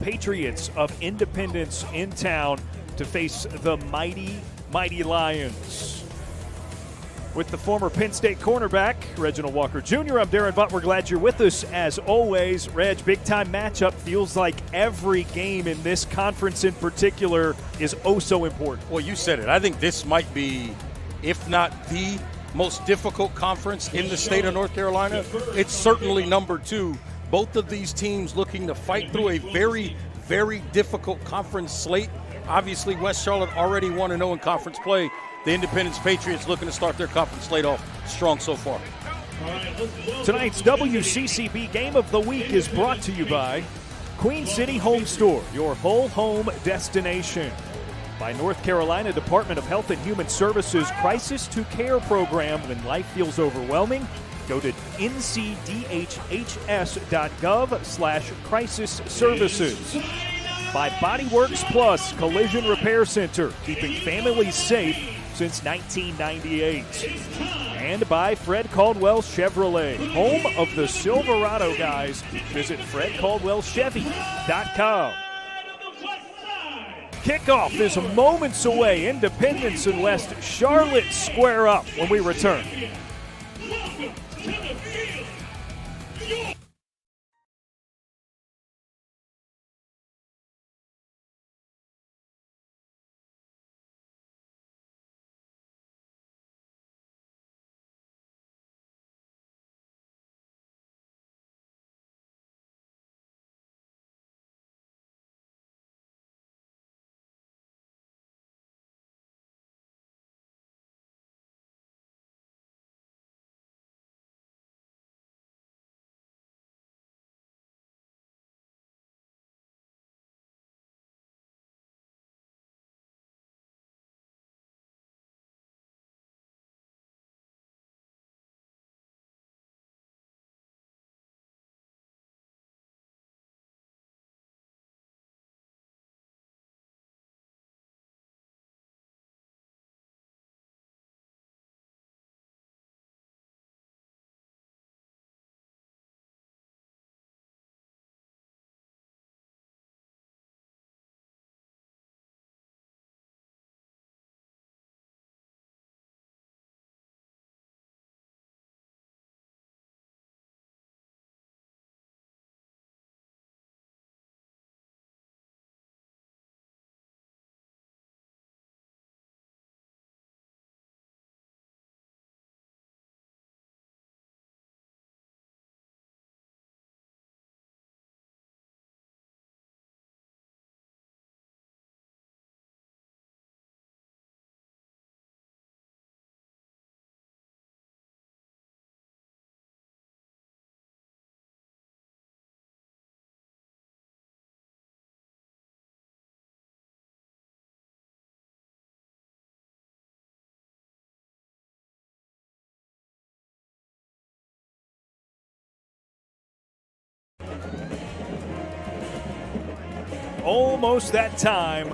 Patriots of Independence in town to face the mighty Lions. With the former Penn State cornerback, Reginald Walker Jr., I'm Darren Butt. We're glad you're with us as always. Reg, big-time matchup. Feels like every game in this conference in particular is oh so important. Well, you said it. I think this might be, if not the most difficult conference in the state of North Carolina. It's certainly number two. Both of these teams looking to fight through a very, very difficult conference slate. Obviously, West Charlotte already 1-0 in conference play. The Independence Patriots looking to start their conference slate off strong so far. Tonight's WCCB Game of the Week is brought to you by Queen City Home Store, your whole home destination. By North Carolina Department of Health and Human Services Crisis to Care Program. When life feels overwhelming, go to ncdhs.gov/crisis services. By Bodyworks Plus Collision Repair Center, keeping families safe since 1998. And by Fred Caldwell Chevrolet, home of the Silverado guys. Visit fredcaldwellchevy.com. Kickoff is moments away. Independence and West Charlotte square up when we return. Almost that time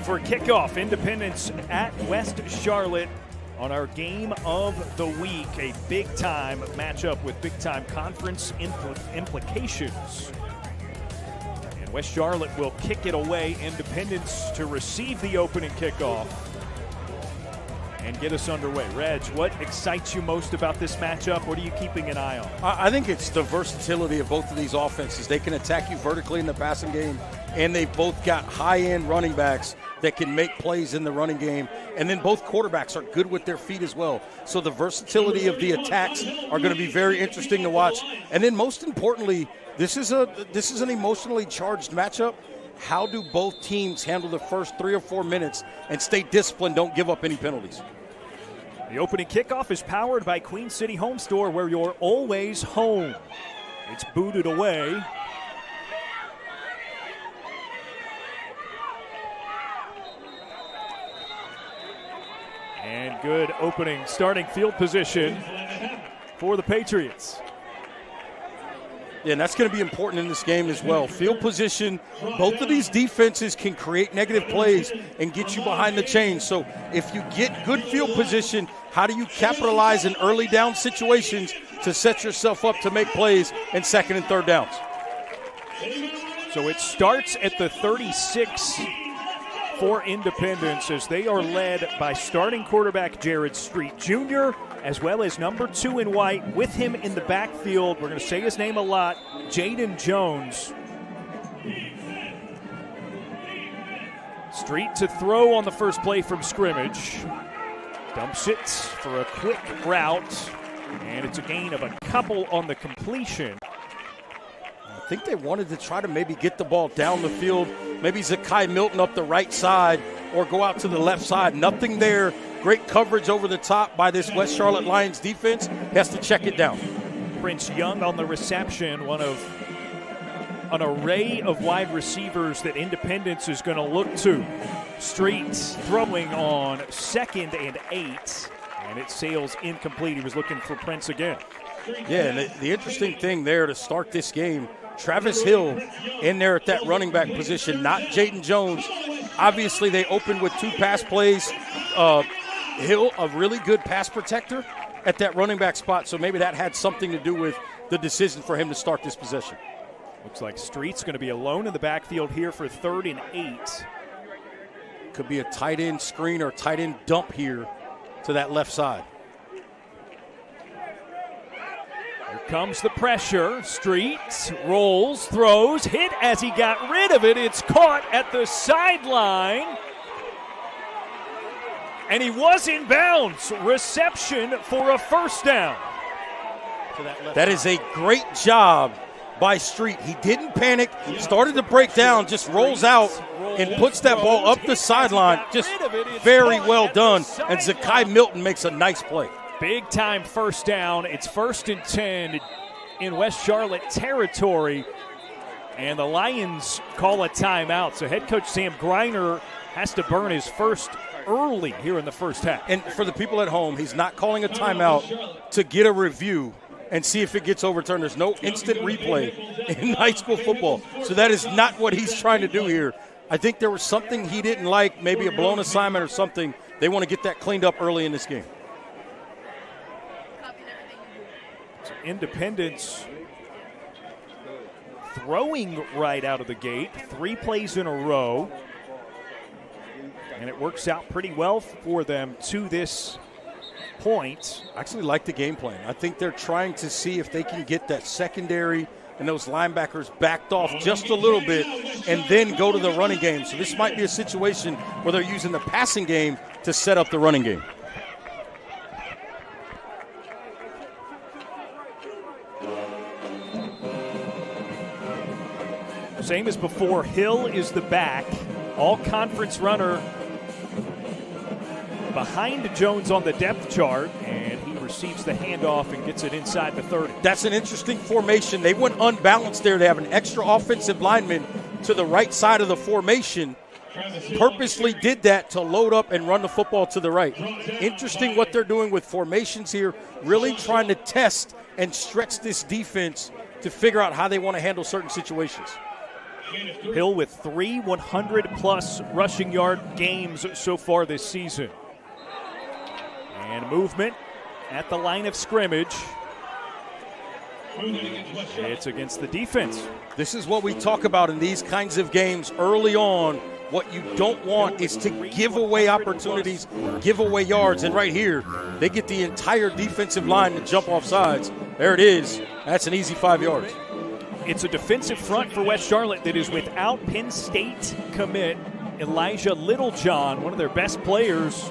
for kickoff. Independence at West Charlotte on our Game of the Week. A big-time matchup with big-time conference implications. And West Charlotte will kick it away. Independence to receive the opening kickoff and get us underway. Reg, what excites you most about this matchup? What are you keeping an eye on? I think it's the versatility of both of these offenses. They can attack you vertically in the passing game, and they've both got high-end running backs that can make plays in the running game. And then both quarterbacks are good with their feet as well. So the versatility of the attacks are going to be very interesting to watch. And then most importantly, this is an emotionally charged matchup. How do both teams handle the first 3 or 4 minutes and stay disciplined, don't give up any penalties? The opening kickoff is powered by Queen City Home Store, where you're always home. It's booted away. And good opening starting field position for the Patriots. Yeah, and that's going to be important in this game as well. Field position, both of these defenses can create negative plays and get you behind the chains. So if you get good field position, how do you capitalize in early down situations to set yourself up to make plays in second and third downs? So it starts at the 36 for Independence as they are led by starting quarterback Jared Street Jr., as well as number 2 in white. With him in the backfield, we're going to say his name a lot, Jaden Jones. Street to throw on the first play from scrimmage. Dumps it for a quick route, and it's a gain of a couple on the completion. I think they wanted to try to maybe get the ball down the field. Maybe Zakai Milton up the right side or go out to the left side. Nothing there. Great coverage over the top by this West Charlotte Lions defense. Has to check it down. Prince Young on the reception, one of an array of wide receivers that Independence is going to look to. Street throwing on 2nd and 8, and it sails incomplete. He was looking for Prince again. Yeah, and the interesting thing there to start this game, Travis Hill in there at that running back position, not Jaden Jones. Obviously, they opened with 2 pass plays. Hill, a really good pass protector at that running back spot, so maybe that had something to do with the decision for him to start this possession. Looks like Street's going to be alone in the backfield here for 3rd and 8. Could be a tight end screen or tight end dump here to that left side. Here comes the pressure. Street rolls, throws, hit as he got rid of it. It's caught at the sideline. And he was in bounds. Reception for a first down. That is a great job by Street. He didn't panic, started to break down, just rolls out and puts that ball up the sideline. Just very well done. And Zakai Milton makes a nice play. Big time first down. It's 1st and 10 in West Charlotte territory. And the Lions call a timeout. So head coach Sam Greiner has to burn his first early here in the first half. And for the people at home, he's not calling a timeout to get a review and see if it gets overturned. There's no instant replay in high school football. So that is not what he's trying to do here. I think there was something he didn't like, maybe a blown assignment or something. They want to get that cleaned up early in this game. So Independence throwing right out of the gate, 3 plays in a row. And it works out pretty well for them to this point. I actually like the game plan. I think they're trying to see if they can get that secondary and those linebackers backed off just a little bit and then go to the running game. So this might be a situation where they're using the passing game to set up the running game. Same as before, Hill is the back. All-conference runner behind Jones on the depth chart, and he receives the handoff and gets it inside the 30. That's an interesting formation. They went unbalanced there. They have an extra offensive lineman to the right side of the formation. Purposely did that to load up and run the football to the right. Interesting what they're doing with formations here, really trying to test and stretch this defense to figure out how they want to handle certain situations. Hill with 3 100-plus rushing yard games so far this season. And movement at the line of scrimmage. It's against the defense. This is what we talk about in these kinds of games early on. What you don't want is to give away opportunities, give away yards. And right here, they get the entire defensive line to jump off sides. There it is. That's an easy 5 yards. It's a defensive front for West Charlotte that is without Penn State commit Elijah Littlejohn, one of their best players.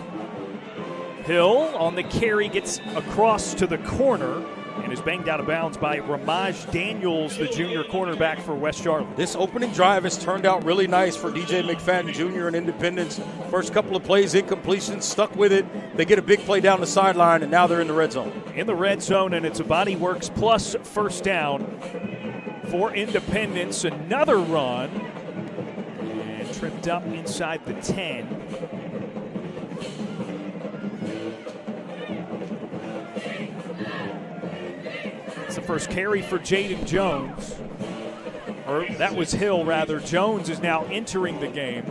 Hill on the carry gets across to the corner and is banged out of bounds by Ramaj Daniels, the junior cornerback for West Charlotte. This opening drive has turned out really nice for DJ McFadden Jr. and Independence. First couple of plays, incompletion, stuck with it. They get a big play down the sideline, and now they're in the red zone. In the red zone, and it's a Body Works plus first down for Independence. Another run, and tripped up inside the 10. The first carry for Jaden Jones. Or that was Hill, rather. Jones is now entering the game.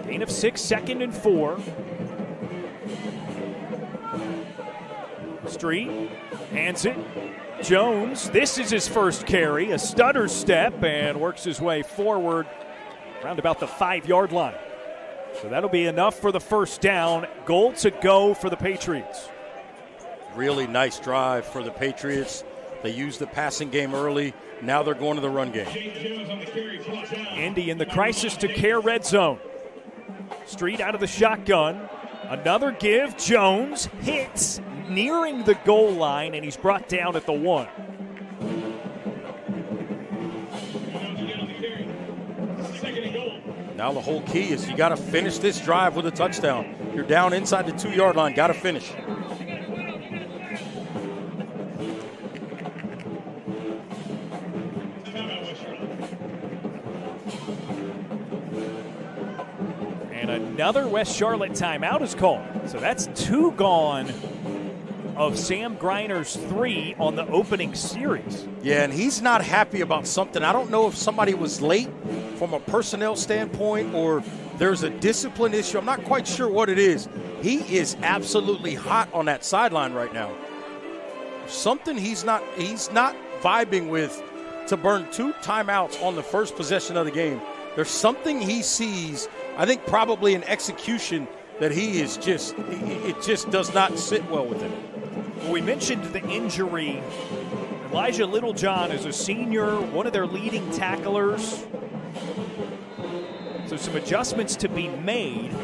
Gain of 6, 2nd and 4. Street hands it. Jones, this is his first carry, a stutter step, and works his way forward around about the 5-yard line. So that'll be enough for the first down. Goal to go for the Patriots. Really nice drive for the Patriots. They used the passing game early. Now they're going to the run game. Indy in the crisis to care red zone. Street out of the shotgun. Another give. Jones hits nearing the goal line, and he's brought down at the 1. Now the whole key is you got to finish this drive with a touchdown. You're down inside the 2-yard line. Got to finish. Another West Charlotte timeout is called. So that's 2 gone of Sam Griner's 3 on the opening series. Yeah, and he's not happy about something. I don't know if somebody was late from a personnel standpoint or there's a discipline issue. I'm not quite sure what it is. He is absolutely hot on that sideline right now. Something he's not vibing with to burn 2 timeouts on the first possession of the game. There's something he sees, I think probably an execution that he is it just does not sit well with him. Well, we mentioned the injury. Elijah Littlejohn is a senior, one of their leading tacklers. So some adjustments to be made.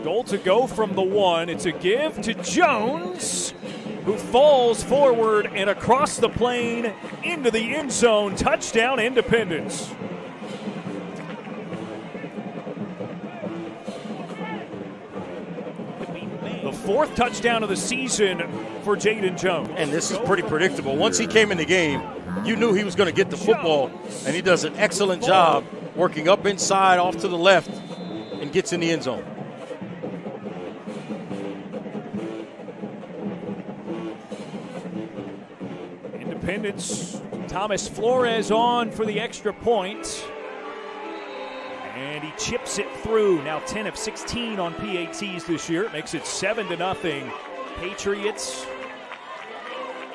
Goal to go from the 1. It's a give to Jones, who falls forward and across the plane into the end zone. Touchdown, Independence. The 4th touchdown of the season for Jaden Jones. And this is pretty predictable. Once he came in the game, you knew he was going to get the football, and he does an excellent job working up inside, off to the left, and gets in the end zone. Independence, Thomas Flores on for the extra point. And he chips it through. Now 10 of 16 on PATs this year. It makes it 7-0. Patriots.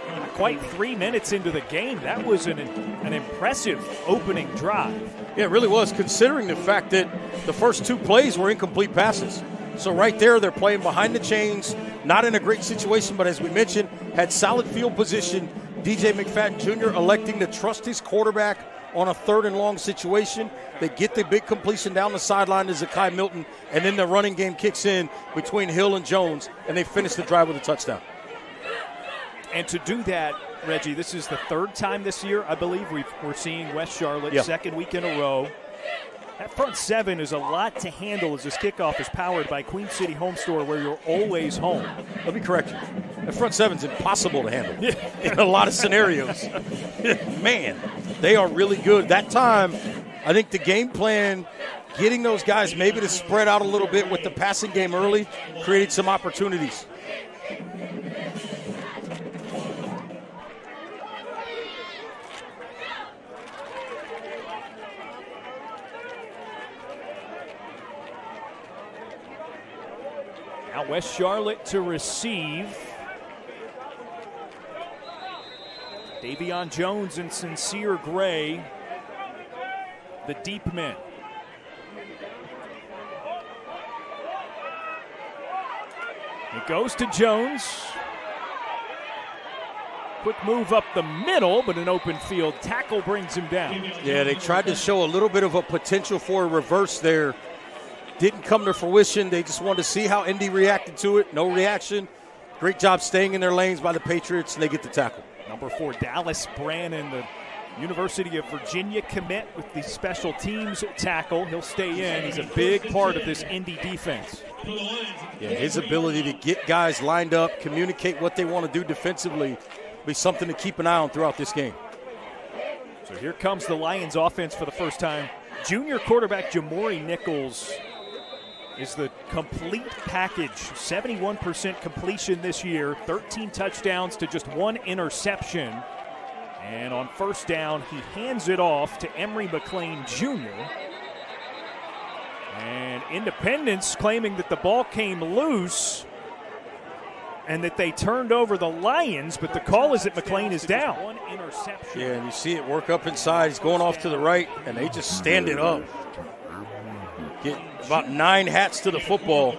Not quite 3 minutes into the game. That was an impressive opening drive. Yeah, it really was, considering the fact that the first 2 plays were incomplete passes. So right there, they're playing behind the chains, not in a great situation, but as we mentioned, had solid field position. DJ McFadden Jr. electing to trust his quarterback on a 3rd and long situation. They get the big completion down the sideline to Zakai Milton, and then the running game kicks in between Hill and Jones, and they finish the drive with a touchdown. And to do that, Reggie, this is the 3rd time this year, I believe, we're seeing West Charlotte, 2nd week in a row. That front 7 is a lot to handle as this kickoff is powered by Queen City Home Store, where you're always home. Let me correct you. That front 7's impossible to handle in a lot of scenarios. Man, they are really good. That time, I think the game plan, getting those guys maybe to spread out a little bit with the passing game early, created some opportunities. Now West Charlotte to receive. Davion Jones and Sincere Gray, the deep men. It goes to Jones. Quick move up the middle, but an open field tackle brings him down. Yeah, they tried to show a little bit of a potential for a reverse there. Didn't come to fruition. They just wanted to see how Indy reacted to it. No reaction. Great job staying in their lanes by the Patriots, and they get the tackle. Number 4, Dallas Brannon, the University of Virginia commit with the special teams tackle. He'll stay in. He's a big part of this Indy defense. Yeah, his ability to get guys lined up, communicate what they want to do defensively, will be something to keep an eye on throughout this game. So here comes the Lions offense for the first time. Junior quarterback Jamori Nichols is the complete package. 71% completion this year, 13 touchdowns to just 1 interception. And on first down, he hands it off to Emory McLean Jr. And Independence claiming that the ball came loose. and that they turned over the Lions, but the call is that McClain is down. One interception. Yeah, and you see it work up inside. He's going off to the right, and they just stand it up. Get about 9 hats to the football.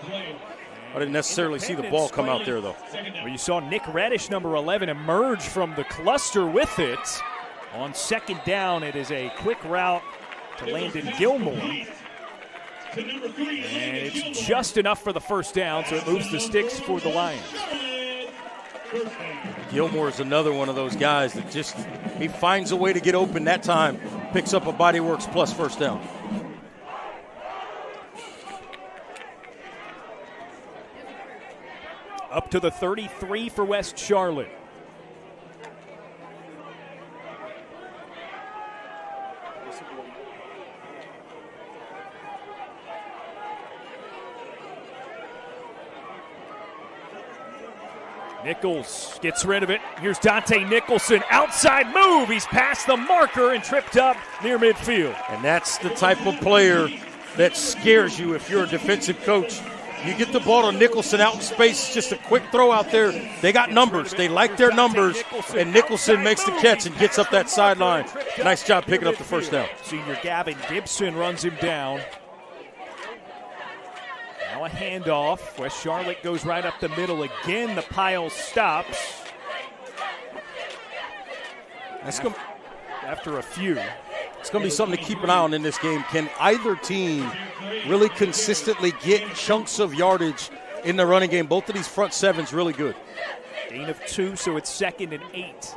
I didn't necessarily see the ball come out there, though. Well, you saw Nick Reddish, number 11, emerge from the cluster with it. On second down, it is a quick route to Landon Gilmore. And it's just enough for the first down, so it moves the sticks for the Lions. Gilmore is another one of those guys that just, he finds a way to get open that time, picks up a Bodyworks plus first down. Up to the 33 for West Charlotte. Nichols gets rid of it. Here's Dante Nicholson. Outside move. He's past the marker and tripped up near midfield. And that's the type of player that scares you if you're a defensive coach. You get the ball to Nicholson out in space, just a quick throw out there. They got numbers. They like their numbers, and Nicholson makes the catch and gets up that sideline. Nice job picking up the first down. Senior Gavin Gibson runs him down. Now a handoff. West Charlotte goes right up the middle again. The pile stops. After a few. It's going to be something to keep an eye on in this game. Can either team really consistently get chunks of yardage in the running game? Both of these front sevens really good. Gain of 2, so it's 2nd and 8.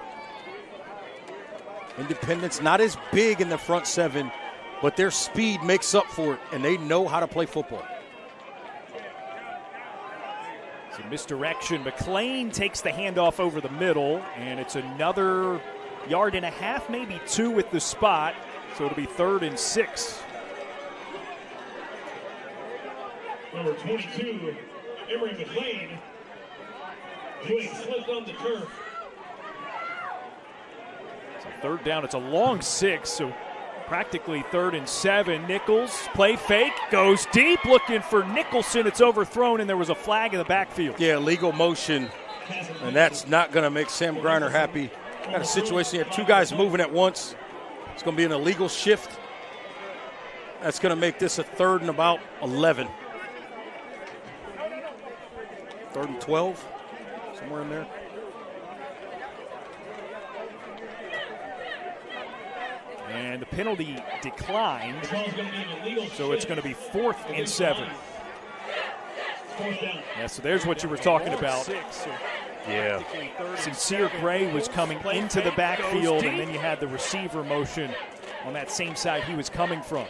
Independence not as big in the front seven, but their speed makes up for it, and they know how to play football. It's a misdirection. McClain takes the handoff over the middle, and it's another yard and a half, maybe 2 with the spot. So it'll be 3rd and 6. Number 22, Emory McClain, doing slipped on the turf. So 3rd down. It's a long 6, so practically 3rd and 7. Nichols, play fake, goes deep, looking for Nicholson. It's overthrown, and there was a flag in the backfield. Yeah, legal motion, and that's not going to make Sam Griner happy. Got a situation, you have 2 guys moving at once. It's going to be an illegal shift. That's going to make this a 3rd and about 11. 3rd and 12, somewhere in there. And the penalty declined, so it's going to be 4th and 7. Yeah, so there's what you were talking about. Yeah. Sincere Gray was coming into the backfield, and then you had the receiver motion on that same side he was coming from.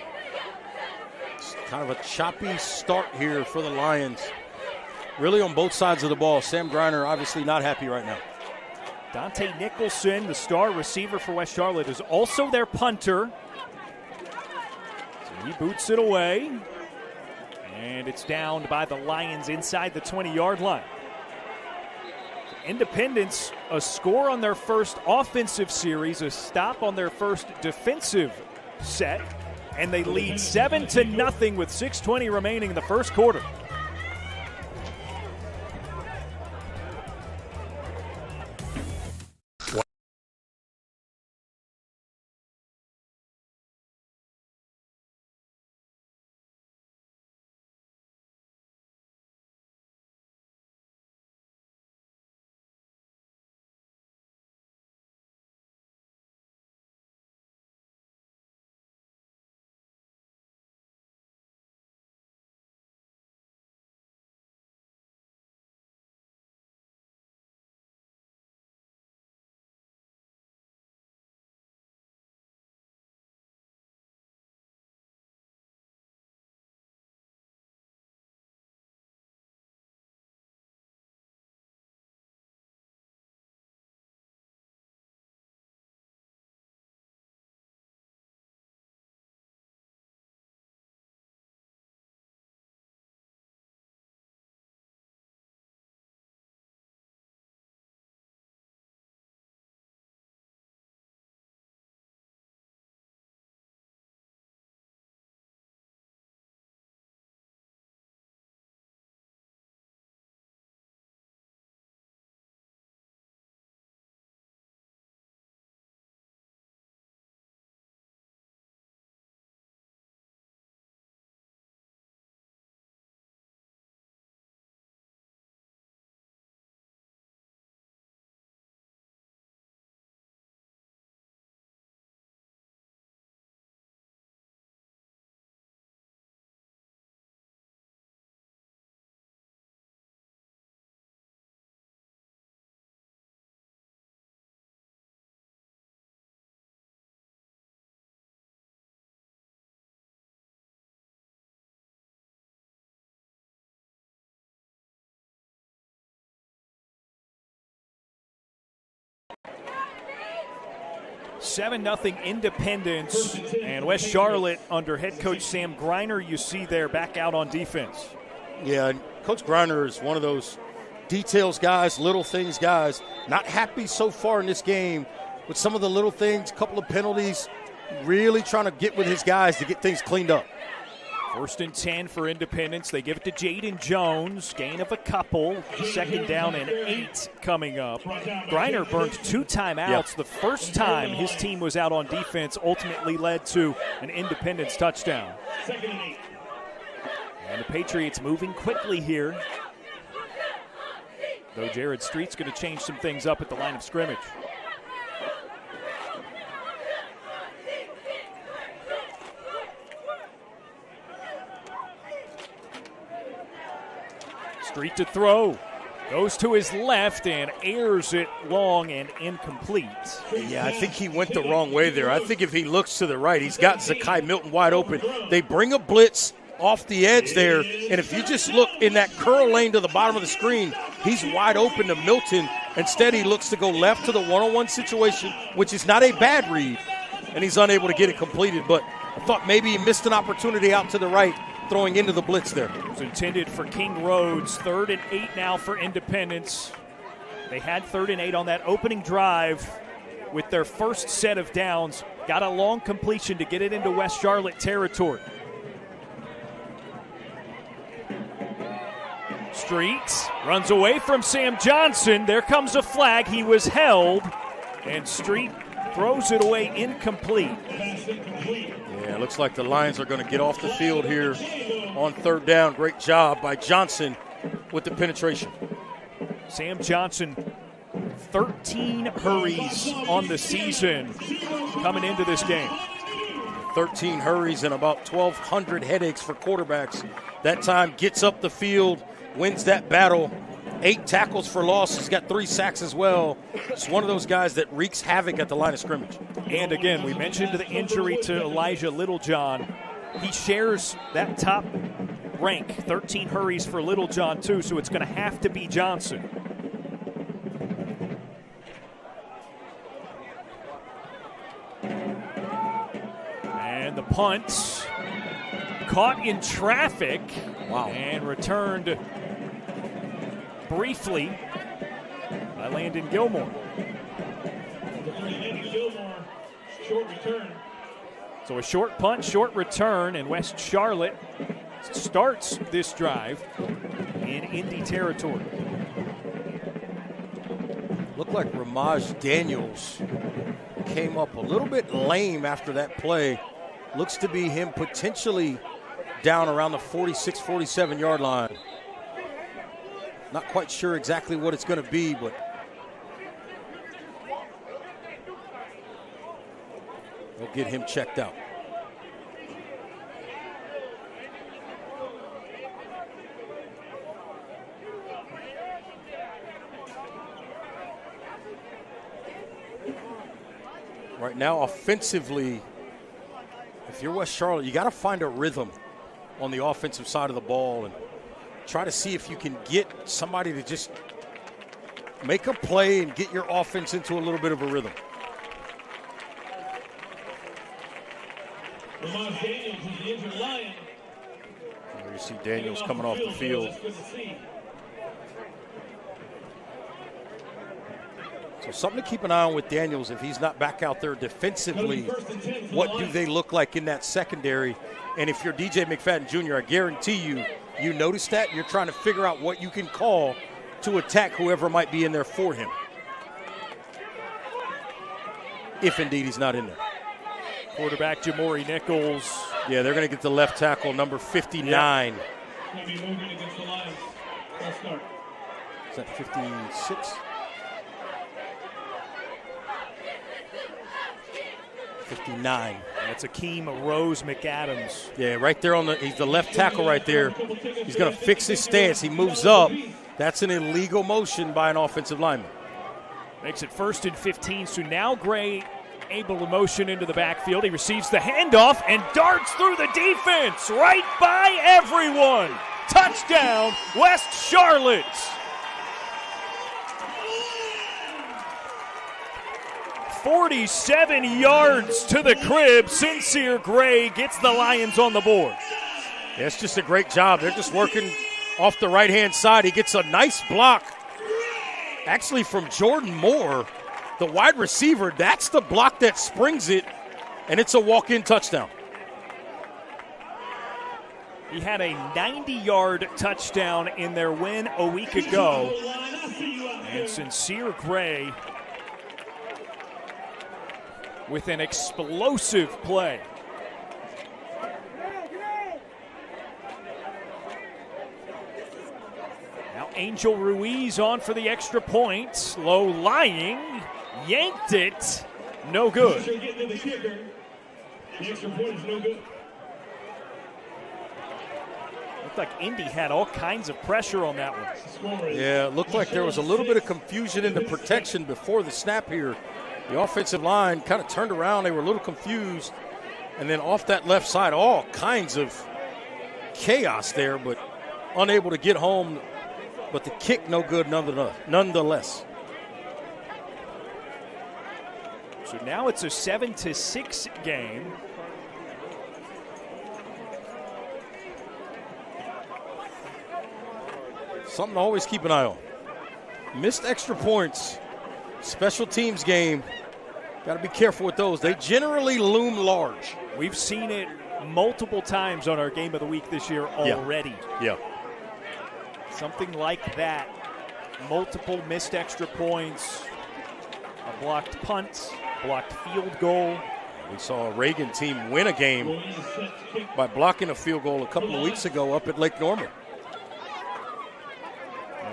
It's kind of a choppy start here for the Lions. Really on both sides of the ball. Sam Griner obviously not happy right now. Dante Nicholson, the star receiver for West Charlotte, is also their punter. So he boots it away. And it's downed by the Lions inside the 20-yard line. Independence, a score on their first offensive series, a stop on their first defensive set, and they lead 7-0 with 6:20 remaining in the first quarter. 7-0 Independence, and West Charlotte under head coach Sam Greiner, you see there, back out on defense. Yeah, and Coach Greiner is one of those details guys, little things guys. Not happy so far in this game with some of the little things, a couple of penalties, really trying to get with his guys to get things cleaned up. 1st and 10 for Independence. They give it to Jaden Jones. Gain of a couple. 2nd down and 8 coming up. Greiner burned 2 timeouts. Yeah. The first time his team was out on defense ultimately led to an Independence touchdown. And the Patriots moving quickly here. Though Jared Street's going to change some things up at the line of scrimmage. Street to throw. Goes to his left and airs it long and incomplete. Yeah, I think he went the wrong way there. I think if he looks to the right, he's got Zakai Milton wide open. They bring a blitz off the edge there, and if you just look in that curl lane to the bottom of the screen, he's wide open to Milton. Instead, he looks to go left to the one-on-one situation, which is not a bad read, and he's unable to get it completed. But I thought maybe he missed an opportunity out to the right, throwing into the blitz there. It was intended for King Rhodes. 3rd and 8 now for Independence. They had 3rd and 8 on that opening drive with their first set of downs. Got a long completion to get it into West Charlotte territory. Street runs away from Sam Johnson. There comes a flag. He was held, and Street throws it away incomplete. Yeah, it looks like the Lions are going to get off the field here on 3rd down. Great job by Johnson with the penetration. Sam Johnson, 13 hurries on the season coming into this game. 13 hurries and about 1,200 headaches for quarterbacks. That time gets up the field, wins that battle. 8 tackles for loss. He's got 3 sacks as well. It's one of those guys that wreaks havoc at the line of scrimmage. And again, we mentioned the injury to Elijah Littlejohn. He shares that top rank, 13 hurries for Littlejohn too, so it's going to have to be Johnson. And the punt caught in traffic. Wow. And returned briefly by Landon Gilmore. Short return. So a short punt, short return, and West Charlotte starts this drive in Indy territory. Looked like Ramaj Daniels came up a little bit lame after that play. Looks to be him potentially down around the 46, 47-yard line. Not quite sure exactly what it's going to be, but we'll get him checked out. Right now, offensively, if you're West Charlotte, you got to find a rhythm on the offensive side of the ball and try to see if you can get somebody to just make a play and get your offense into a little bit of a rhythm. Lamont Daniels is the injured Lion. There you see Daniels coming off the field. So something to keep an eye on with Daniels if he's not back out there defensively. What do they look like in that secondary? And if you're DJ McFadden Jr., I guarantee you notice that and you're trying to figure out what you can call to attack whoever might be in there for him. If indeed he's not in there. Quarterback Jamori Nichols. Yeah, they're going to get the left tackle, number 59. Going to be moving against the Lions. Let's start. Is that 56? 59. That's Akeem Rose McAdams. Yeah, right there on he's the left tackle right there. He's going to fix his stance. He moves up. That's an illegal motion by an offensive lineman. Makes it 1st and 15. So now Gray able to motion into the backfield. He receives the handoff and darts through the defense right by everyone. Touchdown, West Charlotte. 47 yards to the crib. Sincere Gray gets the Lions on the board. Yeah, it's just a great job. They're just working off the right-hand side. He gets a nice block, actually from Jordan Moore, the wide receiver. That's the block that springs it, and it's a walk-in touchdown. He had a 90-yard touchdown in their win a week ago. And Sincere Gray with an explosive play. Now Angel Ruiz on for the extra point. Low lying, yanked it, no good. The extra point is no good. Looked like Indy had all kinds of pressure on that one. Yeah, it looked like there was a little bit of confusion in the protection before the snap here. The offensive line kind of turned around. They were a little confused. And then off that left side, all kinds of chaos there, but unable to get home. But the kick no good nonetheless. So now it's a 7-6 game. Something to always keep an eye on. Missed extra points, special teams game. Got to be careful with those. They generally loom large. We've seen it multiple times on our Game of the Week this year already. Yeah. Something like that. Multiple missed extra points, a blocked punt, blocked field goal. We saw a Reagan team win a game by blocking a field goal a couple of weeks ago up at Lake Norman.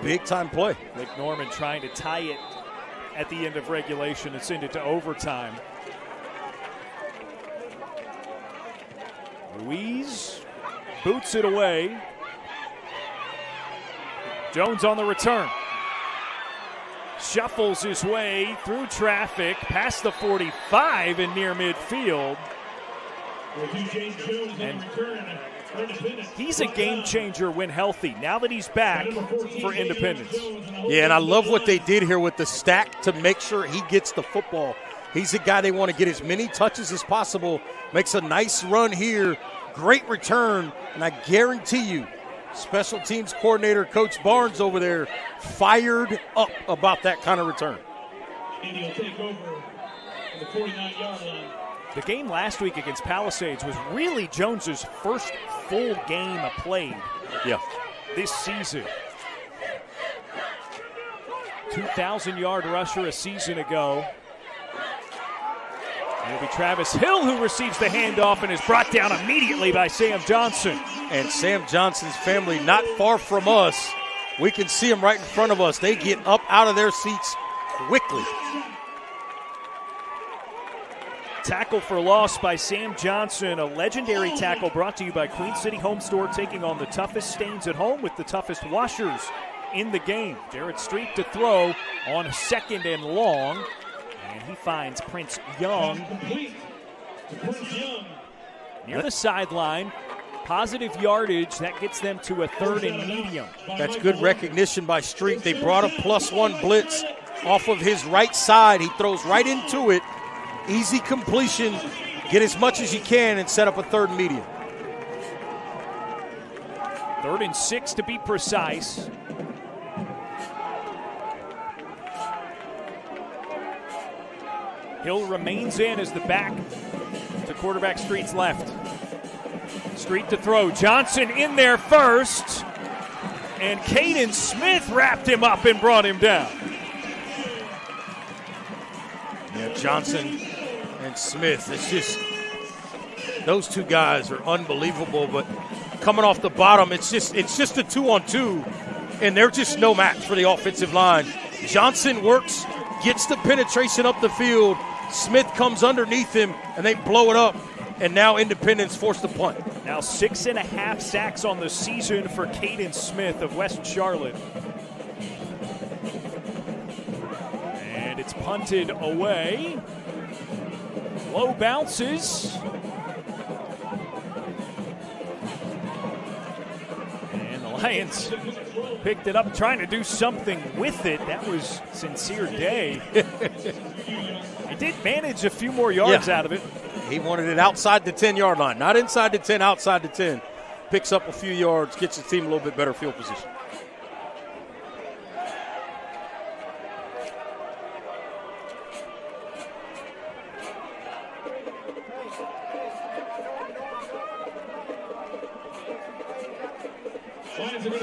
Big time play. Lake Norman trying to tie it at the end of regulation and send it to overtime. Ruiz boots it away. Jones on the return. Shuffles his way through traffic past the 45 and near midfield. And he's a game changer when healthy, now that he's back for Independence. Yeah, and I love what they did here with the stack to make sure he gets the football. He's a guy they want to get as many touches as possible. Makes a nice run here. Great return, and I guarantee you, special teams coordinator Coach Barnes over there fired up about that kind of return. Indy will take over on the 49-yard line. The game last week against Palisades was really Jones's first full game played this season. 2,000-yard rusher a season ago. It'll be Travis Hill who receives the handoff and is brought down immediately by Sam Johnson. And Sam Johnson's family not far from us. We can see them right in front of us. They get up out of their seats quickly. Tackle for loss by Sam Johnson, a legendary tackle brought to you by Queen City Home Store, taking on the toughest stains at home with the toughest washers in the game. Jarrett Street to throw on 2nd and long, and he finds Prince Young near the sideline. Positive yardage, that gets them to a 3rd and medium. That's good recognition by Street. They brought a +1 blitz off of his right side. He throws right into it. Easy completion. Get as much as you can and set up a 3rd and medium. 3rd and 6 to be precise. Hill remains in as the back to quarterback Street's left. Street to throw. Johnson in there first. And Caden Smith wrapped him up and brought him down. Yeah, Johnson and Smith. It's just, those two guys are unbelievable, but coming off the bottom, it's just a 2-on-2, and they're just no match for the offensive line. Johnson works, gets the penetration up the field. Smith comes underneath him, and they blow it up, and now Independence forced to punt. Now 6.5 sacks on the season for Caden Smith of West Charlotte. And it's punted away. Low bounces. And the Lions picked it up, trying to do something with it. That was Sincere Day. He did manage a few more yards out of it. He wanted it outside the 10-yard line, not inside the 10, outside the 10. Picks up a few yards, gets his team a little bit better field position.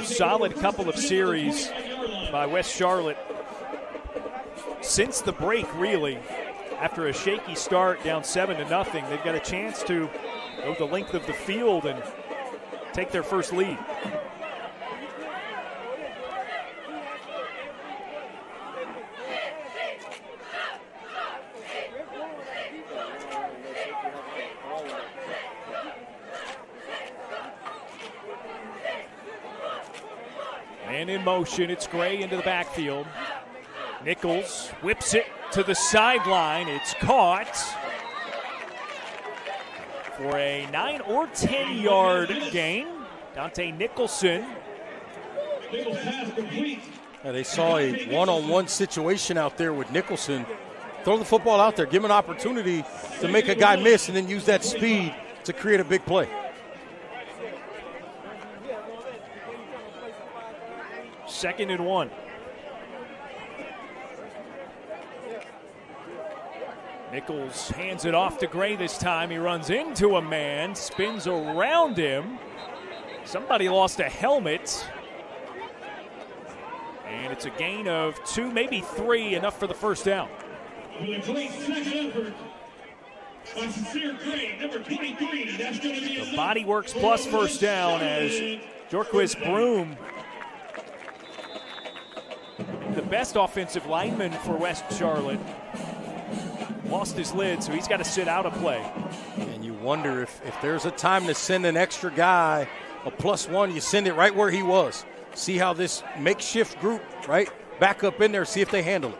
Solid couple of series by West Charlotte since the break, really. After a shaky start, down 7-0, they've got a chance to go the length of the field and take their first lead. And in motion, it's Gray into the backfield. Nichols whips it to the sideline. It's caught for a 9 or 10-yard gain. Dante Nicholson. They saw a one-on-one situation out there with Nicholson. Throw the football out there. Give him an opportunity to make a guy miss and then use that speed to create a big play. Second and 1. Nichols hands it off to Gray this time. He runs into a man, spins around him. Somebody lost a helmet. And it's a gain of 2, maybe 3, enough for the first down. The body works plus first down as Jorquez Broom, the best offensive lineman for West Charlotte, lost his lid, so he's got to sit out a play. And you wonder if there's a time to send an extra guy, a +1, you send it right where he was. See how this makeshift group, right, back up in there, see if they handle it.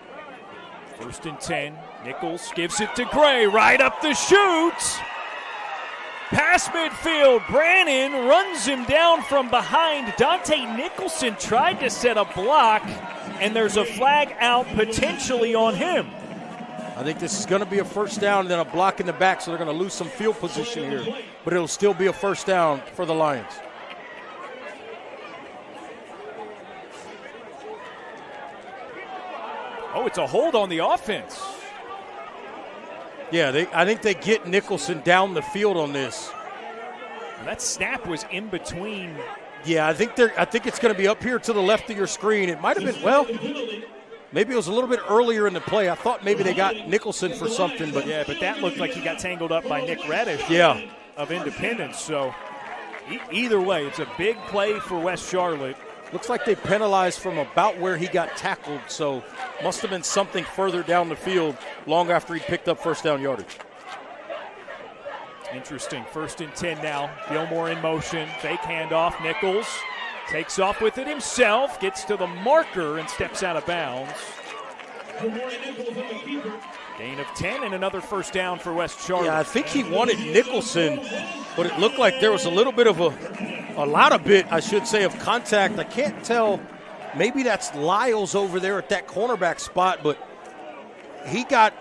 First and 10. Nichols gives it to Gray, right up the chute. Past midfield, Brannon runs him down from behind. Dante Nicholson tried to set a block, and there's a flag out potentially on him. I think this is going to be a first down and then a block in the back, so they're going to lose some field position here. But it'll still be a first down for the Lions. Oh, it's a hold on the offense. Yeah, I think they get Nicholson down the field on this. That snap was in between. Yeah, I think it's going to be up here to the left of your screen. It might have been, well, maybe it was a little bit earlier in the play. I thought maybe they got Nicholson for something, but yeah, but that looked like he got tangled up by Nick Reddish of Independence. So either way, it's a big play for West Charlotte. Looks like they penalized from about where he got tackled, so must have been something further down the field long after he picked up first down yardage. Interesting. First and 10 now. Gilmore in motion. Fake handoff. Nichols takes off with it himself, gets to the marker and steps out of bounds. Gain of 10 and another first down for West Charlotte. Yeah, I think he wanted Nicholson, but it looked like there was a little bit of I should say, of contact. I can't tell. Maybe that's Lyles over there at that cornerback spot, but he got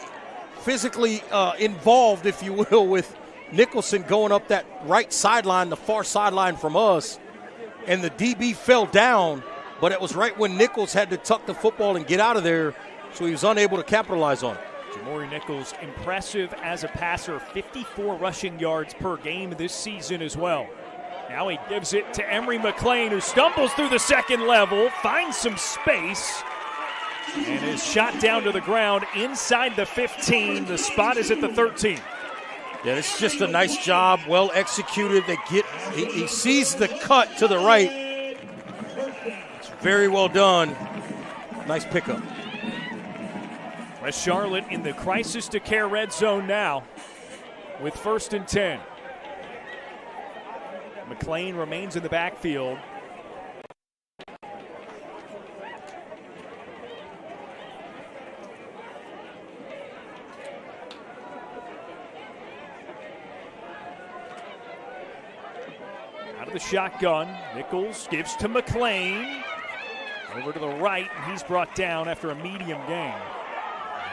physically involved, if you will, with Nicholson going up that right sideline, the far sideline from us, and the DB fell down, but it was right when Nichols had to tuck the football and get out of there, so he was unable to capitalize on it. Jamori Nichols, impressive as a passer, 54 rushing yards per game this season as well. Now he gives it to Emery McLean, who stumbles through the second level, finds some space, and is shot down to the ground inside the 15. The spot is at the 13. Yeah, this is just a nice job, well executed. He sees the cut to the right. It's very well done. Nice pickup. West Charlotte in the crisis to care red zone now with first and 10. McLean remains in the backfield. Out of the shotgun, Nichols gives to McLean. Over to the right, and he's brought down after a medium gain.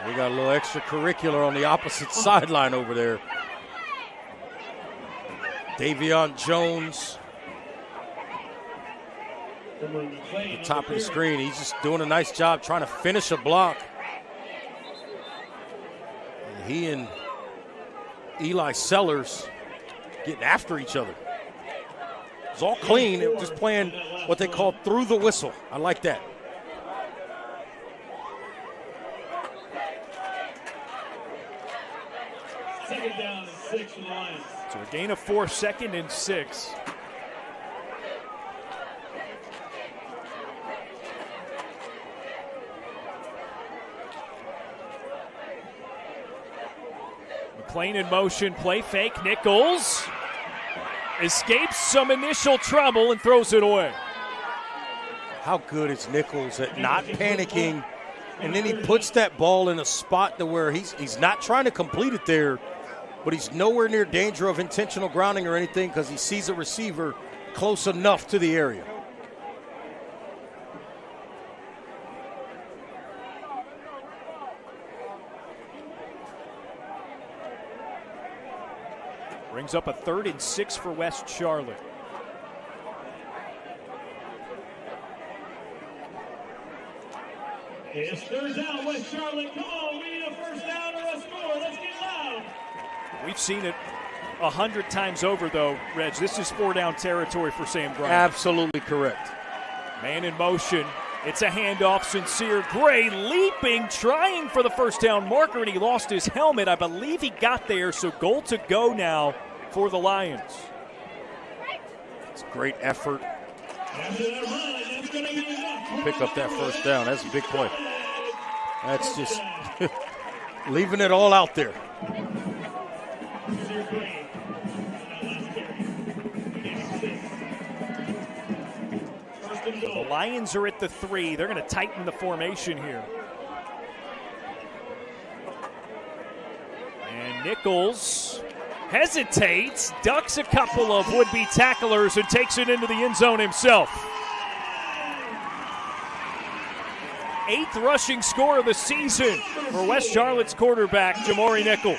We got a little extracurricular on the opposite sideline over there. Davion Jones. At the top of the screen. He's just doing a nice job trying to finish a block. And he and Eli Sellers getting after each other. It's all clean. They were just playing what they call through the whistle. I like that. Second down and 6 for the Lions. So a gain of 4, 2nd and 6. McClain in motion, play fake. Nichols escapes some initial trouble and throws it away. How good is Nichols at not panicking, and then he puts that ball in a spot to where he's not trying to complete it there, but he's nowhere near danger of intentional grounding or anything because he sees a receiver close enough to the area. Brings up a 3rd and 6 for West Charlotte. It's 3rd down, West Charlotte. Come on, we need a first down or a score. Let's get loud. We've seen it 100 times over, though, Reg. This is 4-down territory for Sam Grimes. Absolutely correct. Man in motion. It's a handoff. Sincere Gray leaping, trying for the first down marker, and he lost his helmet. I believe he got there, so goal to go now for the Lions. It's great effort. After that run, that's going to be enough. Pick up that first down. That's a big play. That's just leaving it all out there. The Lions are at the 3. They're going to tighten the formation here. And Nichols hesitates, ducks a couple of would-be tacklers, and takes it into the end zone himself. 8th rushing score of the season for West Charlotte's quarterback, Jamori Nichols.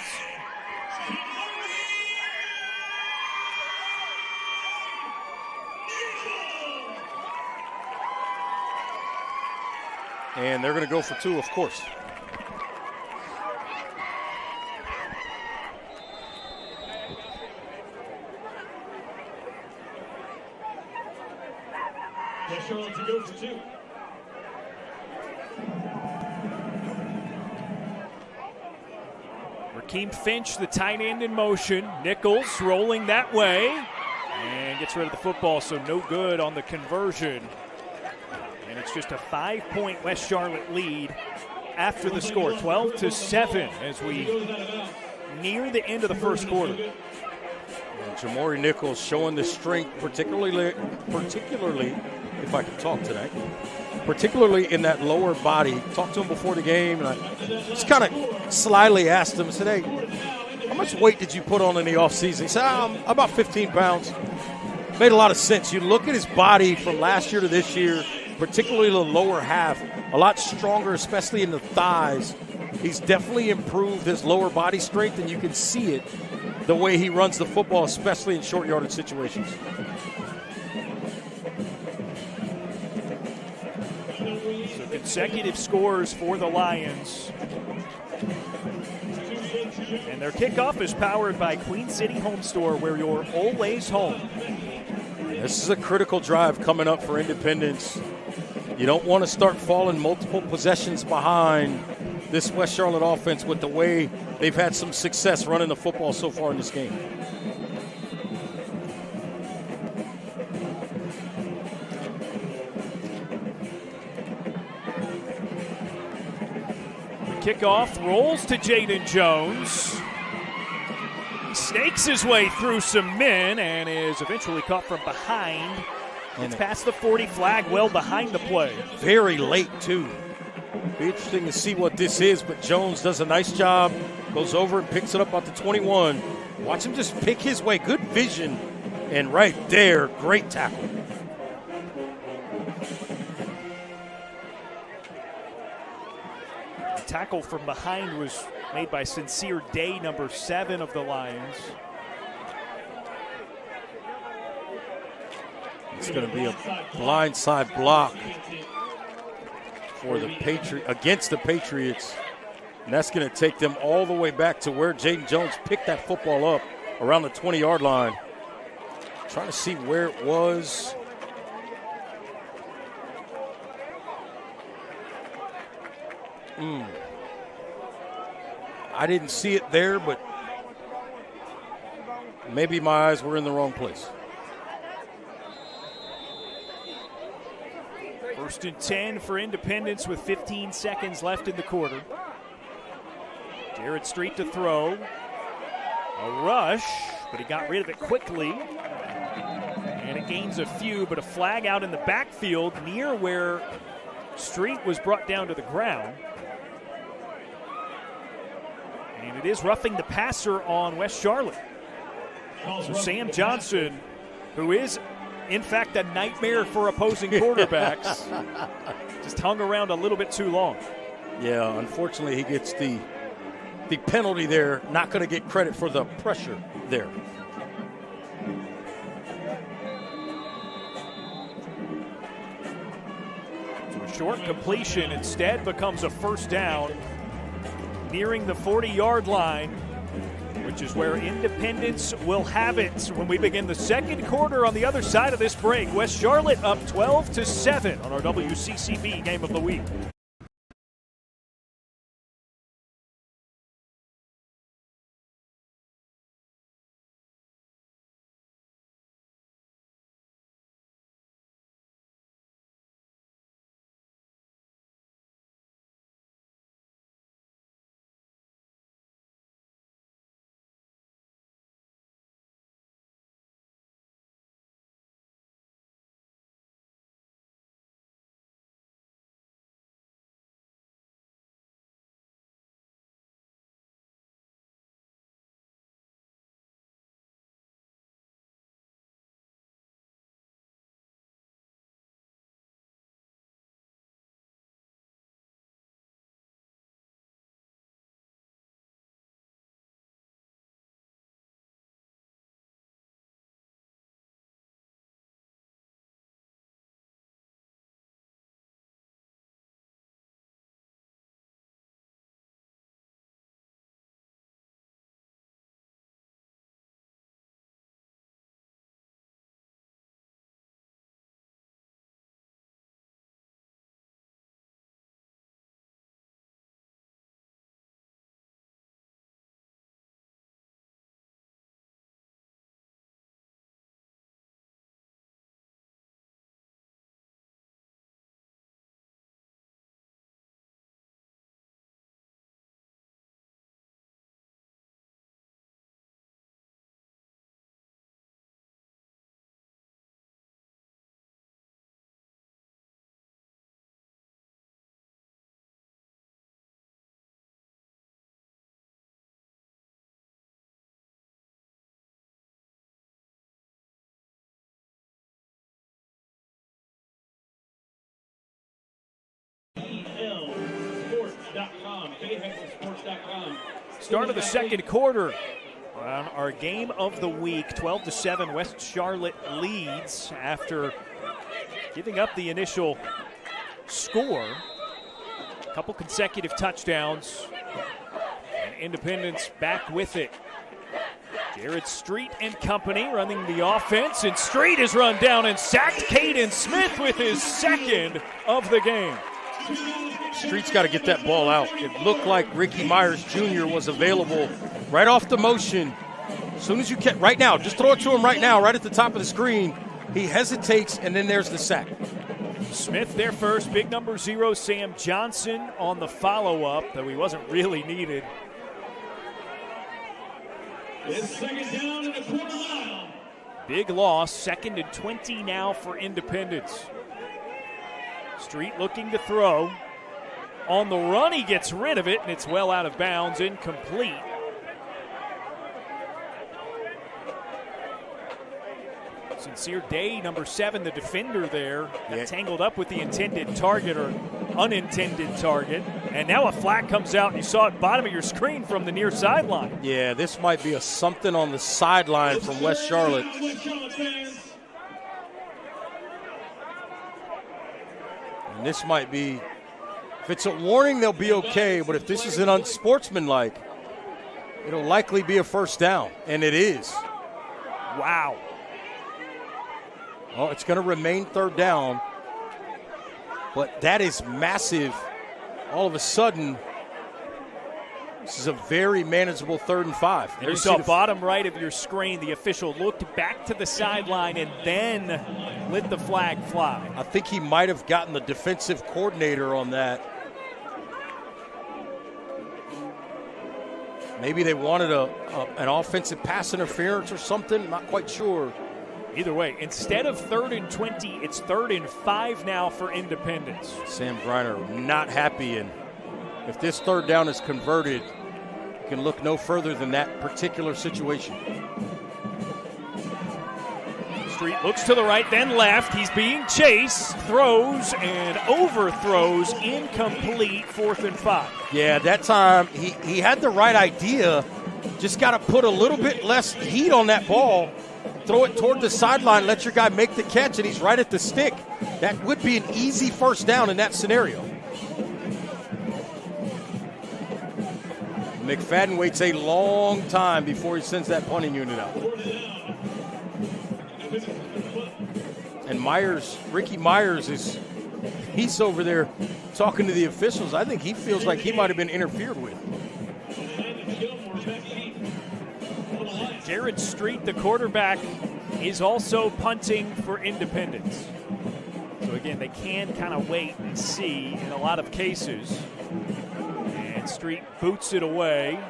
And they're going to go for 2, of course. West Charlotte to go for 2. Rakeem Finch, the tight end in motion. Nichols rolling that way and gets rid of the football, so no good on the conversion. And it's just a 5-point West Charlotte lead after the score, 12-7 as we near the end of the first quarter. And Jamori Nichols showing the strength, particularly, if I can talk tonight, particularly in that lower body. Talked to him before the game, and I just kind of slyly asked him, I said, hey, how much weight did you put on in the offseason? He said, about 15 pounds. Made a lot of sense. You look at his body from last year to this year, particularly the lower half, a lot stronger, especially in the thighs. He's definitely improved his lower body strength, and you can see it the way he runs the football, especially in short yardage situations. So consecutive scores for the Lions. And their kickoff is powered by Queen City Home Store, where you're always home. This is a critical drive coming up for Independence. You don't want to start falling multiple possessions behind this West Charlotte offense with the way they've had some success running the football so far in this game. The kickoff rolls to Jaden Jones. Snakes his way through some men and is eventually caught from behind. It's past the 40, flag well behind the play. Very late, too. Be interesting to see what this is, but Jones does a nice job, goes over and picks it up at the 21. Watch him just pick his way. Good vision, and right there, great tackle. tackle from behind was made by Sincere Day, number 7 of the Lions. It's going to be a blindside block for the against the Patriots. And that's going to take them all the way back to where Jaden Jones picked that football up around the 20-yard line. Trying to see where it was. I didn't see it there, but maybe my eyes were in the wrong place. 1st and 10 for Independence with 15 seconds left in the quarter. Jared Street to throw. A rush, but he got rid of it quickly. And it gains a few, but a flag out in the backfield near where Street was brought down to the ground. And it is roughing the passer on West Charlotte. So Sam Johnson, who is, in fact, a nightmare for opposing quarterbacks, just hung around a little bit too long. Yeah, unfortunately, he gets the penalty there. Not going to get credit for the pressure there. So a short completion instead becomes a 1st down, nearing the 40-yard line, which is where Independence will have it when we begin the 2nd quarter on the other side of this break. West Charlotte up 12-7 on our WCCB Game of the Week. Start of the 2nd quarter on our Game of the Week. 12-7, West Charlotte leads after giving up the initial score. A couple consecutive touchdowns, and Independence back with it. Jared Street and company running the offense, and Street is run down and sacked. Caden Smith with his 2nd of the game. Street's got to get that ball out. It looked like Ricky Myers Jr. was available right off the motion. As soon as you can, right now, just throw it to him right now, right at the top of the screen. He hesitates, and then there's the sack. Smith there first, big number 0, Sam Johnson on the follow-up, though he wasn't really needed. It's 2nd down and a quarter mile. Big loss, 2nd and 20 now for Independence. Street looking to throw. On the run, he gets rid of it, and it's well out of bounds, incomplete. Sincere Day, number 7, the defender there, got tangled up with the intended target or unintended target. And now a flag comes out, and you saw it bottom of your screen from the near sideline. Yeah, this might be a something on the sideline from West Charlotte. And this might be, if it's a warning, they'll be okay. But if this is an unsportsmanlike, it'll likely be a first down. And it is. Wow. Well, it's going to remain third down, but that is massive. All of a sudden, this is a very manageable 3rd and 5. And you saw bottom right of your screen, the official looked back to the sideline and then let the flag fly. I think he might have gotten the defensive coordinator on that. Maybe they wanted an offensive pass interference or something, not quite sure. Either way, instead of 3rd and 20, it's 3rd and 5 now for Independence. Sam Griner not happy, and if this 3rd down is converted, you can look no further than that particular situation. Street looks to the right, then left. He's being chased, throws, and overthrows, incomplete, 4th and 5. Yeah, that time he had the right idea, just got to put a little bit less heat on that ball. Throw it toward the sideline, let your guy make the catch, and he's right at the stick. That would be an easy first down in that scenario. McFadden waits a long time before he sends that punting unit out. And Ricky Myers, he's over there talking to the officials. I think he feels like he might have been interfered with. Jared Street, the quarterback, is also punting for Independence. So again, they can kind of wait and see in a lot of cases. And Street boots it away.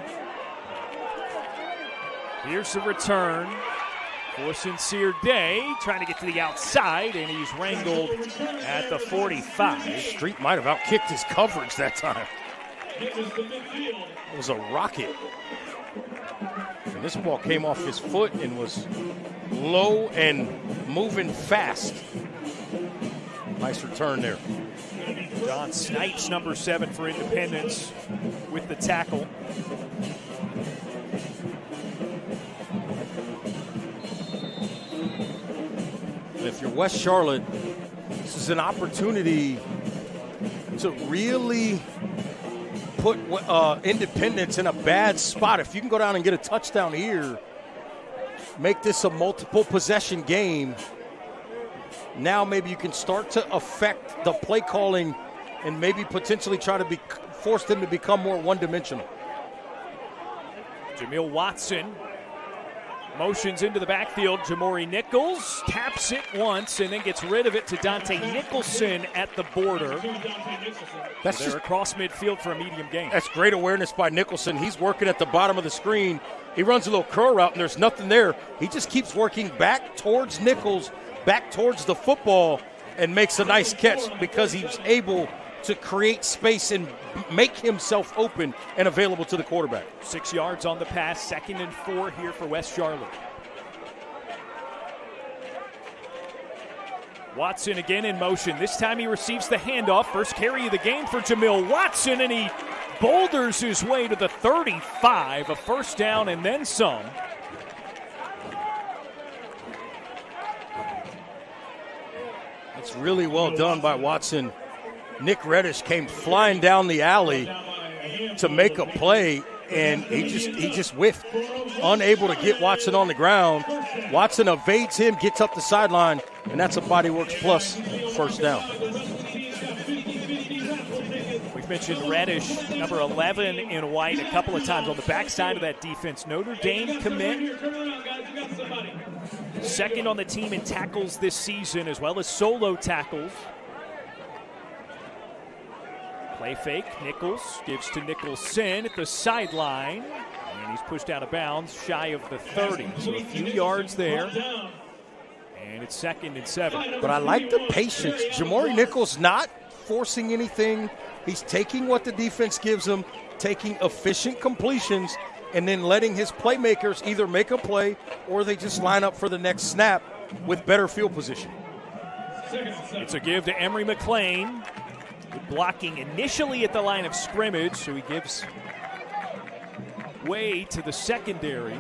Here's the return for Sincere Day, trying to get to the outside, and he's wrangled at the 45. Street might have outkicked his coverage that time. It was a rocket. And this ball came off his foot and was low and moving fast. Nice return there. John Snipes, number 7 for Independence, with the tackle. If you're West Charlotte, this is an opportunity to really put Independence in a bad spot. If you can go down and get a touchdown here, make this a multiple possession game, now maybe you can start to affect the play calling and maybe potentially try to force them to become more one-dimensional. Jamil Watson motions into the backfield. Jamori Nichols taps it once and then gets rid of it to Dante Nicholson at the border. They're across midfield for a medium gain. That's great awareness by Nicholson. He's working at the bottom of the screen. He runs a little curl route and there's nothing there. He just keeps working back towards Nichols, back towards the football, and makes a nice catch because he's able to create space and make himself open and available to the quarterback. 6 yards on the pass, 2nd and 4 here for West Charlotte. Watson again in motion. This time he receives the handoff. First carry of the game for Jamil Watson, and he boulders his way to the 35, a first down and then some. It's really well done by Watson. Nick Reddish came flying down the alley to make a play, and he just whiffed, unable to get Watson on the ground. Watson evades him, gets up the sideline, and that's a Bodyworks plus first down. We've mentioned Reddish, number 11 in white, a couple of times on the backside of that defense. Notre Dame commit. 2nd on the team in tackles this season, as well as solo tackles. Play fake, Nichols gives to Nicholson at the sideline, and he's pushed out of bounds shy of the 30, so a few yards there, and it's 2nd and 7. But I like the patience. Jamori Nichols not forcing anything. He's taking what the defense gives him, taking efficient completions, and then letting his playmakers either make a play or they just line up for the next snap. with better field position. It's a give to Emery McLean. Blocking initially at the line of scrimmage, so he gives way to the secondary.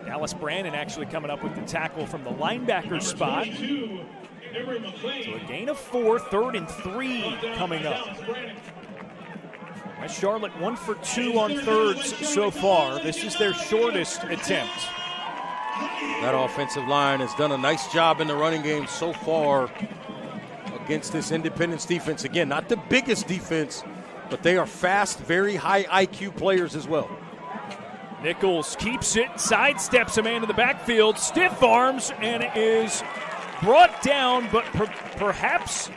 Dallas Brandon actually coming up with the tackle from the linebacker spot. So a gain of 4, 3rd and 3 coming up. West Charlotte 1 for 2 on thirds so far. This is their shortest attempt. That offensive line has done a nice job in the running game so far against this Independence defense. Again, not the biggest defense, but they are fast, very high IQ players as well. Nichols keeps it, sidesteps a man in the backfield, stiff arms, and is brought down, but perhaps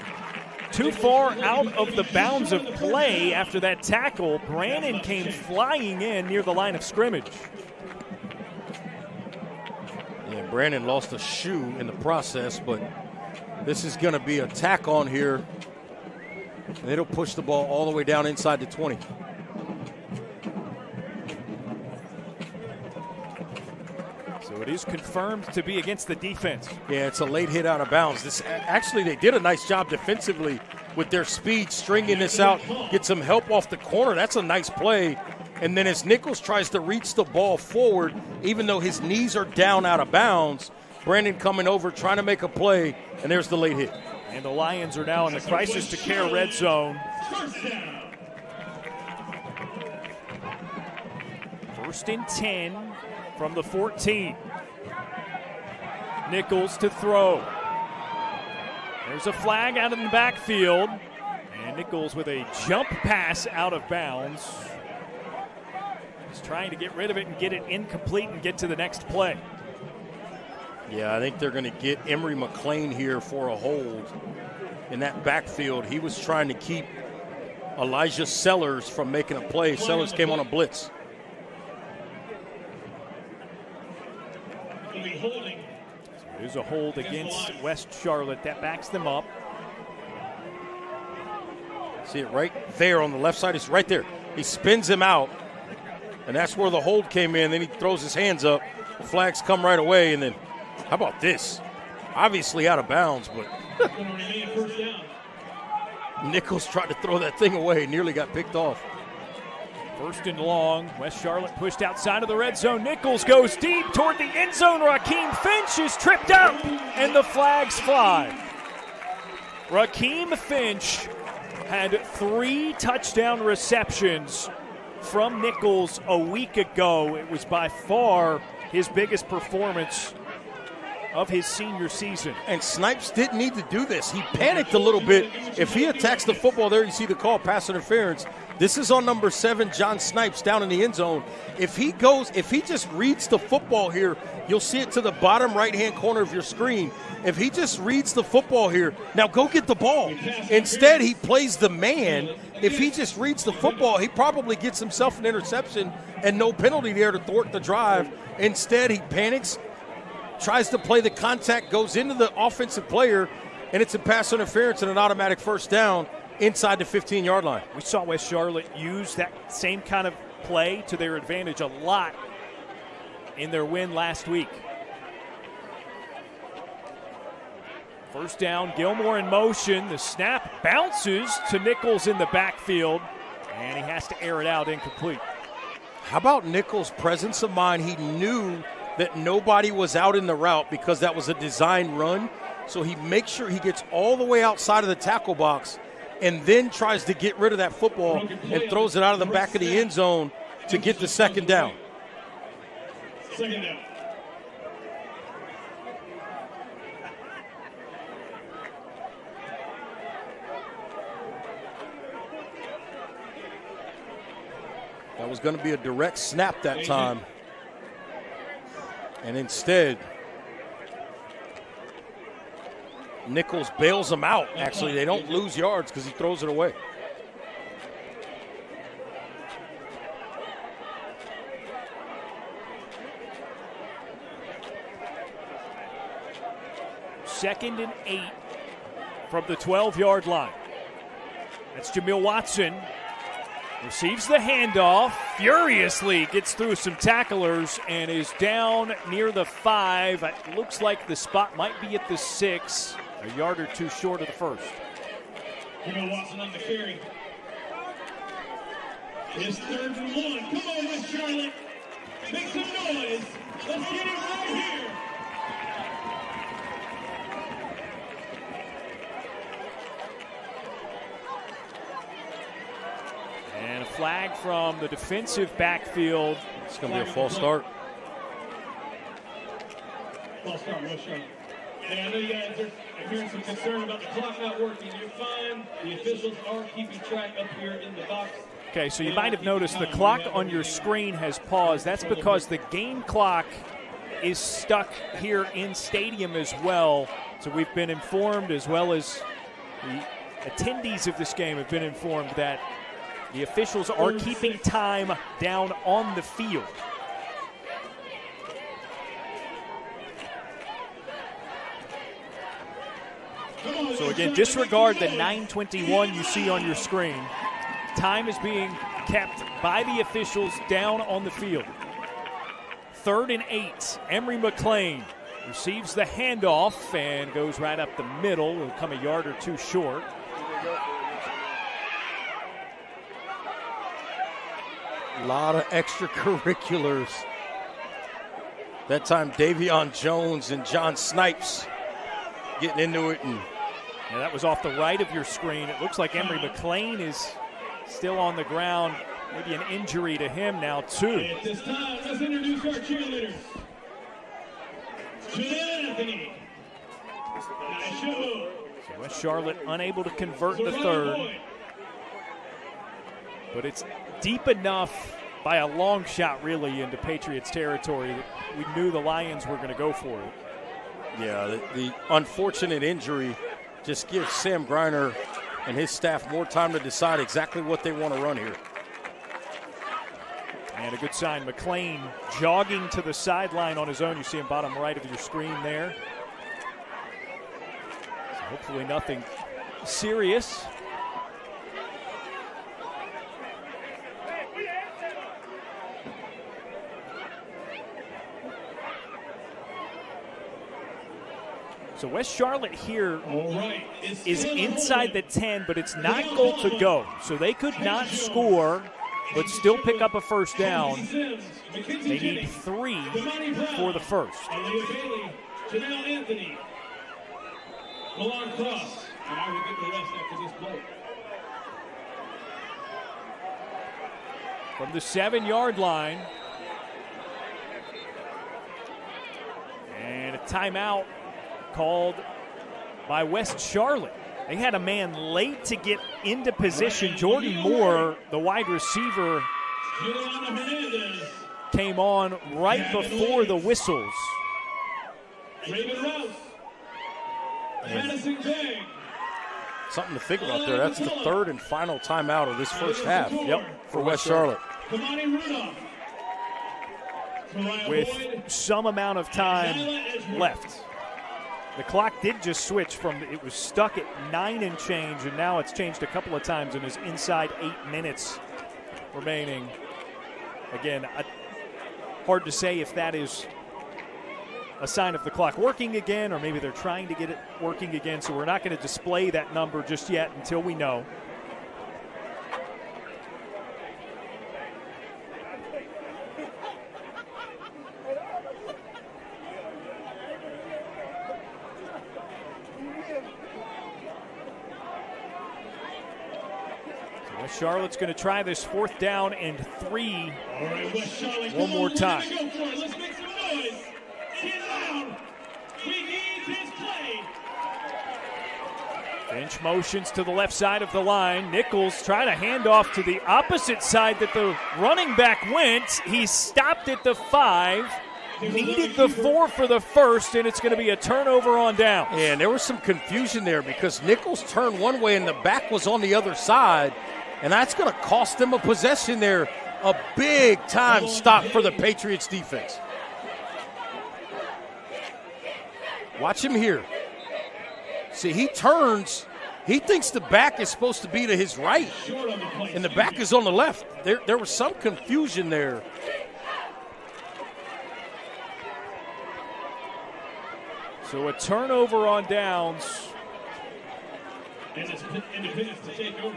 too far out of the bounds of play after that tackle. Brannon came flying in near the line of scrimmage. Yeah, Brannon lost a shoe in the process, but this is going to be a tack on here, and it'll push the ball all the way down inside the 20. So it is confirmed to be against the defense. Yeah, it's a late hit out of bounds. This actually, they did a nice job defensively with their speed, stringing this out, get some help off the corner. That's a nice play. And then as Nichols tries to reach the ball forward, even though his knees are down out of bounds, Brandon coming over, trying to make a play, and there's the late hit. And the Lions are now in the crisis to care red zone. First and 10 from the 14. Nichols to throw. There's a flag out in the backfield. And Nichols with a jump pass out of bounds. He's trying to get rid of it and get it incomplete and get to the next play. Yeah, I think they're going to get Emery McLean here for a hold in that backfield. He was trying to keep Elijah Sellers from making a play. Sellers came on a blitz. So it is a hold against West Charlotte. That backs them up. See it right there on the left side. It's right there. He spins him out, and that's where the hold came in. Then he throws his hands up. The flags come right away, and then how about this? Obviously out of bounds, but Nichols tried to throw that thing away, nearly got picked off. First and long. West Charlotte pushed outside of the red zone. Nichols goes deep toward the end zone. Raheem Finch is tripped up, and the flags fly. Raheem Finch had 3 touchdown receptions from Nichols a week ago. It was by far his biggest performance of his senior season. And Snipes didn't need to do this. He panicked a little bit. If he attacks the football there, you see the call, pass interference. This is on number 7, John Snipes, down in the end zone. If he just reads the football here, you'll see it to the bottom right-hand corner of your screen. If he just reads the football here, now go get the ball. Instead, he plays the man. If he just reads the football, he probably gets himself an interception and no penalty there to thwart the drive. Instead, he panics, tries to play the contact, goes into the offensive player, and it's a pass interference and an automatic first down inside the 15-yard line. We saw West Charlotte use that same kind of play to their advantage a lot in their win last week. First down, Gilmore in motion. The snap bounces to Nichols in the backfield, and he has to air it out incomplete. How about Nichols' presence of mind? He knew that nobody was out in the route because that was a design run. So he makes sure he gets all the way outside of the tackle box and then tries to get rid of that football and throws it out of the back of the end zone to get the second down. Second down. That was going to be a direct snap that time. And instead, Nichols bails them out. Actually, they don't lose yards because he throws it away. Second and 8 from the 12-yard line. That's Jamil Watson. Receives the handoff, furiously gets through some tacklers and is down near the 5. It looks like the spot might be at the 6, a yard or two short of the first. Here go Watson on the carry. It's 3rd and 1. Come on, West Charlotte. Make some noise. Let's get it right here. And a flag from the defensive backfield. It's going to be a false start. False start, West Charlotte. And I know you guys are hearing some concern about the clock not working. You're fine. The officials are keeping track up here in the box. Okay, so you might have noticed the clock on your screen has paused. That's because the game clock is stuck here in stadium as well. So we've been informed, as well as the attendees of this game have been informed, that the officials are keeping time down on the field. So again, disregard the 9:21 you see on your screen. Time is being kept by the officials down on the field. 3rd and 8. Emory McLean receives the handoff and goes right up the middle. Will come a yard or two short. A lot of extracurriculars. That time, Davion Jones and John Snipes getting into it. And yeah, that was off the right of your screen. It looks like Emory McLean is still on the ground. Maybe an injury to him now, too. At this time, let's introduce our cheerleaders. Janelle Anthony. Nice show. So West Charlotte unable to convert the 3rd. But it's deep enough by a long shot, really, into Patriots territory that we knew the Lions were going to go for it. yeah, the unfortunate injury just gives Sam Griner and his staff more time to decide exactly what they want to run here. And a good sign, McLean jogging to the sideline on his own. You see him bottom right of your screen there. So hopefully nothing serious. So West Charlotte here is inside the 10, but it's not goal to go. So they could not score, but still pick up a first down. They need 3 for the first. Janelle Anthony, Milan Cross, and I will get the rest after this play. From the 7-yard line. And a timeout called by West Charlotte. They had a man late to get into position. Jordan Moore, the wide receiver, came on right before the whistles. Raven Rouse, Madison Bang. Something to think about there. That's the 3rd and final timeout of this first half. Yep, for West Charlotte. Kamani Rudolph. With some amount of time left. The clock did just switch from, it was stuck at 9 and change, and now it's changed a couple of times and is inside 8 minutes remaining. Again, hard to say if that is a sign of the clock working again, or maybe they're trying to get it working again, so we're not going to display that number just yet until we know. Charlotte's going to try this 4th down and 3 one more time. Let's make some noise. Get loud. We need this play. Finch motions to the left side of the line. Nichols trying to hand off to the opposite side that the running back went. He's stopped at the 5. Needed the 4 for the first, and it's going to be a turnover on down. Yeah, and there was some confusion there because Nichols turned one way and the back was on the other side. And that's going to cost them a possession there. A big-time stop for the Patriots defense. Watch him here. See, he turns He thinks the back is supposed to be to his right, and the back is on the left. There was some confusion there. So a turnover on downs. And it's Independence to take over.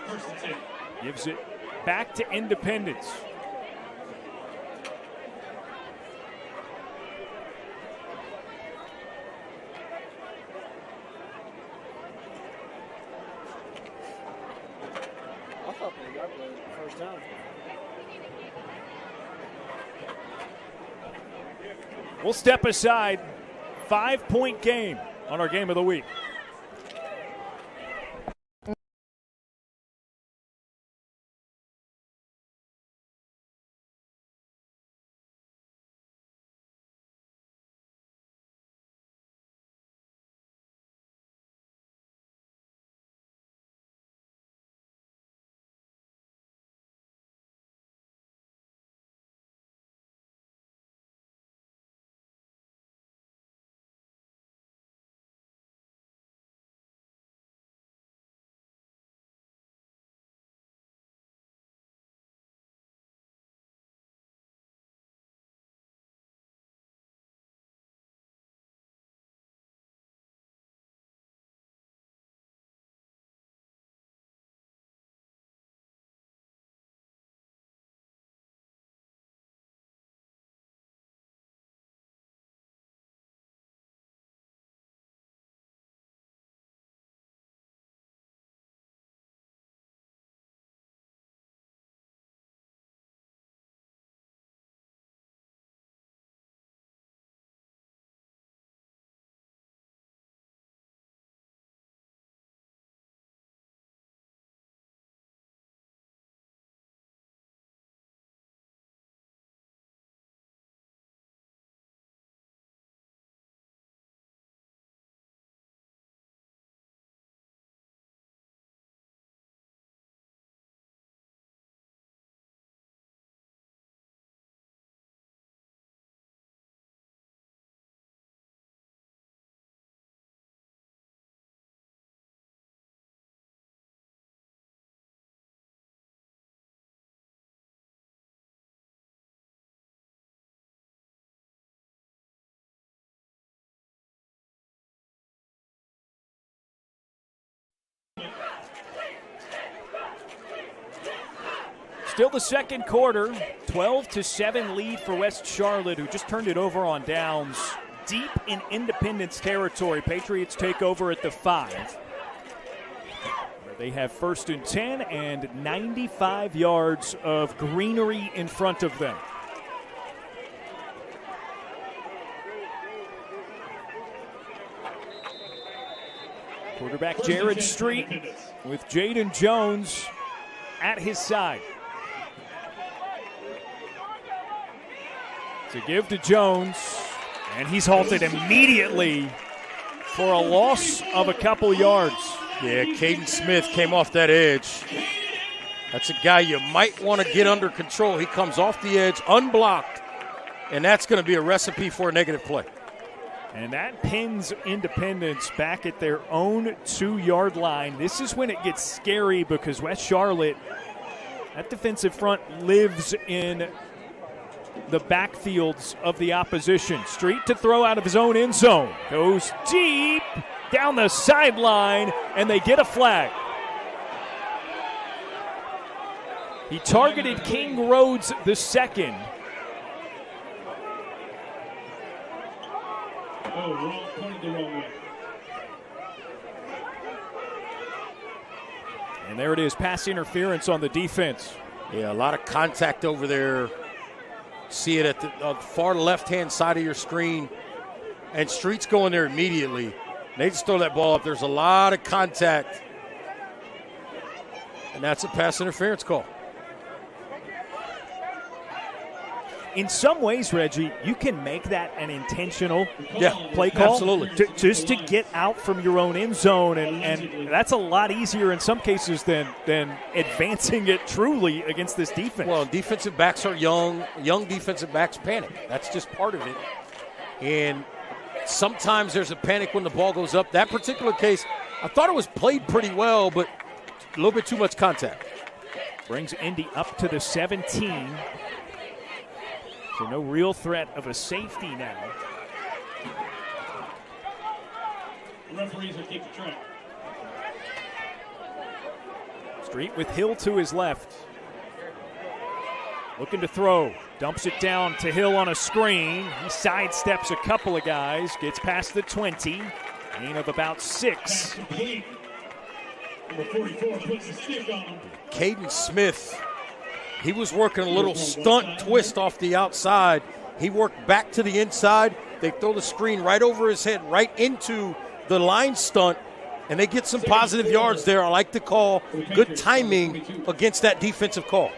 First and 10. Gives it back to Independence. I thought they got the first down. We'll step aside. 5-point game on our game of the week. Still the second quarter, 12-7 lead for West Charlotte, who just turned it over on downs. Deep in Independence territory, Patriots take over at the 5. Where they have first and 10 and 95 yards of greenery in front of them. Quarterback Jared Street with Jaden Jones at his side. To give to Jones, and he's halted immediately for a loss of a couple yards. Yeah, Caden Smith came off that edge. That's a guy you might want to get under control. He comes off the edge unblocked, and that's going to be a recipe for a negative play. And that pins Independence back at their own 2-yard line. This is when it gets scary because West Charlotte, that defensive front lives in the backfields of the opposition. Street to throw out of his own end zone. Goes deep down the sideline, and they get a flag. He targeted King Rhodes the second. Wrong, pointed the wrong way. And there it is, pass interference on the defense. Yeah, a lot of contact over there. See it at the far left-hand side of your screen. And Street's going there immediately. They just throw that ball up. There's a lot of contact. And that's a pass interference call. In some ways, Reggie, you can make that an intentional play call. Absolutely. Just to get out from your own end zone, and that's a lot easier in some cases than advancing it truly against this defense. Well, defensive backs are young. Young defensive backs panic. That's just part of it. And sometimes there's a panic when the ball goes up. That particular case, I thought it was played pretty well, but a little bit too much contact. Brings Indy up to the 17. So no real threat of a safety now. The referees will keep the track. Street with Hill to his left. Looking to throw. Dumps it down to Hill on a screen. He sidesteps a couple of guys. Gets past the 20. Gain of about 6. Number 44 puts the stick on him. Caden Smith, he was working a little stunt twist off the outside. He worked back to the inside. They throw the screen right over his head, right into the line stunt, and they get some positive yards there. I like the call. Good timing against that defensive call.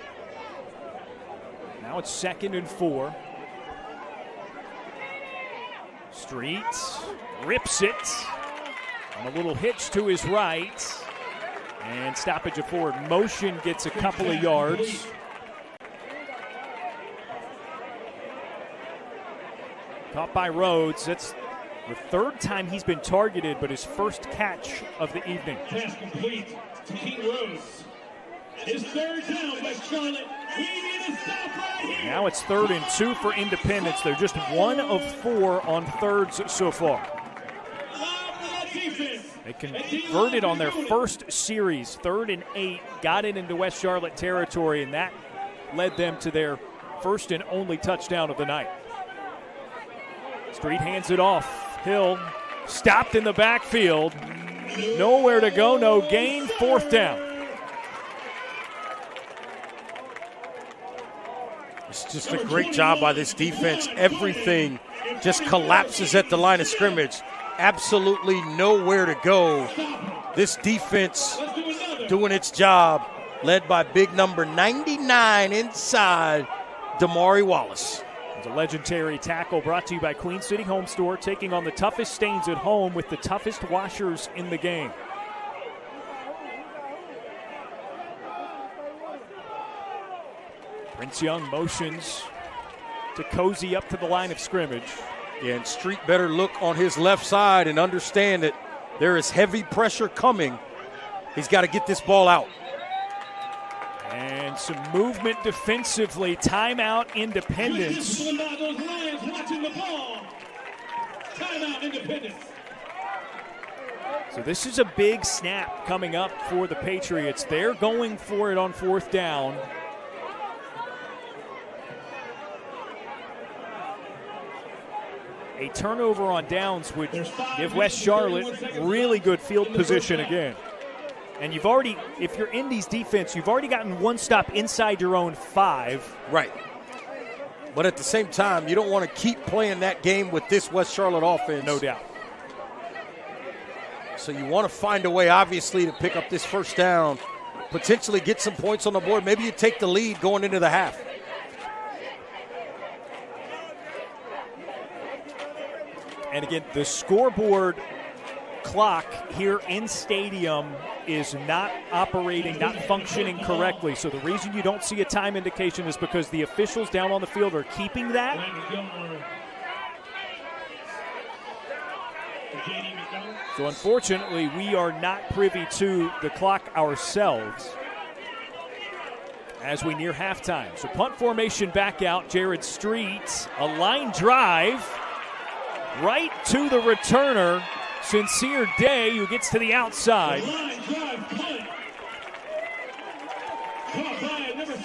Now it's 2nd and 4. Street rips it on a little hitch to his right. And stoppage of forward motion gets a couple of yards. Caught by Rhodes. That's the 3rd time he's been targeted, but his first catch of the evening. Pass complete to King Rose. His 3rd down by Charlotte. We need a stop right here. Now it's 3rd and 2 for Independence. They're just 1 of 4 on thirds so far. They converted on their first series, 3rd and 8, got it into West Charlotte territory, and that led them to their first and only touchdown of the night. Street hands it off. Hill stopped in the backfield. Nowhere to go, no gain, 4th down. It's just a great job by this defense. Everything just collapses at the line of scrimmage. Absolutely nowhere to go. This defense doing its job, led by big number 99 inside, Damari Wallace. It's a legendary tackle brought to you by Queen City Home Store, taking on the toughest stains at home with the toughest washers in the game. Prince Young motions to cozy up to the line of scrimmage. Yeah, and Street better look on his left side and understand that there is heavy pressure coming. He's got to get this ball out. And some movement defensively. Timeout, Independence. Those Lions watching the ball. Timeout, Independence. So this is a big snap coming up for the Patriots. They're going for it on 4th down. A turnover on downs would give West Charlotte really good field position again. And you've already, if you're Indy's defense, you've already gotten 1 stop inside your own 5. Right. But at the same time, you don't want to keep playing that game with this West Charlotte offense. No doubt. So you want to find a way, obviously, to pick up this 1st down, potentially get some points on the board. Maybe you take the lead going into the half. And again, the scoreboard clock here in stadium is not operating, not functioning correctly. So the reason you don't see a time indication is because the officials down on the field are keeping that. So unfortunately, we are not privy to the clock ourselves as we near halftime. So punt formation back out. Jared Street, a line drive right to the returner, Sincere Day, who gets to the outside.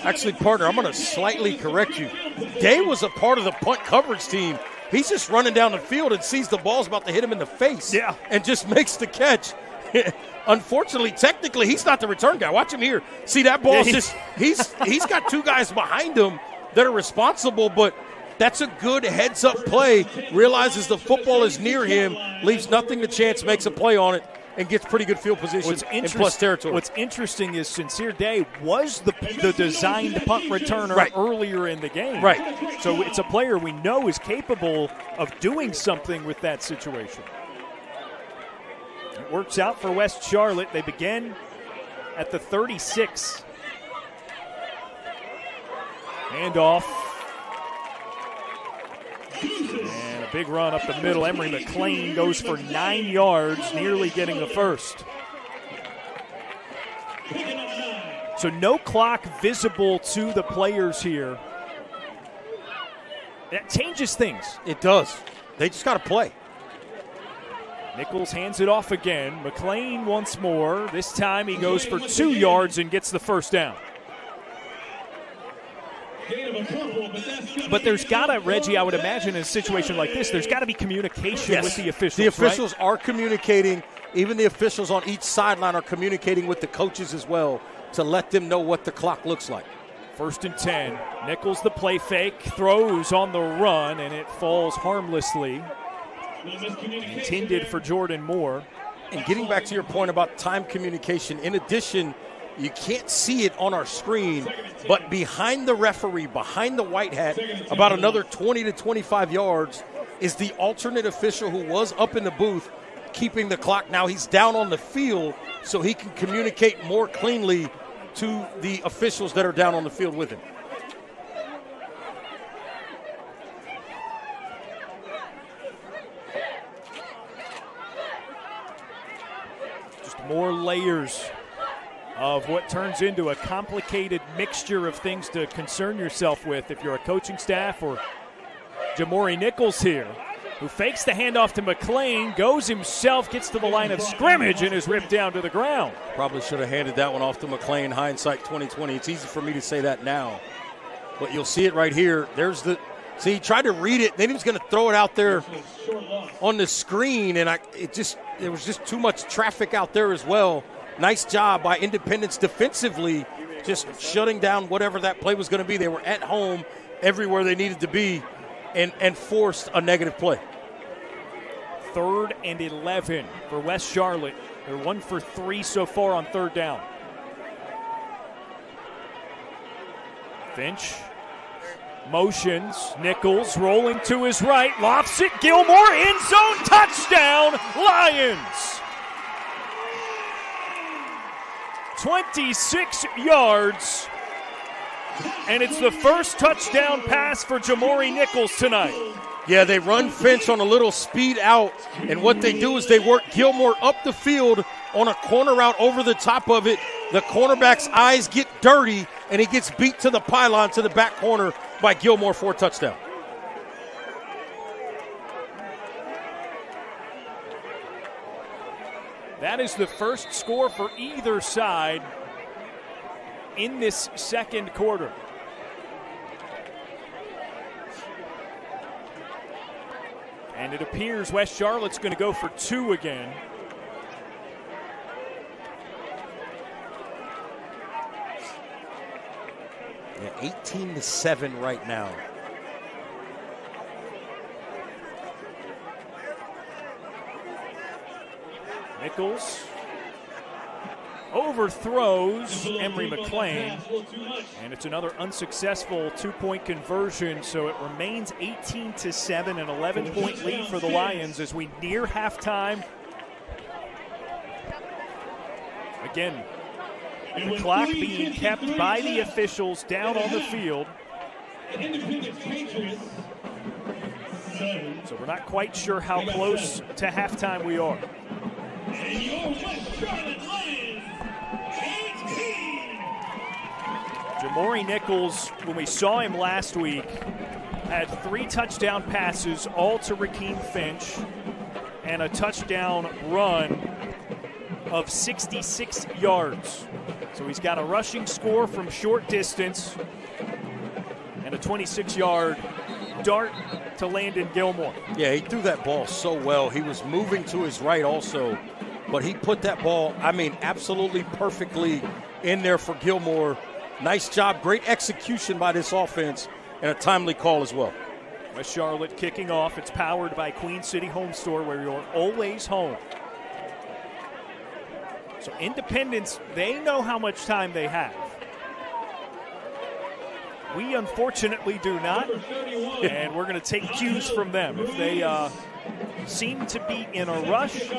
Actually, partner, I'm going to slightly correct you. Day was a part of the punt coverage team. He's just running down the field and sees the ball's about to hit him in the face. Yeah. And just makes the catch. Unfortunately, technically, he's not the return guy. Watch him here. See, that ball's just – he's got 2 guys behind him that are responsible, but that's a good heads-up play. Realizes the football is near him, leaves nothing to chance, makes a play on it, and gets pretty good field position in plus territory. What's interesting is Sincere Day was the designed punt returner earlier in the game. Right. So it's a player we know is capable of doing something with that situation. It works out for West Charlotte. They begin at the 36. Handoff. And Big run up the middle. Emory McLean goes for 9 yards, nearly getting the first. So no clock visible to the players here. That changes things. It does. They just got to play. Nichols hands it off again. McLean once more. This time he goes for 2 yards and gets the first down. But there's got to, Reggie, I would imagine in a situation like this, there's got to be communication with the officials. The officials right? are communicating. Even the officials on each sideline are communicating with the coaches as well to let them know what the clock looks like. 1st and 10. Nichols the play fake, throws on the run, and it falls harmlessly. Intended for Jordan Moore. And getting back to your point about time communication, in addition, you can't see it on our screen, but behind the referee, behind the white hat, about another 20 to 25 yards, is the alternate official who was up in the booth keeping the clock. Now he's down on the field, so he can communicate more cleanly to the officials that are down on the field with him. Just more layers of what turns into a complicated mixture of things to concern yourself with if you're a coaching staff. Or Jamori Nichols here, who fakes the handoff to McLean, goes himself, gets to the line of scrimmage, and is ripped down to the ground. Probably should have handed that one off to McLean. Hindsight 2020. It's easy for me to say that now, but you'll see it right here. There's the see. He tried to read it, then he was going to throw it out there on the screen, and there was just too much traffic out there as well. Nice job by Independence defensively, just shutting down whatever that play was going to be. They were at home everywhere they needed to be, and forced a negative play. 3rd and 11 for West Charlotte. They're 1 for 3 so far on 3rd down. Finch motions. Nichols rolling to his right. Lofts it. Gilmore end zone. Touchdown, Lions. 26 yards. And it's the first touchdown pass for Jamori Nichols tonight. Yeah, they run Finch on a little speed out, and what they do is they work Gilmore up the field on a corner route over the top of it. The cornerback's eyes get dirty, and he gets beat to the pylon to the back corner by Gilmore for a touchdown. That is the first score for either side in this second quarter. And it appears West Charlotte's going to go for 2 again. Yeah, 18-7 right now. Nichols overthrows Emory McLean, and it's another unsuccessful 2-point conversion, so it remains 18-7, an 11-point lead for the Lions as we near halftime. Again, the clock being kept by the officials down on the field. So we're not quite sure how close to halftime we are. And your West Charlotte Lions, 18. Jamori Nichols, when we saw him last week, had 3 touchdown passes, all to Rakeem Finch, and a touchdown run of 66 yards. So he's got a rushing score from short distance and a 26-yard dart to Landon Gilmore. Yeah, he threw that ball so well. He was moving to his right also, but he put that ball, absolutely perfectly in there for Gilmore. Nice job, great execution by this offense, and a timely call as well. West Charlotte kicking off. It's powered by Queen City Home Store, where you're always home. So Independence, they know how much time they have. We unfortunately do not, and we're going to take cues from them. If they seem to be in a rush,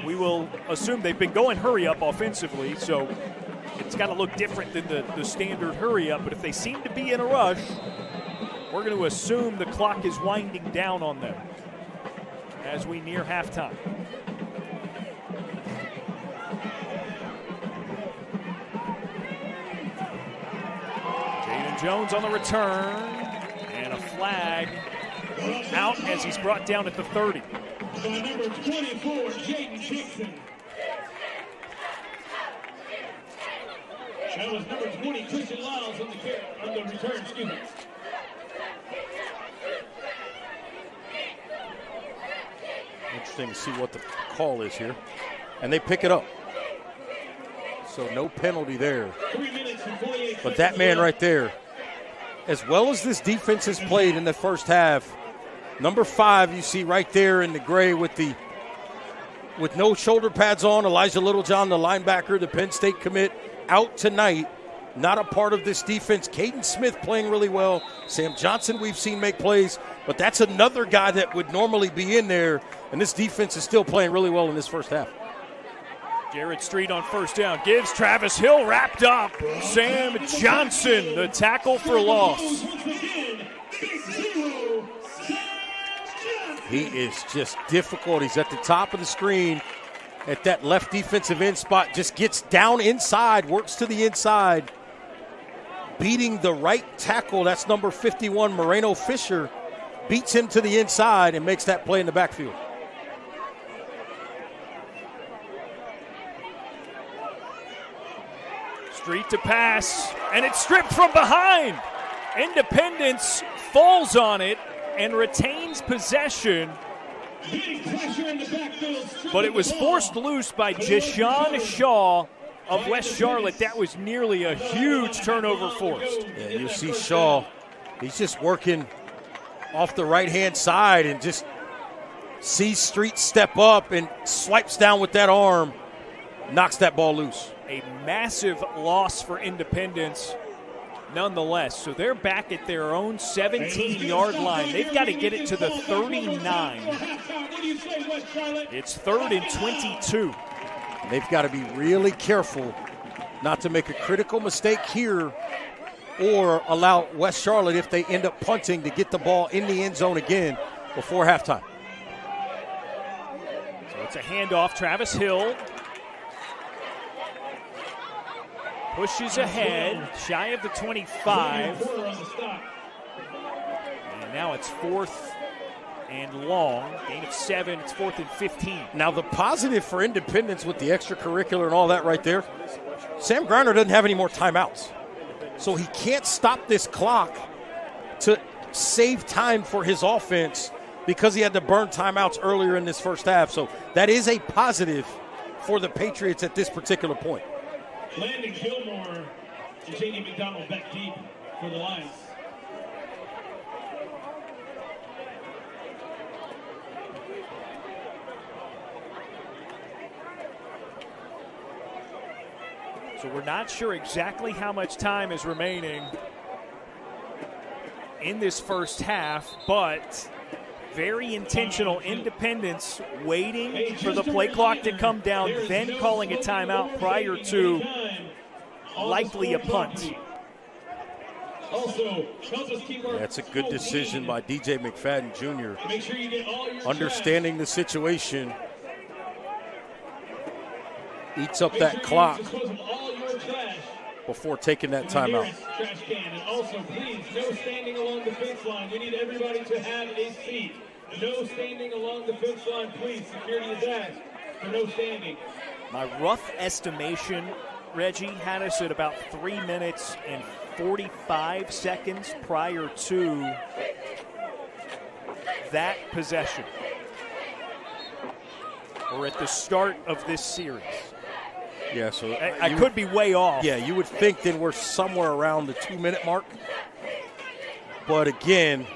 we will assume they've been going hurry-up offensively, so it's got to look different than the standard hurry-up. But if they seem to be in a rush, we're going to assume the clock is winding down on them. as we near halftime. Jaden Jones on the return, and a flag out as he's brought down at the 30. By number 24, Jaden Dixon. That was number 20, Christian Lyles on the return, excuse me. Interesting to see what the call is here. And they pick it up. So no penalty there. 3 minutes and 48 But that man right there, as well as this defense has played in the first half, number 5 you see right there in the gray with no shoulder pads on, Elijah Littlejohn, the linebacker, the Penn State commit, out tonight. Not a part of this defense. Caden Smith playing really well. Sam Johnson we've seen make plays, but that's another guy that would normally be in there, and this defense is still playing really well in this first half. Jared Street on first down. Gives Travis Hill wrapped up. Sam Johnson, the tackle for loss. He is just difficult. He's at the top of the screen at that left defensive end spot. Just gets down inside, works to the inside. Beating the right tackle, that's number 51, Moreno Fisher. Beats him to the inside and makes that play in the backfield. Street to pass, and it's stripped from behind. Independence falls on it and retains possession. But it was forced loose by Jashawn Shaw of West Charlotte. That was nearly a huge turnover forced. Yeah, you see Shaw, he's just working off the right-hand side and just sees Street step up and swipes down with that arm, knocks that ball loose. A massive loss for Independence nonetheless. So they're back at their own 17-yard line. They've got to get it to the 39. It's 3rd and 22. They've got to be really careful not to make a critical mistake here or allow West Charlotte, if they end up punting, to get the ball in the end zone again before halftime. So it's a handoff. Travis Hill pushes ahead, shy of the 25. And now it's 4th and long. Gain of 7. It's 4th and 15. Now the positive for Independence with the extracurricular and all that right there, Sam Griner doesn't have any more timeouts. So he can't stop this clock to save time for his offense because he had to burn timeouts earlier in this first half. So that is a positive for the Patriots at this particular point. Landon Gilmore and J.D. McDonald back deep for the Lions. So we're not sure exactly how much time is remaining in this first half, but very intentional. Independence waiting for the play clock to come down, then calling a timeout prior to likely a punt. That's a good decision by DJ McFadden Jr. Understanding the situation. Eats up that clock before taking that timeout. Trash can. And also, please, no standing along the fence line. We need everybody to have a seat. No standing along the fence line, please. Security is asked for no standing. My rough estimation, Reggie, had us at about 3 minutes and 45 seconds prior to that possession, or at the start of this series. Yeah, so I could be way off. Yeah, you would think then we're somewhere around the 2-minute mark. But again,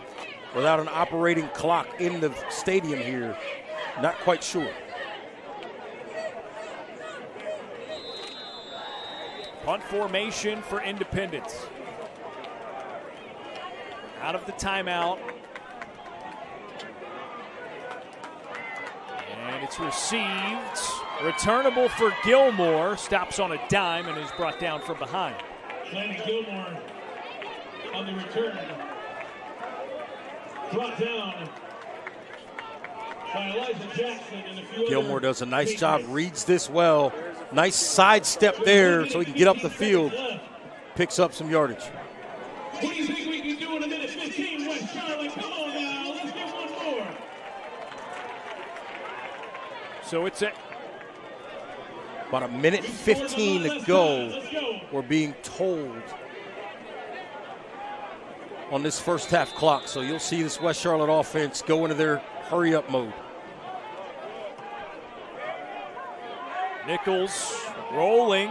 without an operating clock in the stadium here, not quite sure. Punt formation for Independence. Out of the timeout. And it's received. Returnable for Gilmore. Stops on a dime and is brought down from behind. Landon Gilmore on the return. Brought down Gilmore does a nice job, reads this well. Nice sidestep there so he can get up the field. Picks up some yardage. What do you think we can do in a minute 15, West Charlotte? Come on now, let's get one more. So it's about a minute 15 to go. We're being told on this first half clock. So you'll see this West Charlotte offense go into their hurry-up mode. Nichols rolling.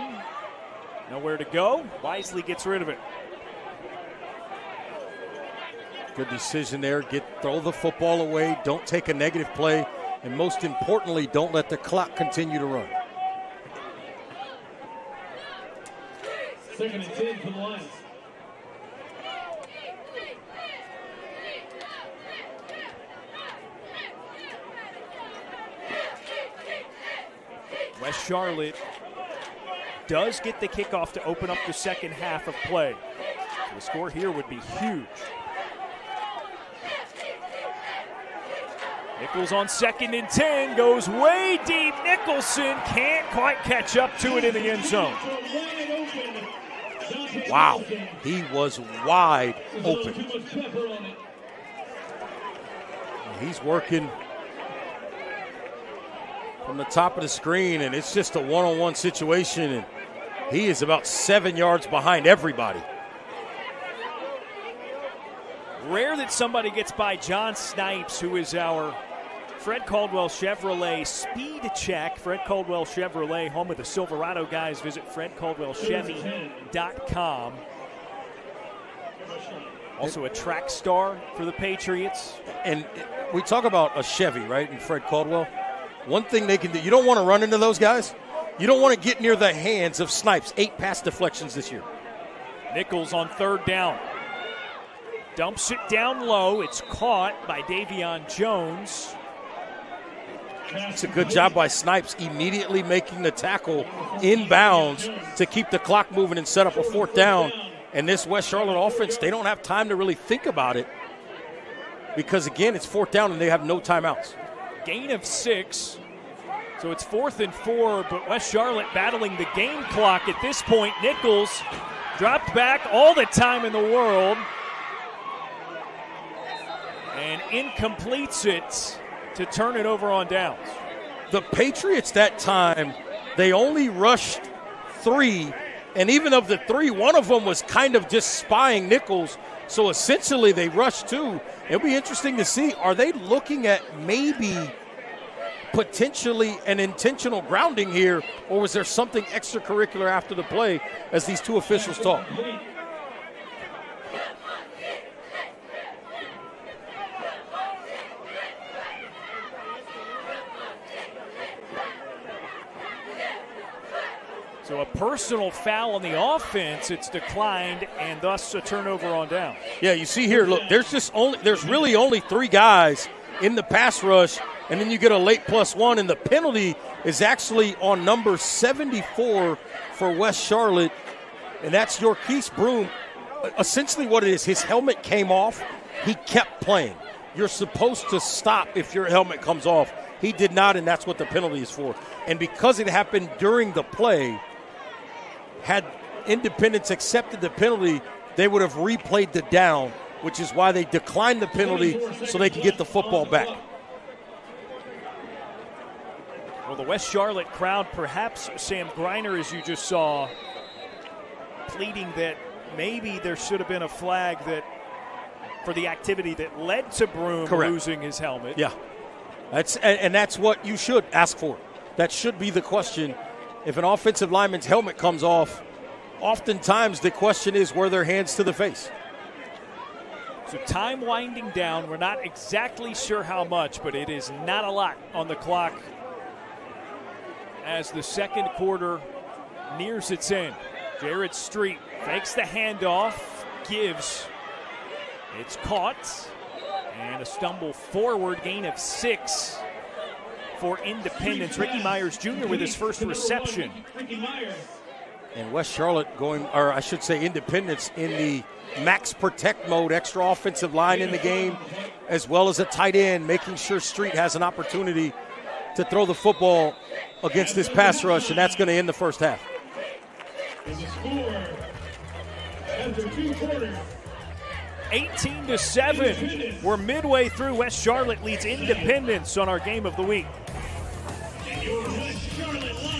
Nowhere to go. Wisely gets rid of it. Good decision there. Throw the football away. Don't take a negative play. And most importantly, don't let the clock continue to run. 2nd and 10 for the Lions. West Charlotte does get the kickoff to open up the second half of play. The score here would be huge. Nichols on 2nd and 10, goes way deep. Nicholson can't quite catch up to it in the end zone. Wow, he was wide open. He's working from the top of the screen, and it's just a one-on-one situation, and he is about 7 yards behind everybody. Rare that somebody gets by John Snipes, who is our Fred Caldwell Chevrolet speed check. Fred Caldwell Chevrolet, home of the Silverado guys. Visit fredcaldwellchevy.com. Also a track star for the Patriots. And we talk about a Chevy, right, and Fred Caldwell. One thing they can do, you don't want to run into those guys. You don't want to get near the hands of Snipes. 8 pass deflections this year. Nichols on 3rd down. Dumps it down low. It's caught by Davion Jones. It's a good job by Snipes immediately making the tackle inbounds to keep the clock moving and set up a 4th down. And this West Charlotte offense, they don't have time to really think about it because, again, it's 4th down and they have no timeouts. Gain of 6. So it's 4th and 4, but West Charlotte battling the game clock at this point. Nichols dropped back all the time in the world and incompletes it to turn it over on downs. The Patriots that time, they only rushed 3, and even of the 3, one of them was kind of just spying Nichols. So essentially they rushed 2. It'll be interesting to see, are they looking at maybe potentially an intentional grounding here, or was there something extracurricular after the play as these 2 officials talk? So a personal foul on the offense, it's declined, and thus a turnover on down. Yeah, you see here, look, there's really only 3 guys in the pass rush, and then you get a late +1, and the penalty is actually on number 74 for West Charlotte, and that's Yorkees Broom. Essentially what it is, his helmet came off, he kept playing. You're supposed to stop if your helmet comes off. He did not, and that's what the penalty is for. And because it happened during the play, had Independence accepted the penalty, they would have replayed the down, which is why they declined the penalty so they can get the football back. Well, the West Charlotte crowd, perhaps Sam Griner, as you just saw, pleading that maybe there should have been a flag that for the activity that led to Broom losing his helmet. Yeah, that's what you should ask for. That should be the question. If an offensive lineman's helmet comes off, oftentimes the question is, were their hands to the face? So time winding down. We're not exactly sure how much, but it is not a lot on the clock as the second quarter nears its end. Jared Street fakes the handoff, gives. It's caught, and a stumble forward, gain of 6 for Independence. Ricky Myers Jr. with his first reception. And West Charlotte Independence in the max protect mode, extra offensive line in the game. as well as a tight end, making sure Street has an opportunity to throw the football against this pass rush, and that's going to end the first half. Is the score after 2 quarters. 18-7. We're midway through. West Charlotte leads Independence on our game of the week. And your West Charlotte Lions.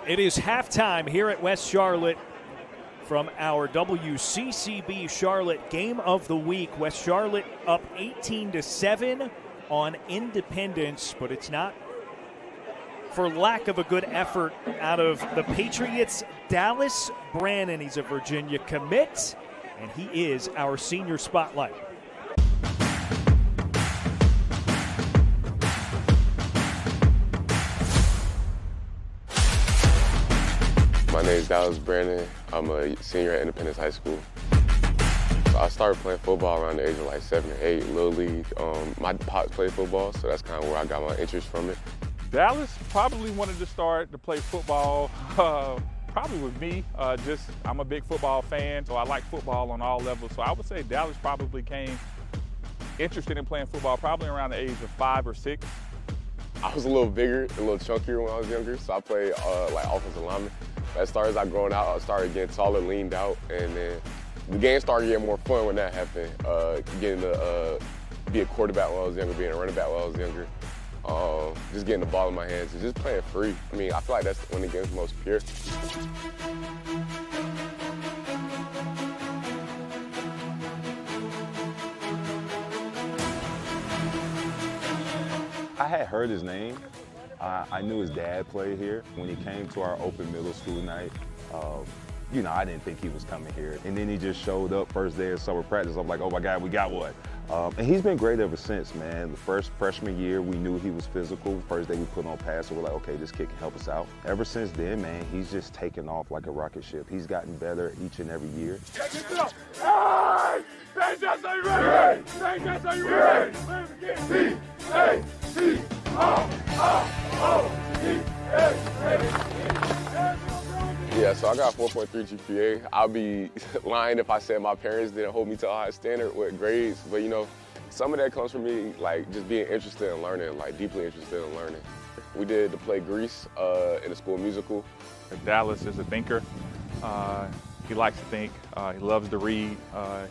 It is halftime here at West Charlotte from our WCCB Charlotte Game of the Week. West Charlotte up 18-7 on Independence, but it's not for lack of a good effort out of the Patriots. Dallas Brannon, he's a Virginia commit, and he is our senior spotlight. My name is Dallas Brannon. I'm a senior at Independence High School. So I started playing football around the age of like 7 or 8, Little League. My pops played football, so that's kind of where I got my interest from it. Dallas probably wanted to start to play football, probably with me. I'm a big football fan, so I like football on all levels. So I would say Dallas probably came interested in playing football probably around the age of 5 or 6. I was a little bigger, a little chunkier when I was younger, so I played like offensive lineman. As far as I growing out, I started getting taller, leaned out, and then the game started getting more fun when that happened. Getting to be a quarterback when I was younger, being a running back when I was younger, just getting the ball in my hands and just playing free. I mean, I feel like that's when the game's most pure. I had heard his name. I knew his dad played here. When he came to our open middle school night, I didn't think he was coming here. And then he just showed up first day of summer practice. I'm like, oh my God, we got one. And he's been great ever since, man. The first freshman year, we knew he was physical. First day we put on pass, so we're like, okay, this kid can help us out. Ever since then, man, he's just taken off like a rocket ship. He's gotten better each and every year. Hey! Patriots, are you ready? Patriots, are you ready? Yeah, so I got 4.3 GPA. I'll be lying if I said my parents didn't hold me to a high standard with grades, but some of that comes from me, like, just being interested in learning, like, deeply interested in learning. We did the play Grease in the school musical. Dallas is a thinker. He likes to think. He loves to read.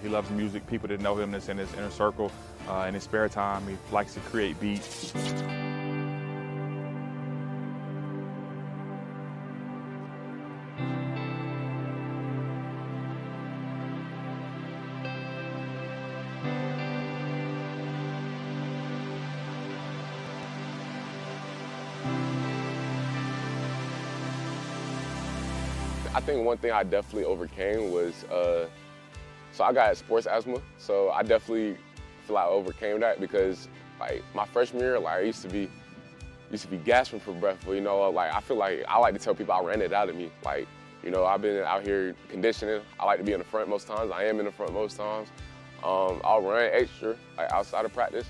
He loves music. People that know him that's in his inner circle. In his spare time, he likes to create beats. I think one thing I definitely overcame was, so I got sports asthma, so I definitely feel like I overcame that because like my freshman year, like I used to be gasping for breath, but you know, like I feel like I like to tell people I ran it out of me. Like, you know, I've been out here conditioning. I like to be in the front most times. I am in the front most times. I'll run extra, like outside of practice.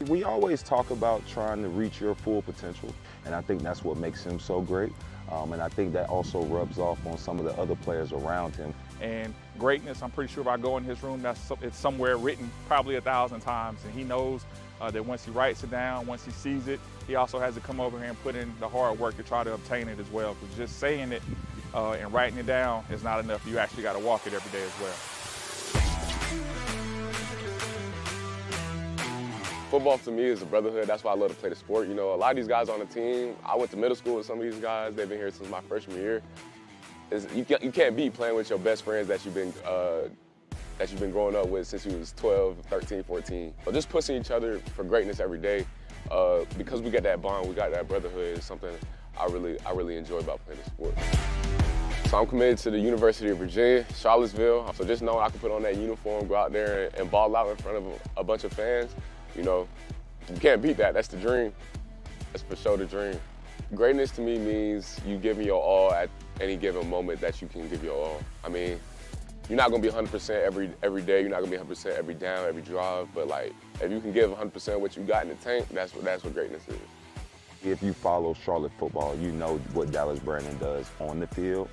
We always talk about trying to reach your full potential, and I think that's what makes him so great. And I think that also rubs off on some of the other players around him. And greatness, I'm pretty sure if I go in his room, it's somewhere written probably 1,000 times. And he knows that once he writes it down, once he sees it, he also has to come over here and put in the hard work to try to obtain it as well. Because just saying it and writing it down is not enough. You actually got to walk it every day as well. Football to me is a brotherhood. That's why I love to play the sport. You know, a lot of these guys on the team, I went to middle school with some of these guys. They've been here since my freshman year. You can't beat playing with your best friends that you've been growing up with since you was 12, 13, 14. So just pushing each other for greatness every day, because we got that bond, we got that brotherhood, is something I really enjoy about playing the sport. So I'm committed to the University of Virginia, Charlottesville. So just knowing I can put on that uniform, go out there and ball out in front of a bunch of fans, you know, you can't beat that. That's the dream. That's for sure the dream. Greatness to me means you give me your all at any given moment that you can give your all. I mean, you're not gonna be 100% every day. You're not gonna be 100% every down, every drive. But like, if you can give 100% what you got in the tank, that's what greatness is. If you follow Charlotte football, you know what Dallas Brandon does on the field.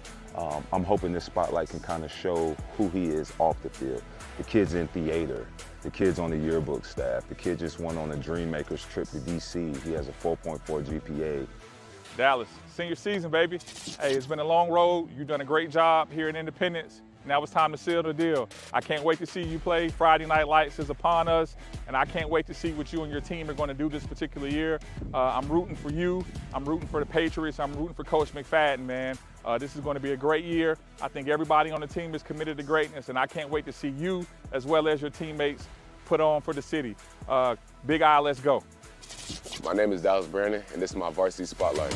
I'm hoping this spotlight can kind of show who he is off the field. The kid's in theater, the kid's on the yearbook staff, the kid just went on a Dreammakers trip to DC. He has a 4.4 GPA. Dallas, senior season, baby. Hey, it's been a long road. You've done a great job here in Independence. Now it's time to seal the deal. I can't wait to see you play. Friday Night Lights is upon us, and I can't wait to see what you and your team are going to do this particular year. I'm rooting for you. I'm rooting for the Patriots. I'm rooting for Coach McFadden, man. This is going to be a great year. I think everybody on the team is committed to greatness, and I can't wait to see you as well as your teammates put on for the city. Big Eye, let's go. My name is Dallas Brandon, and this is my varsity spotlight.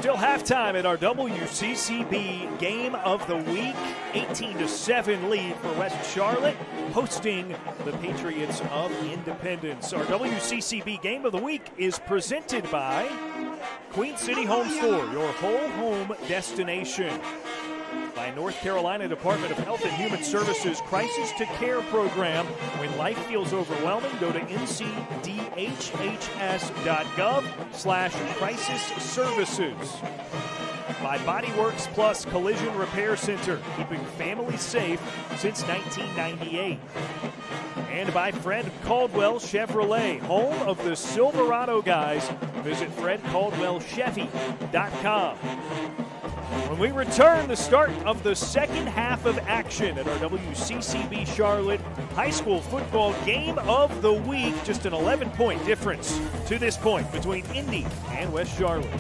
Still halftime at our WCCB game of the week. 18-7 lead for West Charlotte, hosting the Patriots of Independence. Our WCCB game of the week is presented by Queen City Home Store, your whole home destination. By North Carolina Department of Health and Human Services Crisis to Care Program. When life feels overwhelming, go to ncdhhs.gov/crisis services. By Bodyworks Plus Collision Repair Center, keeping families safe since 1998. And by Fred Caldwell Chevrolet, home of the Silverado guys. Visit fredcaldwellchevy.com. When we return, the start of the second half of action at our WCCB Charlotte High School Football Game of the Week. Just an 11-point difference to this point between Indy and West Charlotte.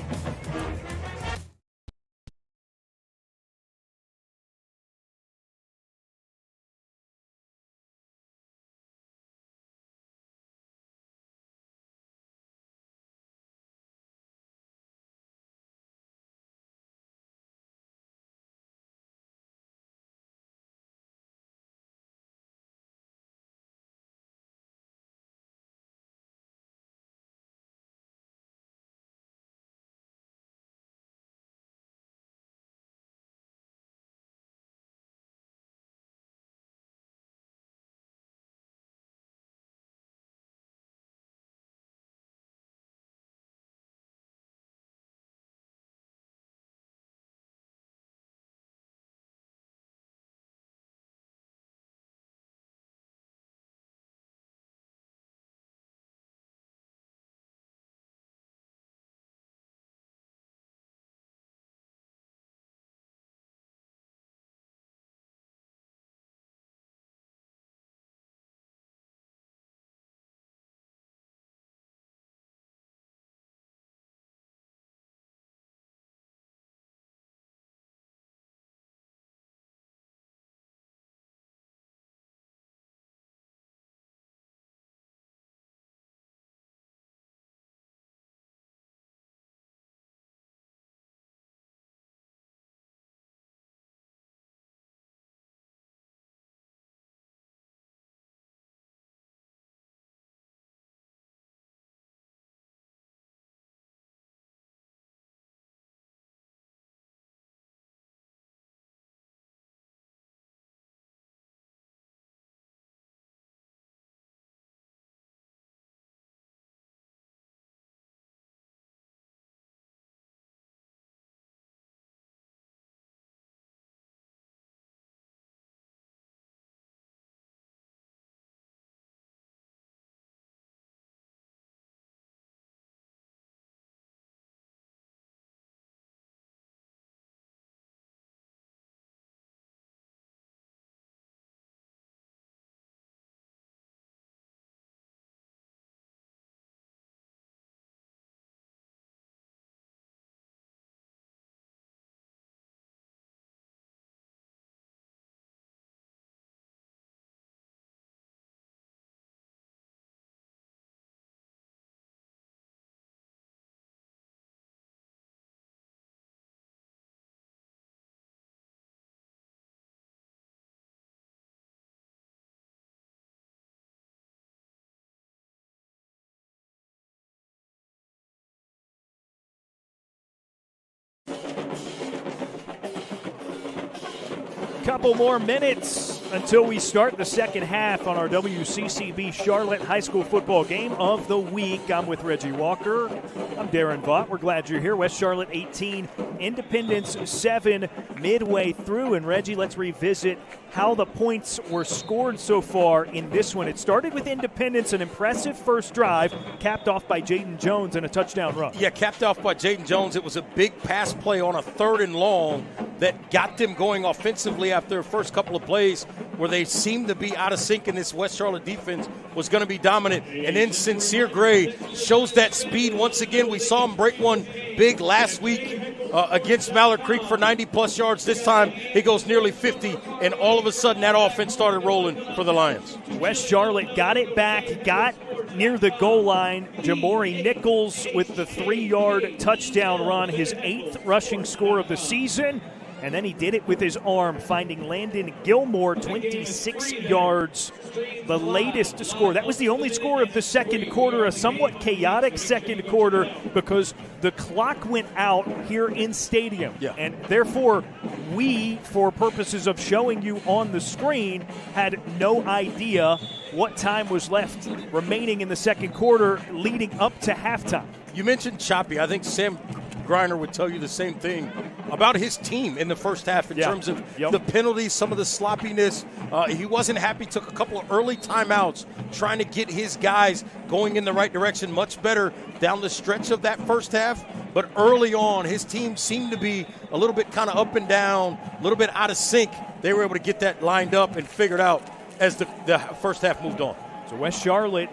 Couple more minutes until we start the second half on our WCCB Charlotte High School Football Game of the Week. I'm with Reggie Walker. I'm Darren Vaught. We're glad you're here. West Charlotte 18, Independence 7, midway through. And Reggie, let's revisit how the points were scored so far in this one. It started with Independence, an impressive first drive, capped off by Jaden Jones and a touchdown run. Yeah, capped off by Jaden Jones. It was a big pass play on a 3rd and long that got them going offensively after their first couple of plays where they seemed to be out of sync, and this West Charlotte defense was going to be dominant. And then Sincere Gray shows that speed once again. We saw him break one big last week against Mallard Creek for 90-plus yards. This time he goes nearly 50, and all of a sudden that offense started rolling for the Lions. West Charlotte got it back, got near the goal line. Jamori Nichols with the 3-yard touchdown run, his 8th rushing score of the season. And then he did it with his arm, finding Landon Gilmore 26 yards, the latest score. That was the only score of the second quarter, a somewhat chaotic second quarter because the clock went out here in stadium. Yeah. And therefore, we, for purposes of showing you on the screen, had no idea what time was left remaining in the second quarter leading up to halftime. You mentioned choppy. I think Sam Griner would tell you the same thing about his team in the first half in terms of the penalties, some of the sloppiness. He wasn't happy, took a couple of early timeouts trying to get his guys going in the right direction, much better down the stretch of that first half. But early on, his team seemed to be a little bit kind of up and down, a little bit out of sync. They were able to get that lined up and figured out as the first half moved on. So West Charlotte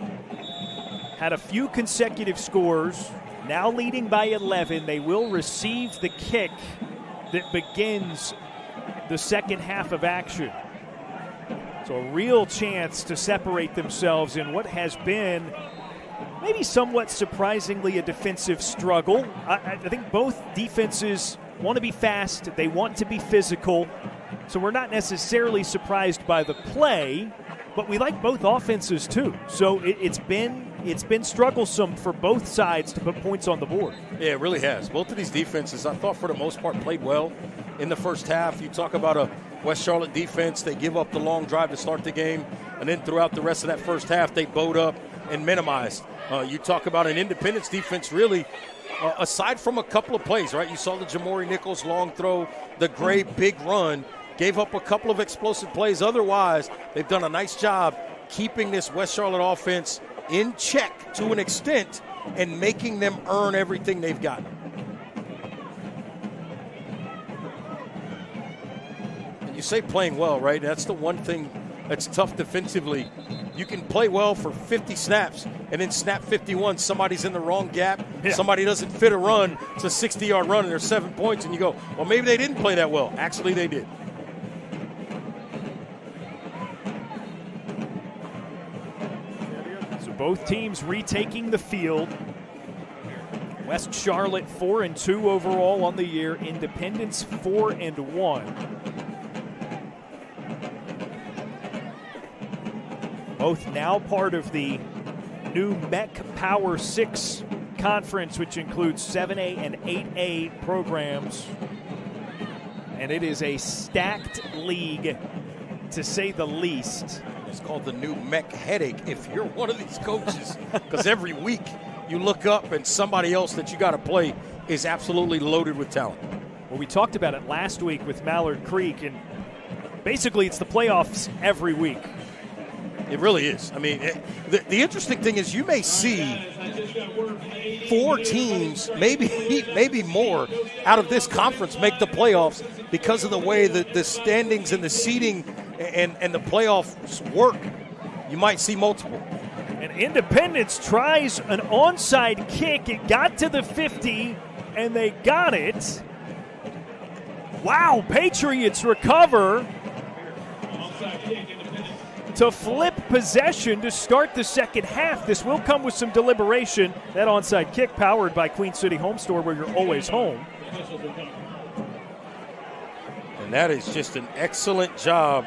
had a few consecutive scores. Now leading by 11, they will receive the kick that begins the second half of action. So a real chance to separate themselves in what has been maybe somewhat surprisingly a defensive struggle. I think both defenses want to be fast. They want to be physical. So we're not necessarily surprised by the play, but we like both offenses too. So it's been strugglesome for both sides to put points on the board. Yeah, it really has. Both of these defenses, I thought for the most part, played well in the first half. You talk about a West Charlotte defense, they give up the long drive to start the game, and then throughout the rest of that first half, they bowed up and minimized. You talk about an Independence defense really, aside from a couple of plays, right? You saw the Jamori Nichols long throw, the Gray big run, gave up a couple of explosive plays. Otherwise, they've done a nice job keeping this West Charlotte offense in check to an extent and making them earn everything they've gotten. And you say playing well, right? That's the one thing that's tough defensively. You can play well for 50 snaps, and then snap 51, somebody's in the wrong gap, somebody doesn't fit a run, it's a 60-yard run, and there's 7 points, and you go, well, maybe they didn't play that well. Actually, they did. Both teams retaking the field. West Charlotte 4-2 overall on the year. Independence 4-1. Both now part of the new MEC Power 6 conference, which includes 7A and 8A programs. And it is a stacked league, to say the least. It's called the new MEC headache if you're one of these coaches, because every week you look up and somebody else that you got to play is absolutely loaded with talent. Well, we talked about it last week with Mallard Creek, and basically it's the playoffs every week. It really is. I mean, the interesting thing is you may see 4 teams, maybe more, out of this conference make the playoffs because of the way that the standings and the seeding and the playoffs work. You might see multiple. And Independence tries an onside kick. It got to the 50, and they got it. Wow, Patriots recover to flip possession to start the second half. This will come with some deliberation. That onside kick powered by Queen City Home Store, where you're always home. And that is just an excellent job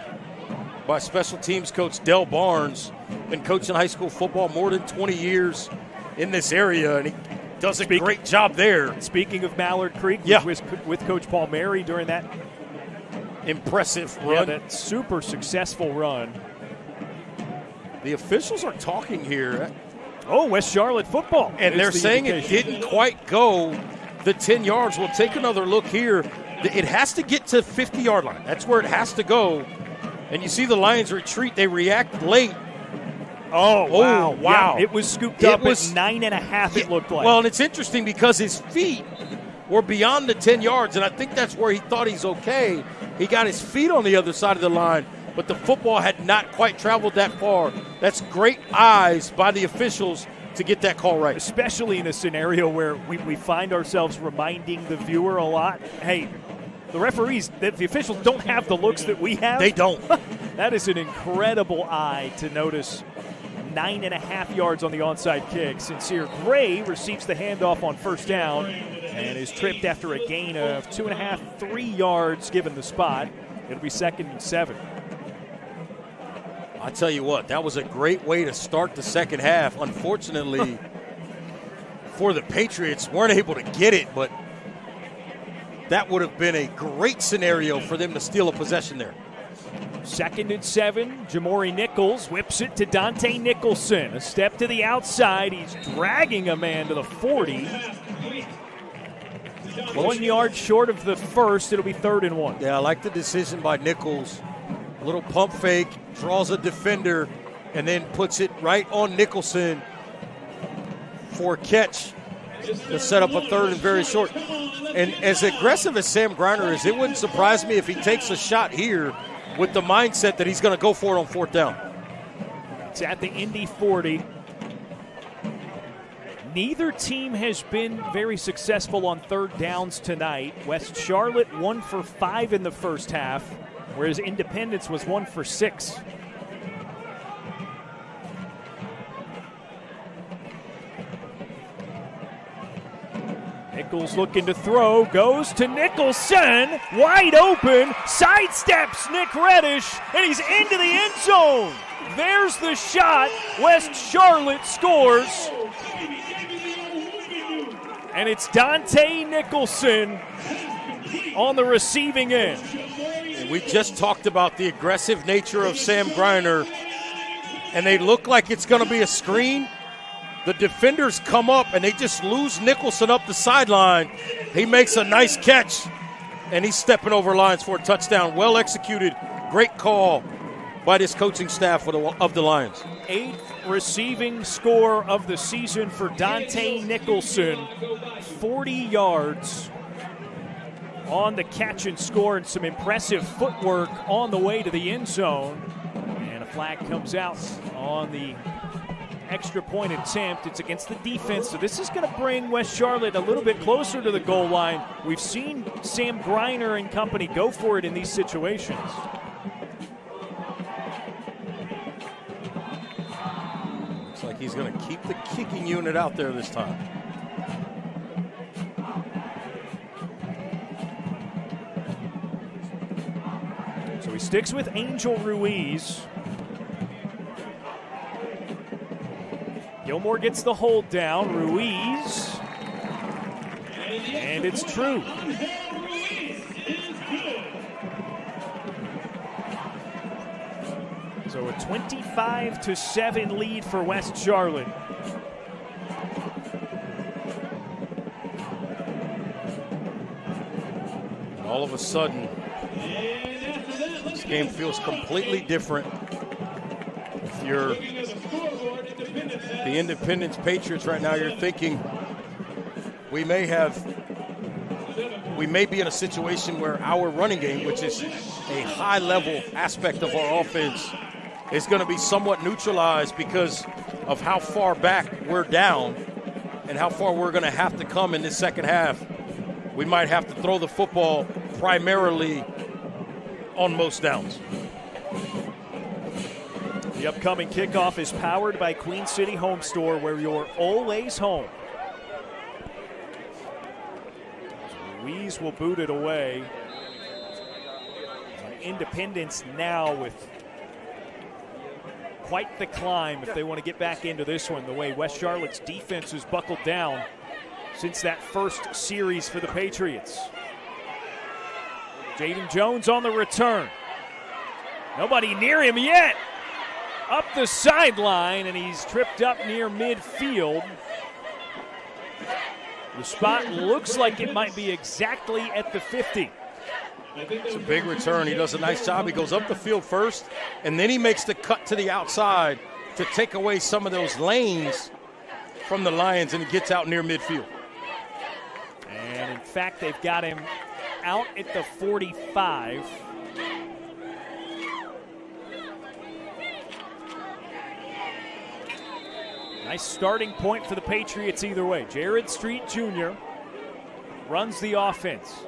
by special teams coach Del Barnes. Been coaching high school football more than 20 years in this area, and he does a great job there. Speaking of Mallard Creek, with Coach Paul Mary during that impressive run. Yeah, that super successful run. The officials are talking here. Oh, West Charlotte football. And they're saying it didn't quite go the 10 yards. We'll take another look here. It has to get to 50-yard line. That's where it has to go. And you see the Lions retreat. They react late. Oh, wow. Wow. Yeah, it was scooped up at 9.5, it looked like. Well, and it's interesting because his feet were beyond the 10 yards, and I think that's where he thought he's okay. He got his feet on the other side of the line, but the football had not quite traveled that far. That's great eyes by the officials to get that call right. Especially in a scenario where we find ourselves reminding the viewer a lot, hey, the referees, the officials don't have the looks that we have. They don't. That is an incredible eye to notice 9.5 yards on the onside kick. Sincere Gray receives the handoff on first down and is tripped after a gain of 2.5, 3 yards given the spot. It'll be 2nd and 7. I tell you what, that was a great way to start the second half. Unfortunately, for the Patriots, weren't able to get it, but that would have been a great scenario for them to steal a possession there. 2nd and 7. Jamori Nichols whips it to Dante Nicholson. A step to the outside. He's dragging a man to the 40. 1 yard short of the first. It'll be 3rd and 1. Yeah, I like the decision by Nichols. A little pump fake, draws a defender, and then puts it right on Nicholson for a catch to set up a 3rd and very short. And as aggressive as Sam Griner is, it wouldn't surprise me if he takes a shot here with the mindset that he's going to go for it on 4th down. It's at the Indy 40. Neither team has been very successful on 3rd downs tonight. West Charlotte 1 for 5 in the first half, whereas Independence was 1 for 6. Nichols looking to throw, goes to Nicholson, wide open, sidesteps Nick Reddish, and he's into the end zone. There's the shot. West Charlotte scores. And it's Dante Nicholson on the receiving end. And we just talked about the aggressive nature of Sam Griner, and they look like it's going to be a screen. The defenders come up, and they just lose Nicholson up the sideline. He makes a nice catch, and he's stepping over lines for a touchdown. Well executed. Great call by this coaching staff of the Lions. 8th receiving score of the season for Dante Nicholson. 40 yards on the catch and score, and some impressive footwork on the way to the end zone. And a flag comes out on the extra point attempt. It's against the defense, so this is going to bring West Charlotte a little bit closer to the goal line. We've seen Sam Griner and company go for it in these situations. Looks like he's going to keep the kicking unit out there this time. So he sticks with Angel Ruiz. Gilmore gets the hold down. Ruiz. And it's true. So a 25-7 lead for West Charlotte. And all of a sudden, this game feels completely different. If you're the Independence Patriots right now, you're thinking we may be in a situation where our running game, which is a high-level aspect of our offense, is going to be somewhat neutralized because of how far back we're down and how far we're going to have to come in this second half. We might have to throw the football primarily on most downs. The upcoming kickoff is powered by Queen City Home Store, where you're always home. Ruiz will boot it away. Independence now with quite the climb if they want to get back into this one, the way West Charlotte's defense has buckled down since that first series for the Patriots. Jaden Jones on the return. Nobody near him yet. Up the sideline, and he's tripped up near midfield. The spot looks like it might be exactly at the 50. It's a big return. He does a nice job. He goes up the field first, and then he makes the cut to the outside to take away some of those lanes from the Lions, and he gets out near midfield. And, in fact, they've got him out at the 45. Nice starting point for the Patriots either way. Jared Street Jr. runs the offense.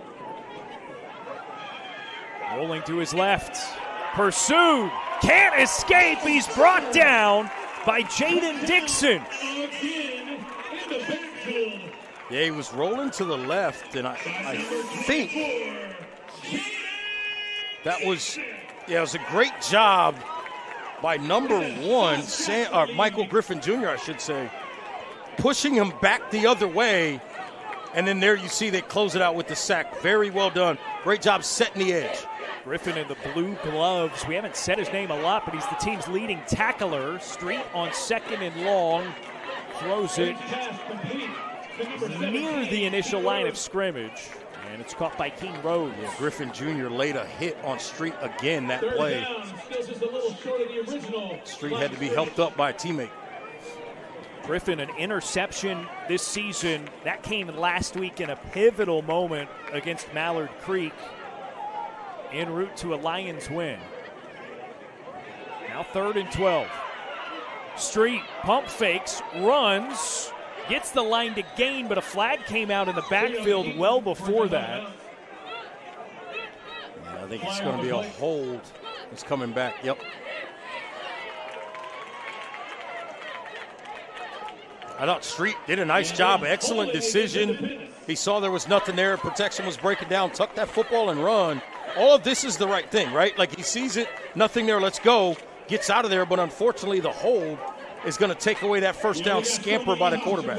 Rolling to his left. Pursued. Can't escape. He's brought down by Jaden Dixon. Again in the backfield. Yeah, he was rolling to the left, and I think that was, it was a great job by number 1, Michael Griffin Jr., I should say, pushing him back the other way. And then there you see they close it out with the sack. Very well done. Great job setting the edge. Griffin in the blue gloves. We haven't said his name a lot, but he's the team's leading tackler. Street on 2nd and long. Throws it near the initial line of scrimmage. And it's caught by King Rose. Yeah, Griffin Jr. laid a hit on Street again that play. Still just a little short of the original. Street had to be helped up by a teammate. Griffin, an interception this season. That came last week in a pivotal moment against Mallard Creek, en route to a Lions win. Now 3rd and 12. Street pump fakes, runs, gets the line to gain, but a flag came out in the backfield well before that. Yeah, I think it's going to be a hold. It's coming back. Yep. I thought Street did a nice job. Excellent decision. He saw there was nothing there. Protection was breaking down. Tuck that football and run. All of this is the right thing, right? Like, he sees it, nothing there, let's go. Gets out of there, but unfortunately the hold is going to take away that first down scamper by the quarterback.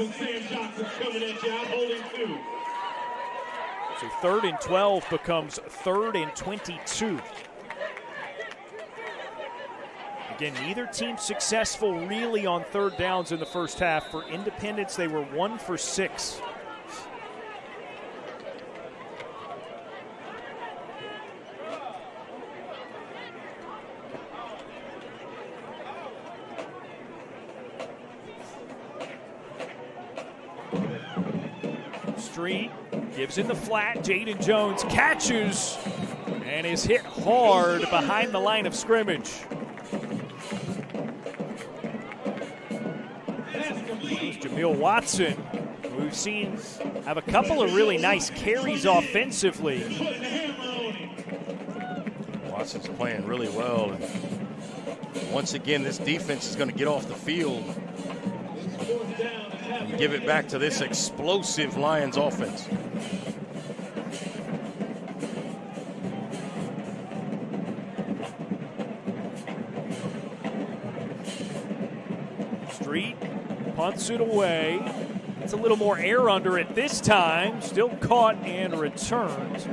So 3rd and 12 becomes 3rd and 22. Again, neither team successful really on 3rd downs in the first half. For Independence, they were 1 for 6. Street gives in the flat. Jaden Jones catches and is hit hard behind the line of scrimmage. Jamil Watson, who we've seen have a couple of really nice carries offensively. Watson's playing really well. And once again, this defense is going to get off the field and give it back to this explosive Lions offense. Street punts it away. It's a little more air under it this time. Still caught and returned.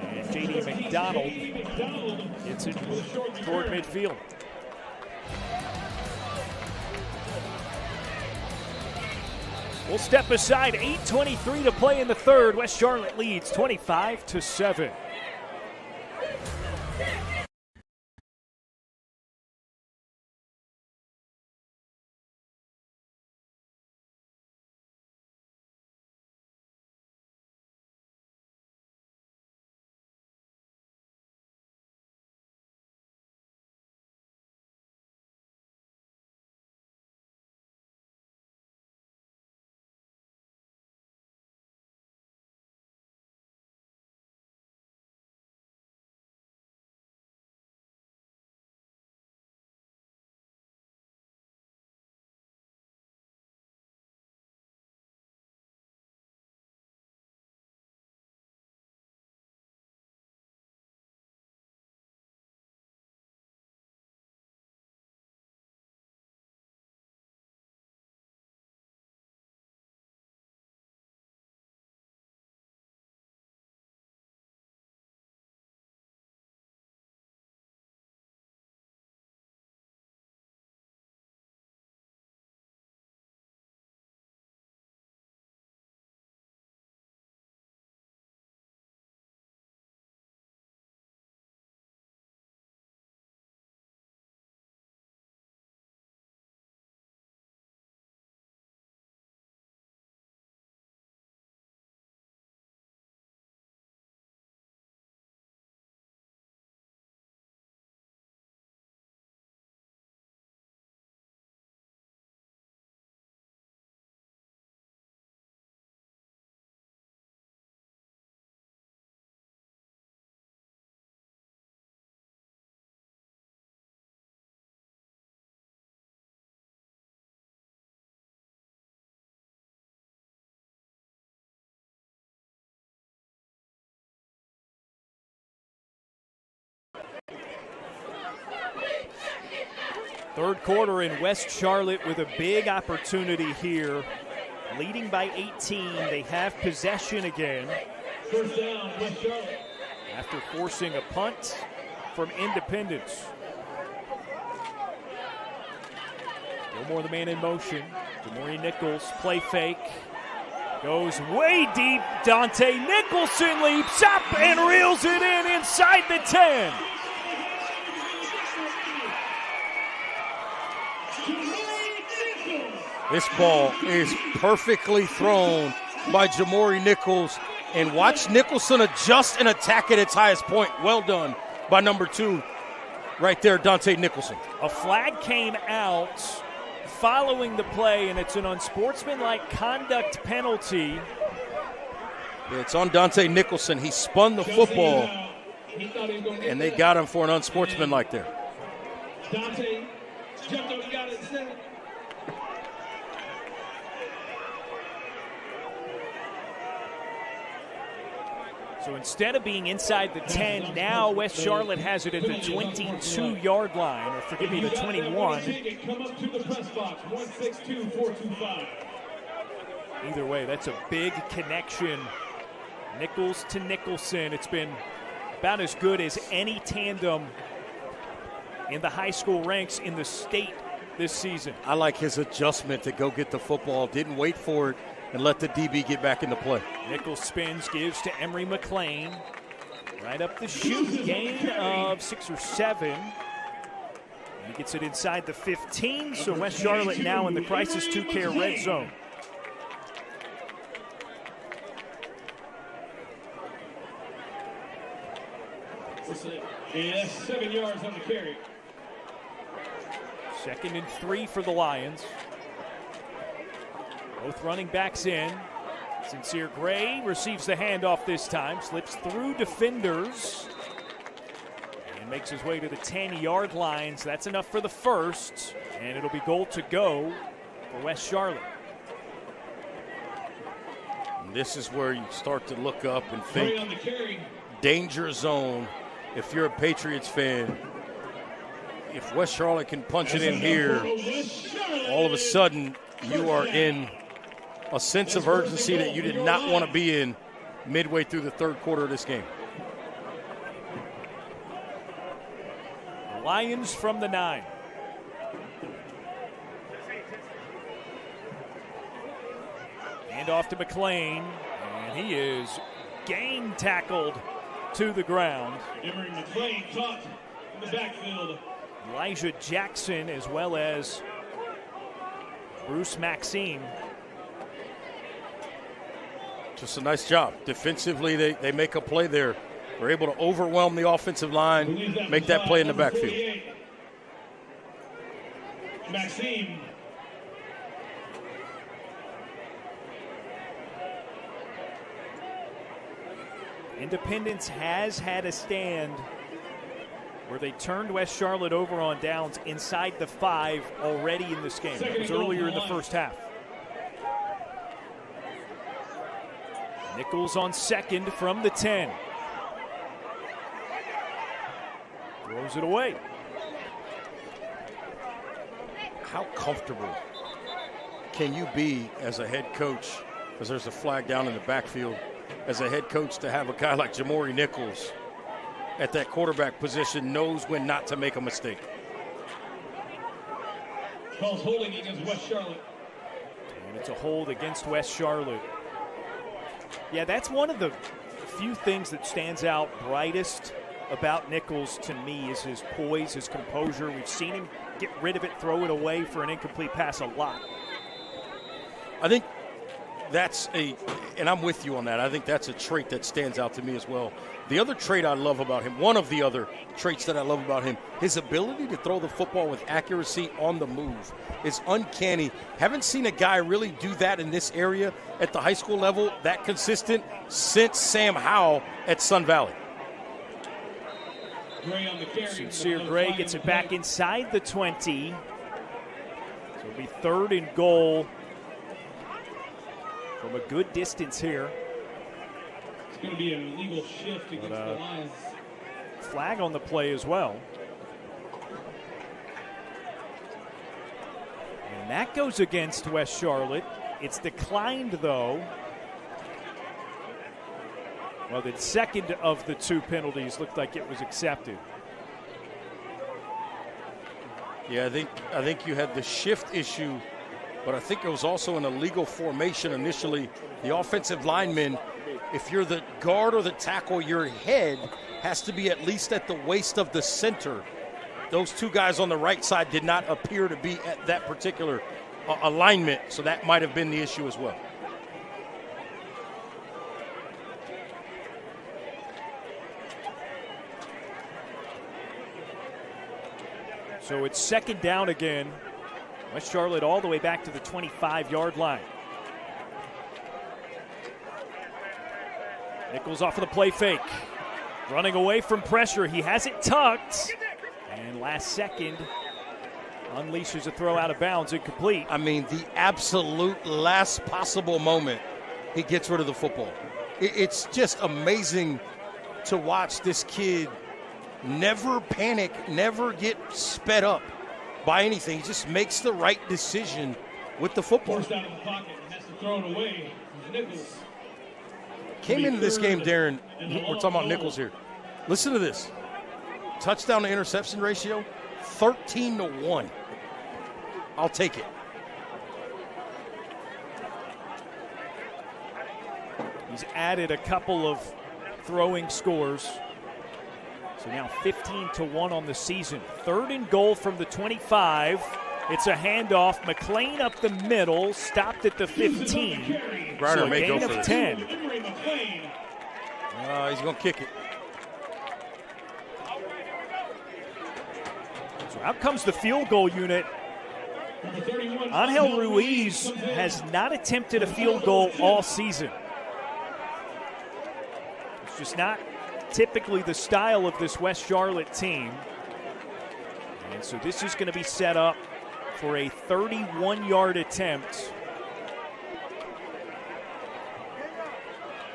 And J.D. McDonald gets it toward midfield. We'll step aside. 8:23 to play in the 3rd. West Charlotte leads 25-7. Third quarter in West Charlotte with a big opportunity here. Leading by 18, they have possession again. First down, West Charlotte. After forcing a punt from Independence. Gilmore the man in motion. Jamori Nichols, play fake. Goes way deep. Dante Nicholson leaps up and reels it in inside the 10. This ball is perfectly thrown by Jamori Nichols. And watch Nicholson adjust and attack at its highest point. Well done by number 2 right there, Dante Nicholson. A flag came out following the play, and it's an unsportsmanlike conduct penalty. It's on Dante Nicholson. He spun the football, and they got him for an unsportsmanlike there. Dante jumped up and got it instead. So instead of being inside the 10, now West Charlotte has it at the 22-yard line, or forgive me, the 21. Come up to the press box, 162-425. Either way, that's a big connection. Nichols to Nicholson. It's been about as good as any tandem in the high school ranks in the state this season. I like his adjustment to go get the football. Didn't wait for it and let the DB get back into play. Nichols spins, gives to Emery McLean. Right up the chute, gain of 6 or 7. And he gets it inside the 15, so West Charlotte now in the crisis 2-care red zone. And that's 7 yards on the carry. 2nd and 3 for the Lions. Both running backs in. Sincere Gray receives the handoff this time, slips through defenders, and makes his way to the 10-yard line. So that's enough for the first, and it'll be goal to go for West Charlotte. And this is where you start to look up and think danger zone. If you're a Patriots fan, if West Charlotte can punch it in here, all of a sudden you are in a sense of urgency that you did not want to be in midway through the third quarter of this game. Lions from the 9. Hand off to McLean, and he is gang tackled to the ground. Emery McLean caught in the backfield. Elijah Jackson as well as Bruce Maxime. Just a nice job. Defensively, they make a play there. They're able to overwhelm the offensive line, make that play in the backfield. Maxime. Independence has had a stand where they turned West Charlotte over on downs inside the 5 already in this game. That was earlier in the first half. Nichols on 2nd from the 10. Throws it away. How comfortable can you be as a head coach, because there's a flag down in the backfield, as a head coach to have a guy like Jamori Nichols at that quarterback position, knows when not to make a mistake. Calls holding against West Charlotte. And it's a hold against West Charlotte. Yeah, that's one of the few things that stands out brightest about Nichols to me is his poise, his composure. We've seen him get rid of it, throw it away for an incomplete pass a lot. I think that's and I'm with you on that, I think that's a trait that stands out to me as well. The other trait I love about him, one of the other traits that I love about him, his ability to throw the football with accuracy on the move is uncanny. Haven't seen a guy really do that in this area at the high school level, that consistent, since Sam Howell at Sun Valley. Sincere Gray gets it back inside the 20. So it'll be 3rd and goal from a good distance here. It's going to be an illegal shift against the Lions. Flag on the play as well. And that goes against West Charlotte. It's declined, though. Well, the second of the two penalties looked like it was accepted. Yeah, I think you had the shift issue, but I think it was also an illegal formation initially. The offensive lineman, if you're the guard or the tackle, your head has to be at least at the waist of the center. Those two guys on the right side did not appear to be at that particular alignment, so that might have been the issue as well. So it's second down again. West Charlotte all the way back to the 25-yard line. Nichols off of the play fake. Running away from pressure. He has it tucked. And last second, unleashes a throw out of bounds, incomplete. I mean, the absolute last possible moment, he gets rid of the football. It's just amazing to watch this kid never panic, never get sped up by anything. He just makes the right decision with the football. Forced out of the pocket and has to throw it away. Nichols. Came into this game, Darren, we're talking about Nichols here. Listen to this. Touchdown to interception ratio, 13-1. I'll take it. He's added a couple of throwing scores. So now 15-1 on the season. 3rd and goal from the 25. It's a handoff. McLean up the middle, stopped at the 15. Ryder so a may gain go of for 10. He's going to kick it. So out comes the field goal unit. Angel Ruiz has not attempted a field goal all season. It's just not typically the style of this West Charlotte team. And so this is going to be set up for a 31-yard attempt.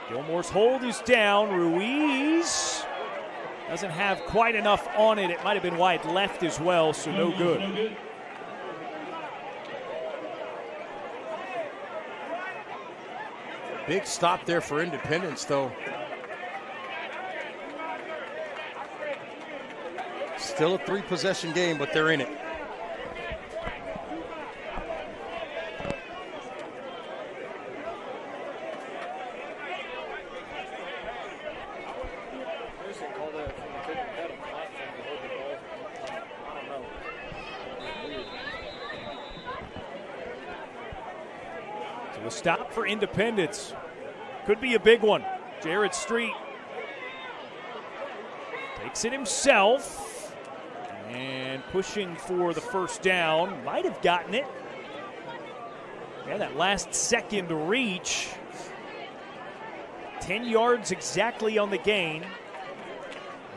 Gilmore's hold is down. Ruiz doesn't have quite enough on it. It might have been wide left as well, so no good. Big stop there for Independence, though. Still a 3-possession game, but they're in it. So a stop for Independence. Could be a big one. Jared Street takes it himself. And pushing for the first down. Might have gotten it. Yeah, that last second reach. 10 yards exactly on the gain.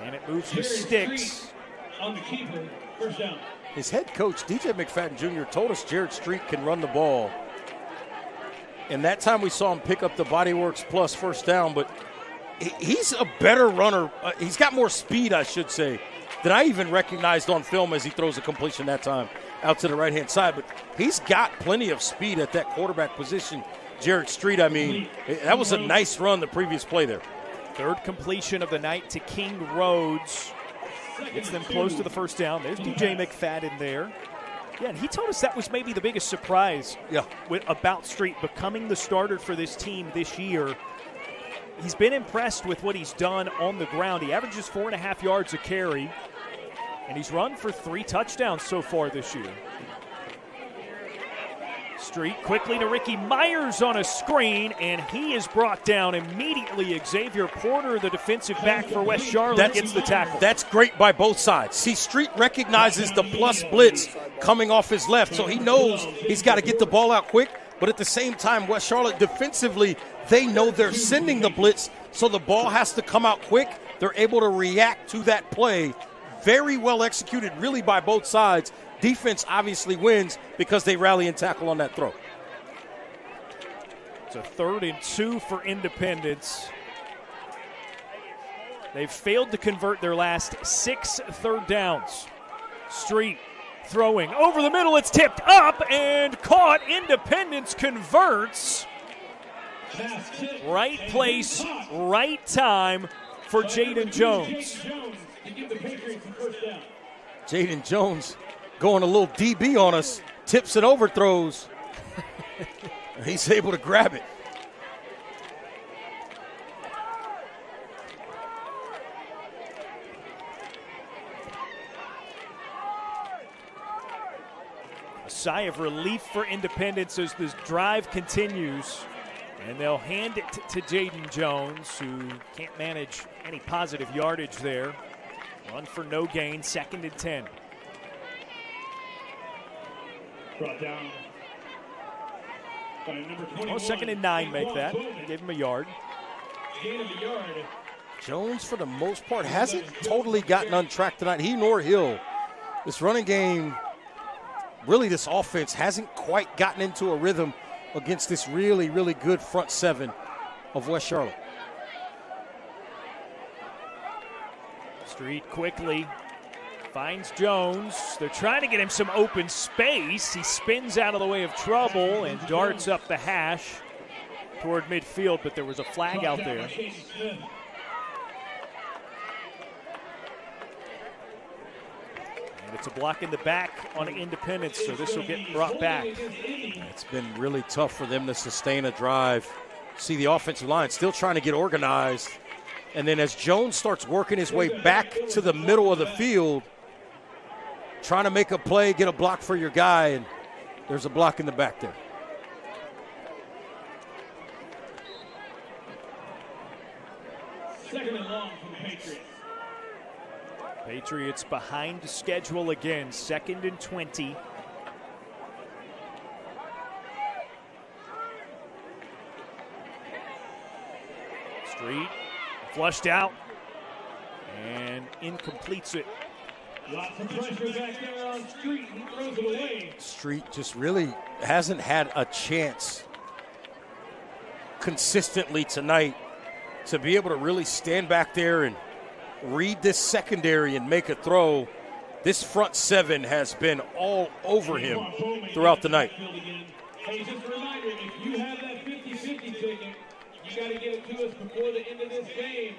And it moves to sticks. On the keeper, first down. His head coach, DJ McFadden Jr., told us Jared Street can run the ball. And that time we saw him pick up the Bodyworks Plus first down, but he's a better runner. He's got more speed, I should say, than I even recognized on film as he throws a completion that time out to the right-hand side. But he's got plenty of speed at that quarterback position. Jared Street, I mean, that was a nice run the previous play there. 3rd completion of the night to King Rhodes. Gets them close to the first down. There's DJ McFadden there. Yeah, and he told us that was maybe the biggest surprise about Street becoming the starter for this team this year. He's been impressed with what he's done on the ground. He averages 4.5 yards a carry, and he's run for 3 touchdowns so far this year. Street quickly to Ricky Myers on a screen, and he is brought down immediately. Xavier Porter, the defensive back for West Charlotte, gets the tackle. That's great by both sides. See, Street recognizes the plus blitz coming off his left, so he knows he's got to get the ball out quick. But at the same time, West Charlotte defensively, they know they're sending the blitz, so the ball has to come out quick. They're able to react to that play. Very well executed, really, by both sides. Defense obviously wins because they rally and tackle on that throw. It's a 3rd and 2 for Independence. They've failed to convert their last 6 third downs. Street Throwing over the middle, it's tipped up and caught. Independence converts. Right place, right time for Jaden Jones. Jaden Jones going a little DB on us, tips and overthrows. He's able to grab it. A sigh of relief for Independence as this drive continues. And they'll hand it to Jaden Jones, who can't manage any positive yardage there. Run for no gain, 2nd and 10. Brought down by number 21. Oh, 2nd and 9 make that. They gave him a yard. Gain of a yard. Jones, for the most part, hasn't totally gotten on track tonight. He nor Hill. This running game, really this offense hasn't quite gotten into a rhythm against this really, really good front seven of West Charlotte. Street quickly finds Jones. They're trying to get him some open space. He spins out of the way of trouble and darts up the hash toward midfield, but there was a flag out there. And it's a block in the back on Independence, so this will get brought back. It's been really tough for them to sustain a drive. See the offensive line still trying to get organized. And then as Jones starts working his way back to the middle of the field, trying to make a play, get a block for your guy, and there's a block in the back there. Second and long for the Patriots. Patriots behind schedule again, 2nd and 20. Street flushed out and incompletes it. Lots of pressure back there on Street. He throws it away. Street just really hasn't had a chance consistently tonight to be able to really stand back there and read this secondary and make a throw. This front seven has been all over him throughout the night. Hey, just a reminder, if you have that 50-50 ticket, you got to get it to us before the end of this game.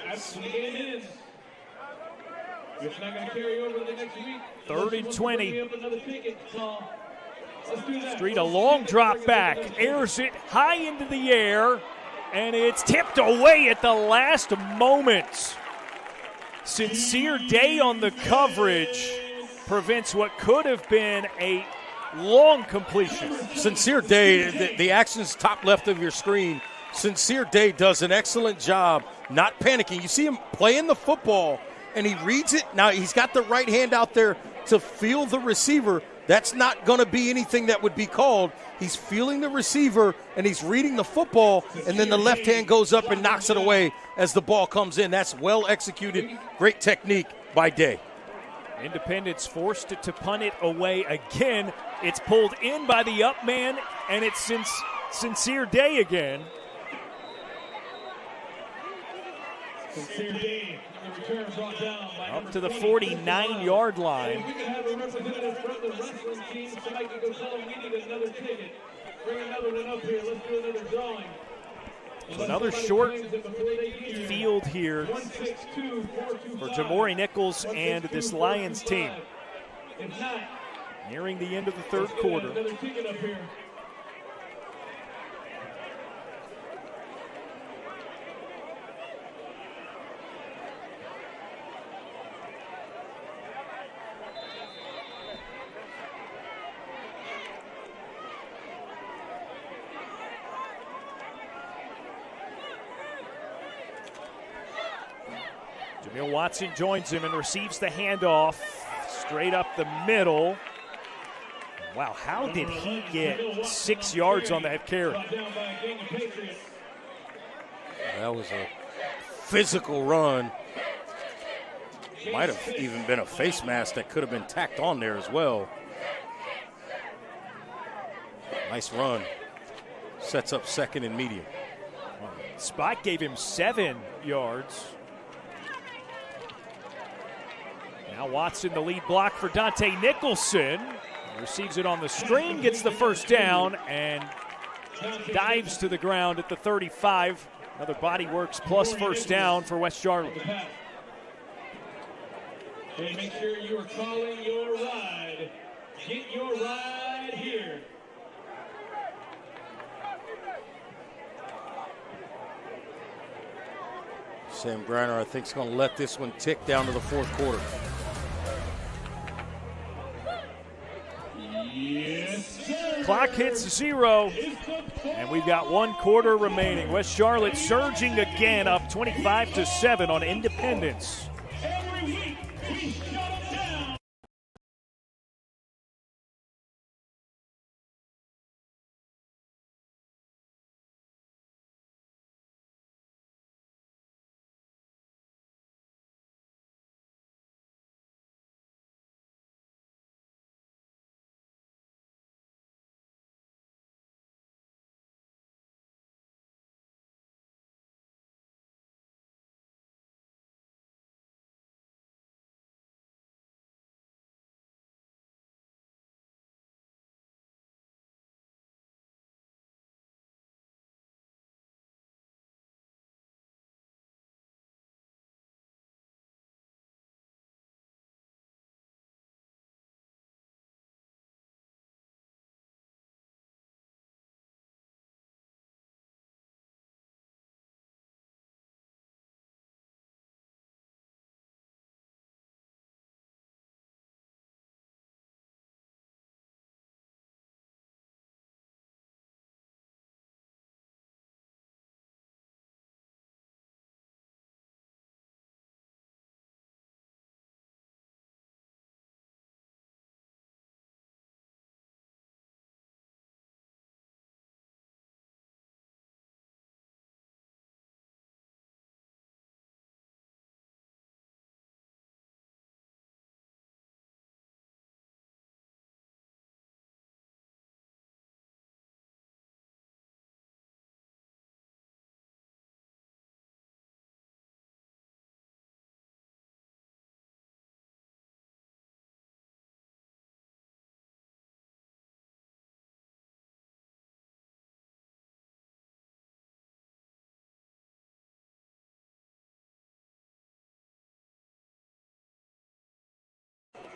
After the game ends, it's not going to carry over to the next week. 3rd and 20. Another ticket, so let's do that. Street, a long drop back, airs it high into the air, and it's tipped away at the last moment. Sincere Day on the coverage prevents what could have been a long completion. Sincere Day, the action's top left of your screen. Sincere Day does an excellent job not panicking. You see him playing the football, and he reads it. Now, he's got the right hand out there to feel the receiver. That's not going to be anything that would be called. He's feeling the receiver, and he's reading the football, and then the left hand goes up and knocks it away as the ball comes in. That's well executed. Great technique by Day. Independence forced it to punt it away again. It's pulled in by the up man, and it's Sincere Day again. Sincere Day, the return brought down by up to the 49-yard line. If we could have a representative from the wrestling team, somebody could go tell them we need another ticket. Bring another one up here. Let's do another drawing. Another short field here for Jamori Nichols and this Lions team. Nearing the end of the third quarter. Another ticket up here. Jamil Watson joins him and receives the handoff straight up the middle. Wow, how did he get 6 yards on that carry? That was a physical run. Might have even been a face mask that could have been tacked on there as well. Nice run. Sets up 2nd and medium. Spot gave him 7 yards. Now Watson, the lead block for Dante Nicholson. Receives it on the screen, gets the first down, and dives to the ground at the 35. Another body works plus first down for West Charlotte. Hey, make sure you are calling your ride. Get your ride here. Sam Griner, I think, is going to let this one tick down to the fourth quarter. Yes, sir. Clock hits 0, and we've got 1 quarter remaining. West Charlotte surging again, up 25-7 on Independence. Every week, we shut down.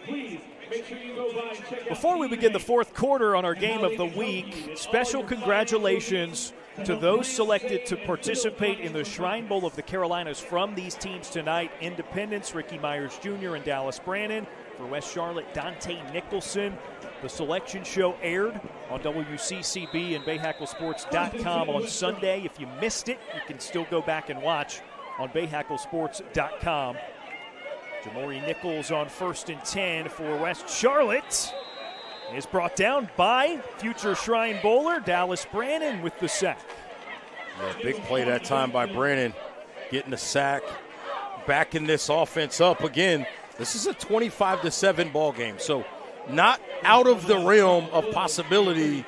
Please make sure you go by and check out. Before we begin the fourth quarter on our game of the week, special congratulations to those selected to participate in the Shrine Bowl of the Carolinas from these teams tonight. Independence, Ricky Myers Jr. and Dallas Brannon. For West Charlotte, Dante Nicholson. The selection show aired on WCCB and BayHackleSports.com on Sunday. If you missed it, you can still go back and watch on BayHackleSports.com. Jamori Nichols on 1st and 10 for West Charlotte is brought down by future Shrine Bowler Dallas Brannon with the sack. Yeah, big play that time by Brannon, getting the sack, backing this offense up again. This is a 25-7 ball game, so not out of the realm of possibility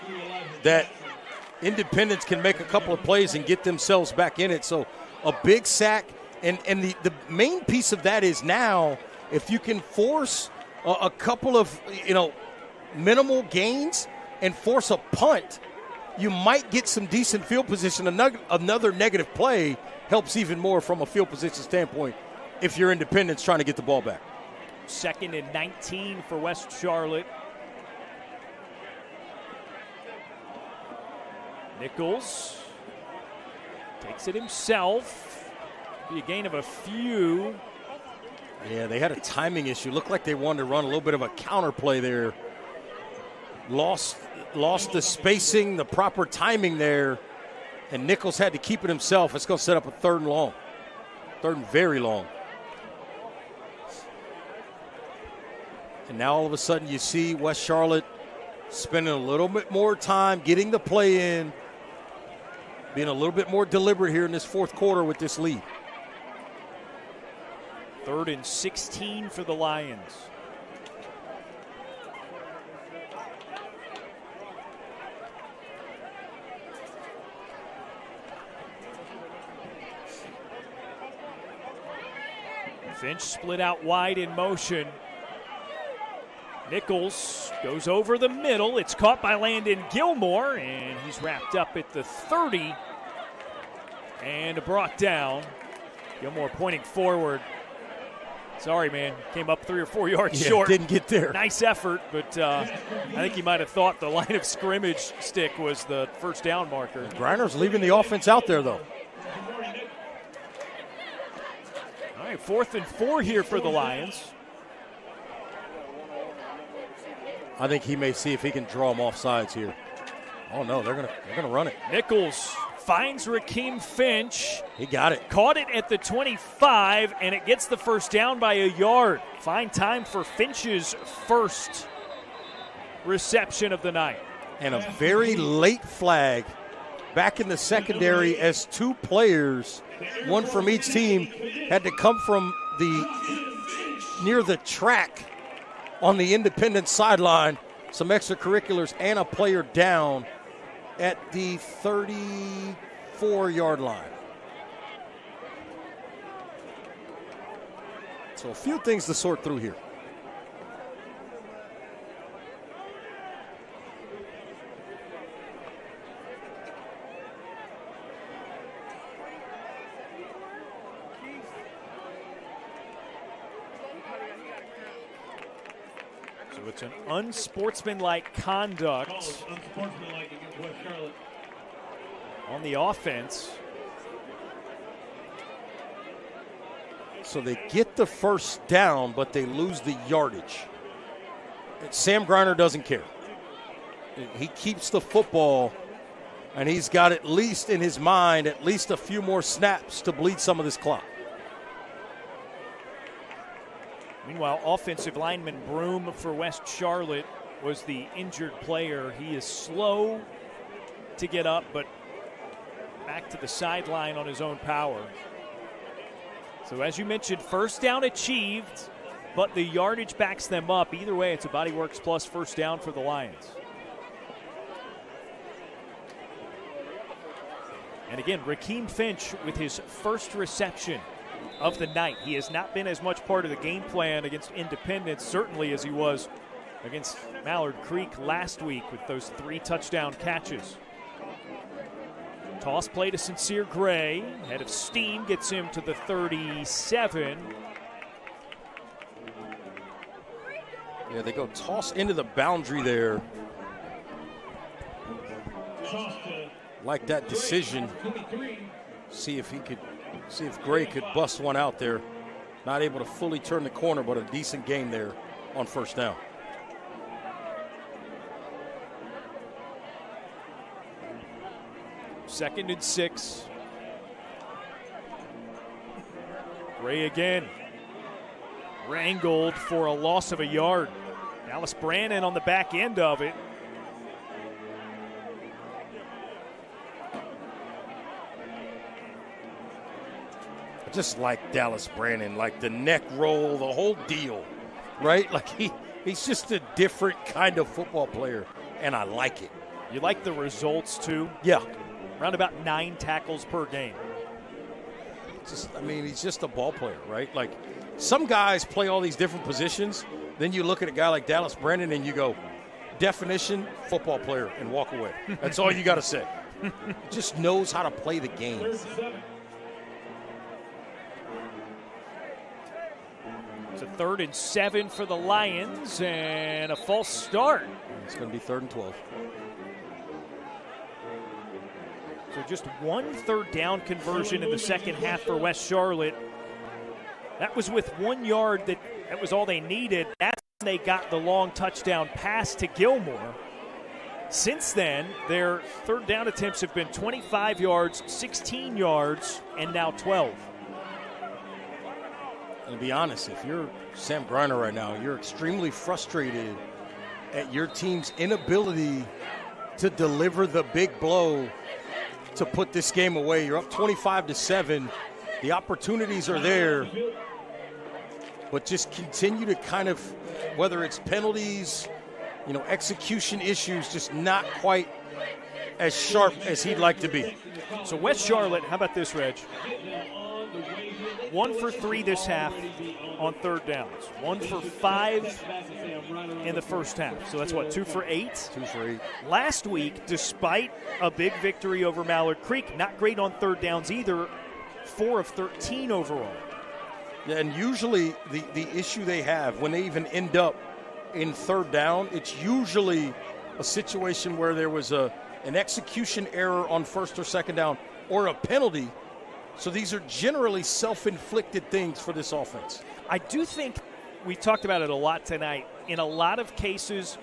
that Independence can make a couple of plays and get themselves back in it. So a big sack. And the main piece of that is now, if you can force a couple of, minimal gains and force a punt, you might get some decent field position. Another negative play helps even more from a field position standpoint if you're Independence trying to get the ball back. 2nd and 19 for West Charlotte. Nichols takes it himself. Be a gain of a few. Yeah, they had a timing issue. Looked like they wanted to run a little bit of a counter play there. Lost the spacing, the proper timing there, and Nichols had to keep it himself. It's going to set up a 3rd and long. 3rd and very long. And now all of a sudden you see West Charlotte spending a little bit more time getting the play in, being a little bit more deliberate here in this fourth quarter with this lead. 3rd and 16 for the Lions. Finch split out wide in motion. Nichols goes over the middle. It's caught by Landon Gilmore, and he's wrapped up at the 30 and brought down. Gilmore pointing forward. Sorry, man. Came up 3 or 4 yards short. Didn't get there. Nice effort, but I think he might have thought the line of scrimmage stick was the first down marker. Griner's leaving the offense out there, though. All right, 4th and 4 here for the Lions. I think he may see if he can draw them off sides here. Oh, no, they're gonna run it. Nichols finds Rakeem Finch. He got it. Caught it at the 25, and it gets the first down by a yard. Fine time for Finch's first reception of the night. And a very late flag back in the secondary as 2 players, one from each team, had to come from near the track on the Independence sideline, some extracurriculars, and a player down at the 34-yard line. So a few things to sort through here. So it's an unsportsmanlike conduct Unsportsmanlike against West Charlotte. on the offense. So they get the first down, but they lose the yardage. Sam Griner doesn't care. He keeps the football, and he's got at least in his mind at least a few more snaps to bleed some of this clock. Meanwhile, offensive lineman Broom for West Charlotte was the injured player. He is slow to get up, but back to the sideline on his own power. So as you mentioned, first down achieved, but the yardage backs them up. Either way, it's a Body Works plus first down for the Lions. And again, Rakeem Finch with his first reception of the night. He has not been as much part of the game plan against Independence, certainly as he was against Mallard Creek last week with those 3 touchdown catches. Toss play to Sincere Gray. Head of steam gets him to the 37. Yeah, they go toss into the boundary there. Like that decision. See if Gray could bust one out there. Not able to fully turn the corner, but a decent gain there on first down. Second and 6. Gray again. Wrangled for a loss of a yard. Dallas Brannon on the back end of it. Just like Dallas Brannon, like the neck roll, the whole deal, right? Like he's just a different kind of football player, and I like it. You like the results too? Yeah. Around about 9 tackles per game. He's just a ball player, right? Like some guys play all these different positions. Then you look at a guy like Dallas Brannon and you go, definition, football player, and walk away. That's all you got to say. Just knows how to play the game. It's a 3rd and 7 for the Lions and a false start. It's going to be 3rd and 12. So just 1 third down conversion in the second half for West Charlotte. That was with 1 yard. That was all they needed. That's when they got the long touchdown pass to Gilmore. Since then, their third down attempts have been 25 yards, 16 yards, and now 12. And to be honest, if you're Sam Griner right now, you're extremely frustrated at your team's inability to deliver the big blow to put this game away. You're up 25-7. The opportunities are there, but just continue to kind of, whether it's penalties, execution issues, just not quite as sharp as he'd like to be. So West Charlotte, how about this, Reg? 1 for 3 this half on third downs. 1 for 5 in the first half. So that's what, 2 for 8? 2 for 8. Last week, despite a big victory over Mallard Creek, not great on third downs either. 4 of 13 overall. Yeah, and usually the issue they have when they even end up in third down, it's usually a situation where there was an execution error on first or second down or a penalty. So these are generally self-inflicted things for this offense. I do think we talked about it a lot tonight. In a lot of cases,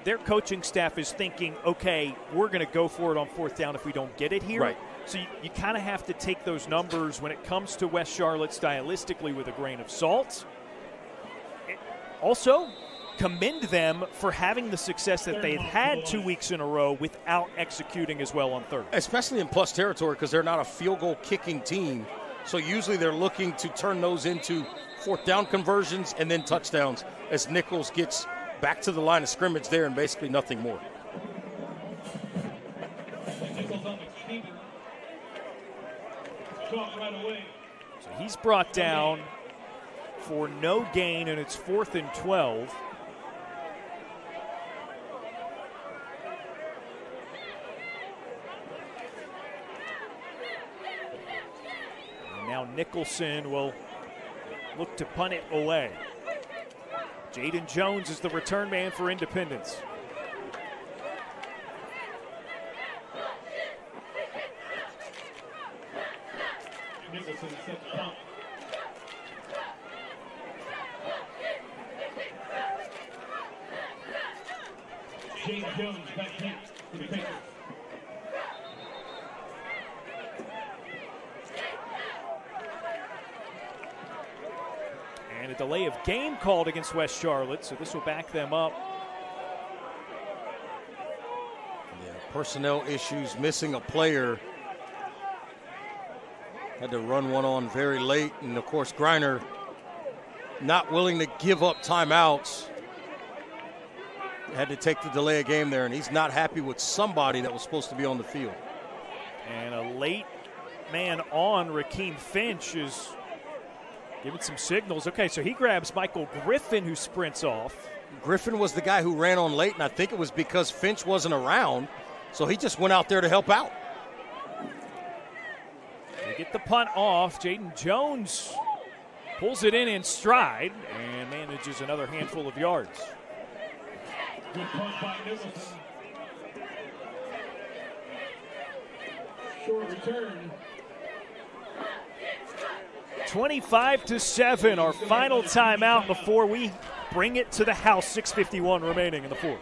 their coaching staff is thinking, okay, we're going to go for it on fourth down if we don't get it here. Right. So you kind of have to take those numbers when it comes to West Charlotte stylistically with a grain of salt. Also, commend them for having the success that they've had 2 weeks in a row without executing as well on third. Especially in plus territory because they're not a field goal kicking team. So usually they're looking to turn those into fourth down conversions and then touchdowns as Nichols gets back to the line of scrimmage there and basically nothing more. So he's brought down for no gain, and it's 4th and 12. And now Nicholson will look to punt it away. Jaden Jones is the return man for Independence. Nicholson set the punt. James Jones back deep for the Patriots. And a delay of game called against West Charlotte, so this will back them up. Yeah, personnel issues, missing a player. Had to run one on very late, and of course Griner not willing to give up timeouts. Had to take the delay of game there, and he's not happy with somebody that was supposed to be on the field. And a late man on, Rakeem Finch, is giving some signals. Okay, so he grabs Michael Griffin, who sprints off. Griffin was the guy who ran on late, and I think it was because Finch wasn't around, so he just went out there to help out. They get the punt off. Jaden Jones pulls it in stride and manages another handful of yards. Good punt by Nicholson. Short return. 25-7, our final timeout before we bring it to the house. 6:51 remaining in the fourth.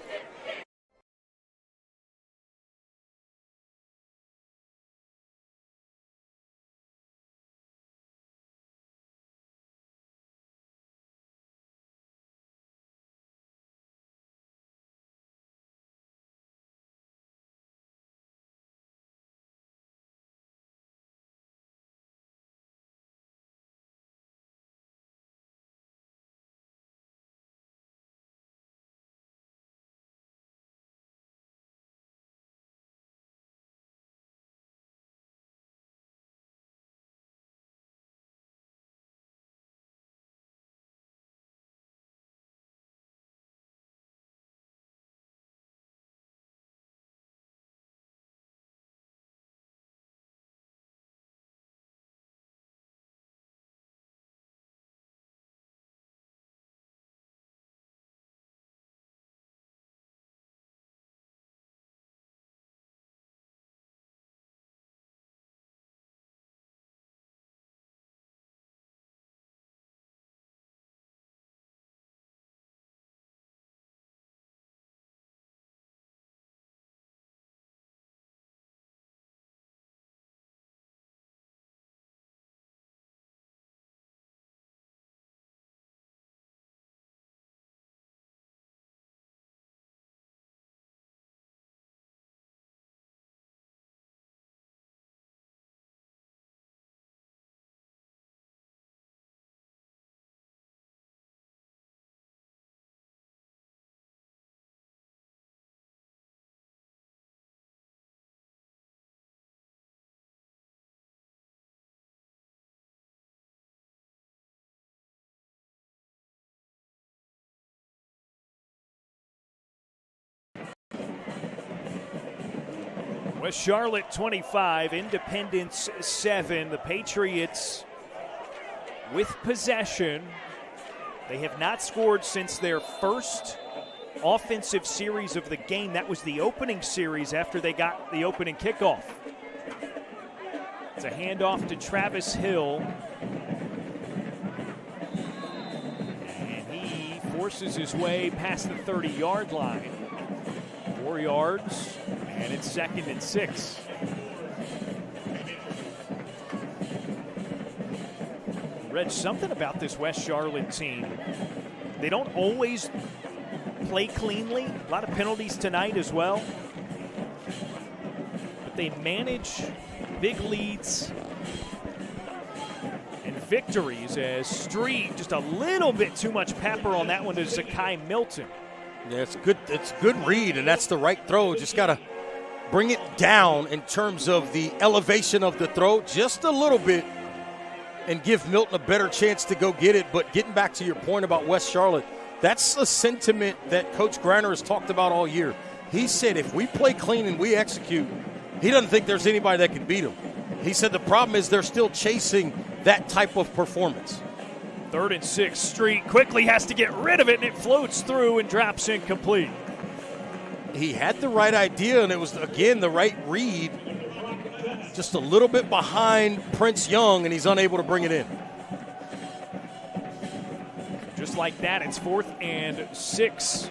West Charlotte 25, Independence 7. The Patriots with possession. They have not scored since their first offensive series of the game. That was the opening series after they got the opening kickoff. It's a handoff to Travis Hill. And he forces his way past the 30-yard line. 4 yards, and it's 2nd and 6. Reg, something about this West Charlotte team. They don't always play cleanly. A lot of penalties tonight as well. But they manage big leads and victories as Street, just a little bit too much pepper on that one to Zakai Milton. Yeah, it's good. It's a good read, and that's the right throw. Just got to bring it down in terms of the elevation of the throw just a little bit and give Milton a better chance to go get it. But getting back to your point about West Charlotte, that's a sentiment that Coach Griner has talked about all year. He said if we play clean and we execute, he doesn't think there's anybody that can beat him. He said the problem is they're still chasing that type of performance. 3rd and 6, Street quickly has to get rid of it, and it floats through and drops incomplete. He had the right idea, and it was, again, the right read. Just a little bit behind Prince Young, and he's unable to bring it in. Just like that, it's 4th and 6.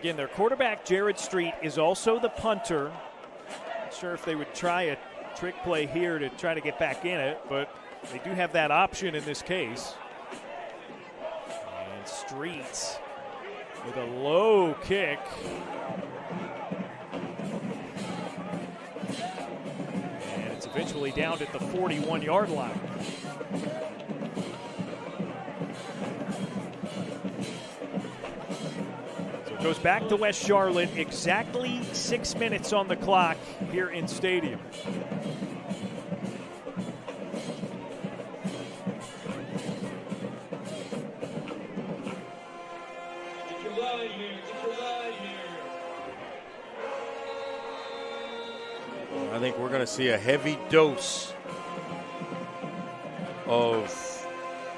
Again, their quarterback, Jared Street, is also the punter. Not sure if they would try a trick play here to try to get back in it, but they do have that option in this case. And Street with a low kick. And it's eventually down at the 41-yard line. Goes back to West Charlotte, exactly 6 minutes on the clock here in Stadium. Get your line here. Get your line here. I think we're going to see a heavy dose of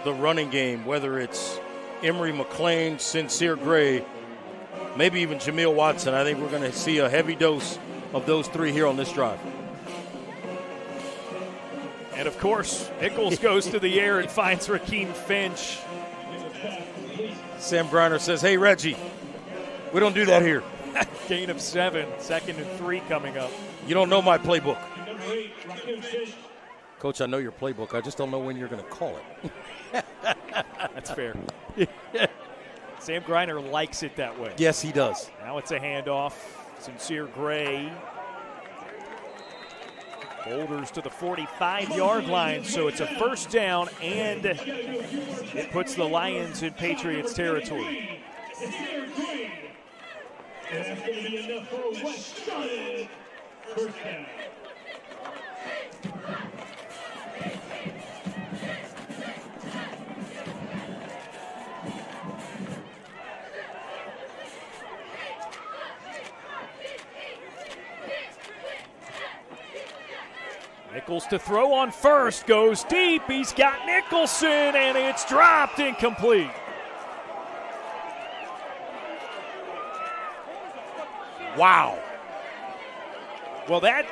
the running game, whether it's Emory McLean, Sincere Gray, maybe even Jameel Watson. I think we're going to see a heavy dose of those three here on this drive. And, of course, Nichols goes to the air and finds Rakeem Finch. Sam Griner says, hey, Reggie, we don't do that here. Gain of 7, 2nd and 3 coming up. You don't know my playbook. Coach, I know your playbook. I just don't know when you're going to call it. That's fair. Sam Griner likes it that way. Yes, he does. Now it's a handoff. Sincere Gray boulders to the 45-yard line, so it's a first down, and it puts the Lions in Patriots territory. And that's going to be enough for a West Charlotte first down. Nichols to throw on first, goes deep. He's got Nicholson, and it's dropped incomplete. Wow. Well, that's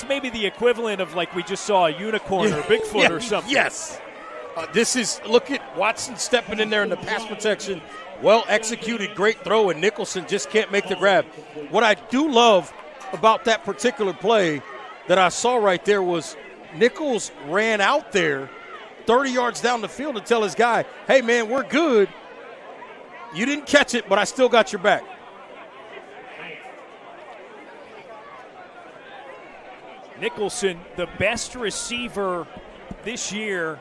maybe the equivalent of like we just saw a unicorn or a Bigfoot or something. Yes. This is, look at Watson stepping in there in the pass protection. Well executed, great throw, and Nicholson just can't make the grab. What I do love about that particular play that I saw right there was Nichols ran out there 30 yards down the field to tell his guy, hey, man, we're good. You didn't catch it, but I still got your back. Nicholson, the best receiver this year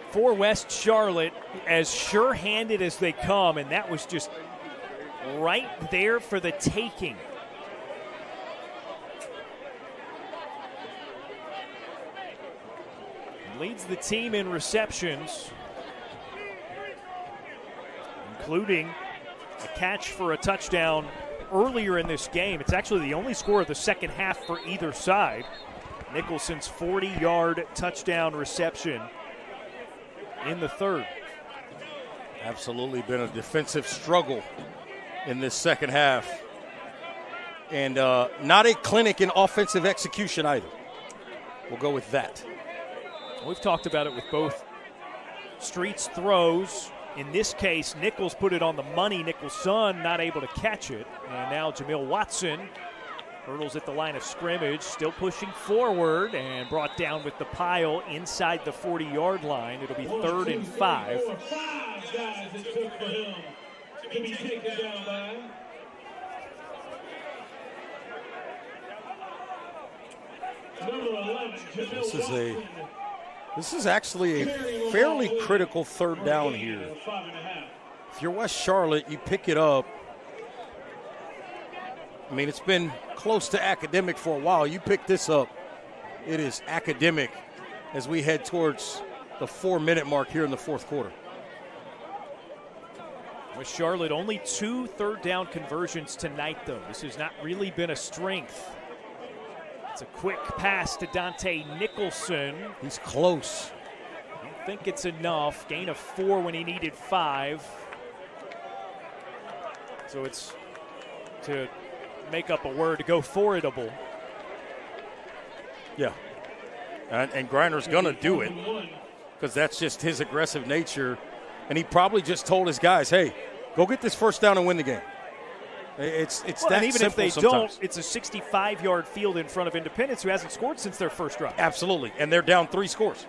for West Charlotte, as sure-handed as they come, and that was just right there for the taking. Leads the team in receptions, including a catch for a touchdown earlier in this game. It's actually the only score of the second half for either side. Nicholson's 40-yard touchdown reception in the third. Absolutely been a defensive struggle in this second half. And not a clinic in offensive execution either. We'll go with that. We've talked about it with both Street's throws. In this case, Nichols put it on the money. Nicholson not able to catch it. And now Jamil Watson hurdles at the line of scrimmage, still pushing forward and brought down with the pile inside the 40-yard line. It'll be 3rd and 5. 5 guys it took for him to be taken down by. Number 11, Jamil Watson. This is actually a fairly critical third down here. If you're West Charlotte, you pick it up. I mean, it's been close to academic for a while. You pick this up, it is academic as we head towards the 4-minute mark here in the fourth quarter. West Charlotte only 2 third-down conversions tonight, though. This has not really been a strength. It's a quick pass to Dante Nicholson. He's close. I don't think it's enough. Gain of 4 when he needed 5. So it's, to make up a word, to go for-itable. Yeah. And Griner's going to do it because that's just his aggressive nature. And he probably just told his guys, hey, go get this first down and win the game. It's that and even if they sometimes. don't, it's a 65-yard field in front of Independence, who hasn't scored since their first drive. Absolutely, and they're down 3 scores.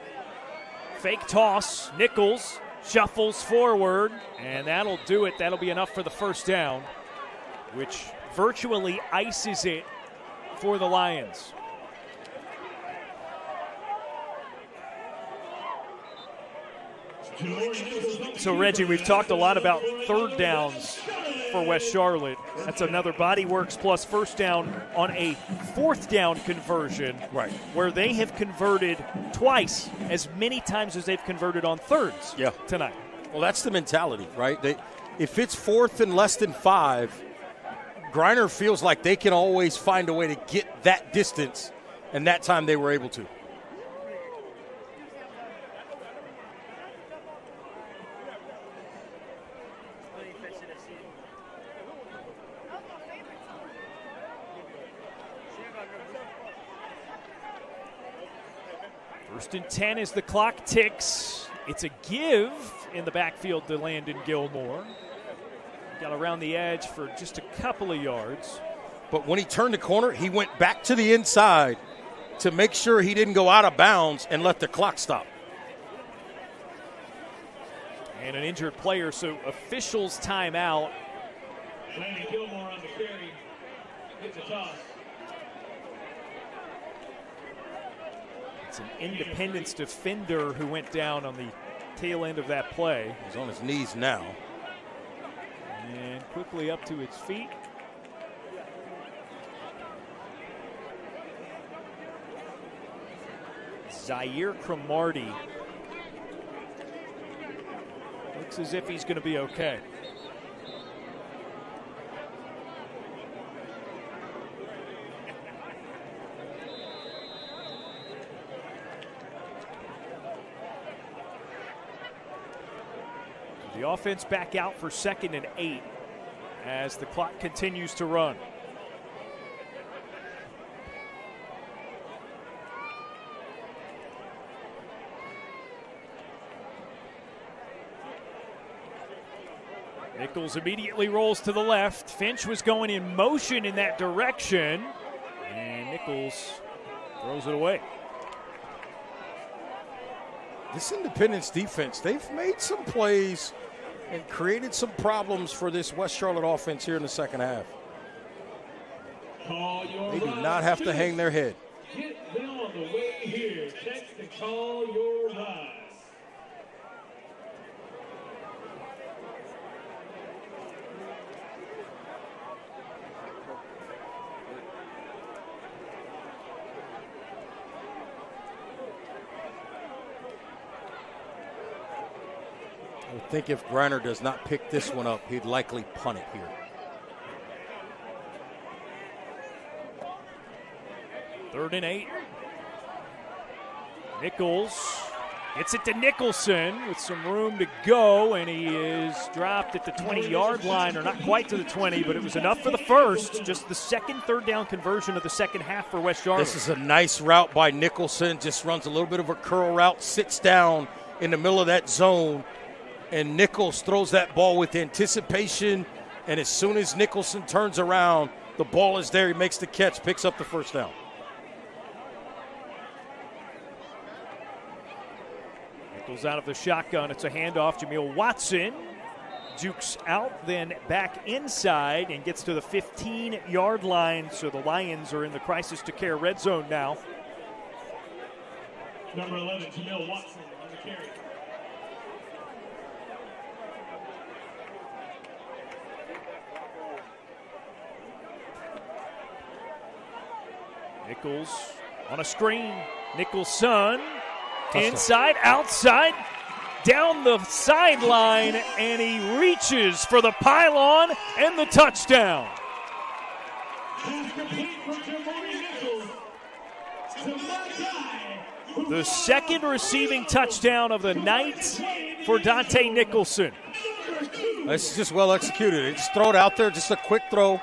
Fake toss, Nichols shuffles forward, and that'll do it. That'll be enough for the first down, which virtually ices it for the Lions. So, Reggie, we've talked a lot about third downs for West Charlotte. That's another Body Works plus first down on a fourth down conversion, right, where they have converted twice as many times as they've converted on thirds tonight. Well, that's the mentality, right? If it's 4th and less than 5, Griner feels like they can always find a way to get that distance, and that time they were able to. First and 10 as the clock ticks. It's a give in the backfield to Landon Gilmore. Got around the edge for just a couple of yards. But when he turned the corner, he went back to the inside to make sure he didn't go out of bounds and let the clock stop. And an injured player, so officials timeout. Landon Gilmore on the carry. Gets a toss. It's an Independence defender who went down on the tail end of that play. He's on his knees now. And quickly up to its feet. Zaire Cromartie. Looks as if he's going to be okay. The offense back out for 2nd and 8 as the clock continues to run. Nichols immediately rolls to the left. Finch was going in motion in that direction, and Nichols throws it away. This Independence defense, they've made some plays and created some problems for this West Charlotte offense here in the second half. They do not have to hang their head. Get them on the way here. Text and call your rise. I think if Griner does not pick this one up, he'd likely punt it here. 3rd and 8. Nichols gets it to Nicholson with some room to go, and he is dropped at the 20-yard line, or not quite to the 20, but it was enough for the first. Just the second 3rd down conversion of the second half for West Charlotte. This is a nice route by Nicholson. Just runs a little bit of a curl route, sits down in the middle of that zone, and Nichols throws that ball with anticipation, and as soon as Nicholson turns around, the ball is there. He makes the catch, picks up the first down. Nichols out of the shotgun. It's a handoff. Jameel Watson jukes out, then back inside and gets to the 15-yard line. So the Lions are in the crisis to care red zone now. Number 11, Jameel Watson on the carry. Nichols on a screen. Nicholson inside, outside, down the sideline, and he reaches for the pylon and the touchdown. The second receiving touchdown of the night for Dante Nicholson. It's just well executed. Just throw it out there, just a quick throw.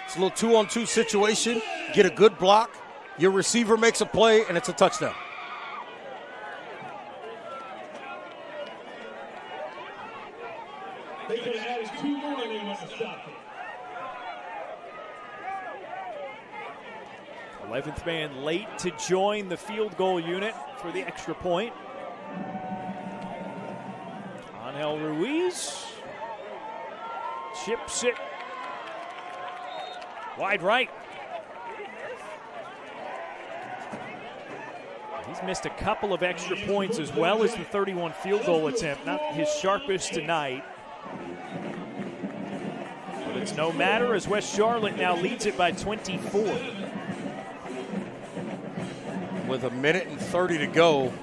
It's a little 2-on-2 situation. Get a good block. Your receiver makes a play, and it's a touchdown. They could have added 2 more and they wouldn't have stopped it. 11th man late to join the field goal unit for the extra point. Angel Ruiz chips it wide right. He's missed a couple of extra points as well as the 31 field goal attempt. Not his sharpest tonight. But it's no matter as West Charlotte now leads it by 24. With 1:30 to go,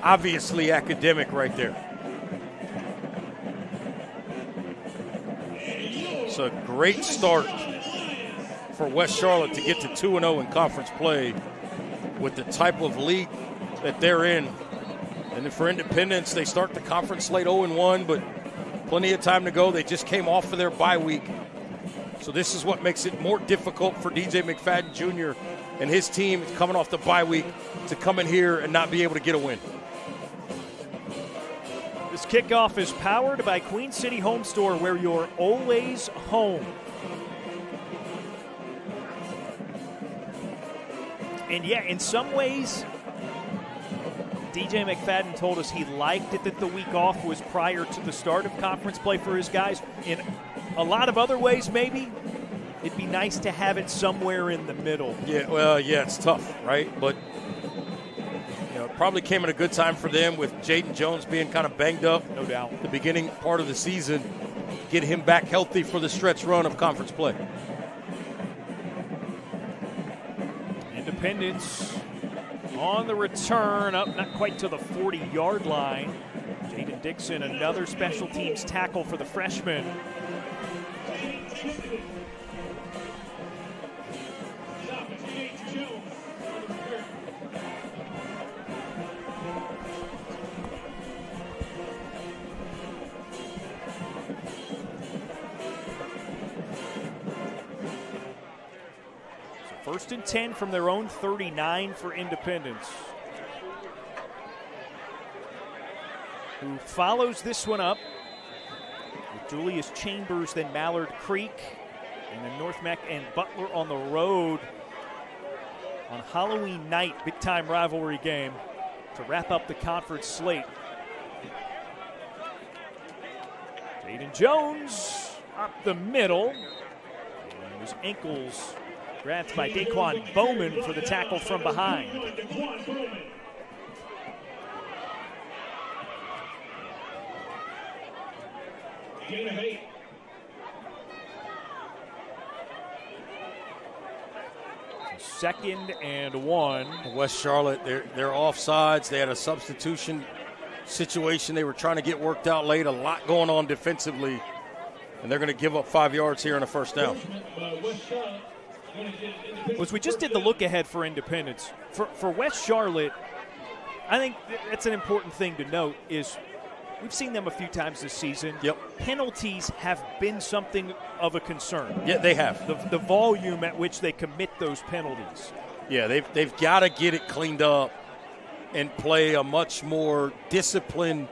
obviously academic right there. It's a great start for West Charlotte to get to 2-0 in conference play with the type of league that they're in. And then for Independence, they start the conference slate 0-1, but plenty of time to go. They just came off of their bye week. So this is what makes it more difficult for DJ McFadden Jr. and his team coming off the bye week to come in here and not be able to get a win. This kickoff is powered by Queen City Home Store, where you're always home. And yeah, in some ways, DJ McFadden told us he liked it that the week off was prior to the start of conference play for his guys. In a lot of other ways, maybe, it'd be nice to have it somewhere in the middle. Yeah, well, yeah, it's tough, right? But you know, it probably came at a good time for them with Jaden Jones being kind of banged up. No doubt. The beginning part of the season, get him back healthy for the stretch run of conference play. Independence on the return, up not quite to the 40-yard line. Jaden Dixon, another special teams tackle for the freshman. First and 10 from their own 39 for Independence, who follows this one up with Julius Chambers, then Mallard Creek, and then North Mac and Butler on the road on Halloween night, big-time rivalry game to wrap up the conference slate. Jaden Jones up the middle, and his ankles grabbed by Daquan Bowman for the tackle from behind. Gain of 8. Second and 1. West Charlotte, they're offsides. They had a substitution situation they were trying to get worked out late. A lot going on defensively, and they're going to give up 5 yards here on a first down. Was we just did the look ahead for Independence. For West Charlotte, I think that's an important thing to note is we've seen them a few times this season. Yep. Penalties have been something of a concern. Yeah, they have. The volume at which they commit those penalties. Yeah, they've got to get it cleaned up and play a much more disciplined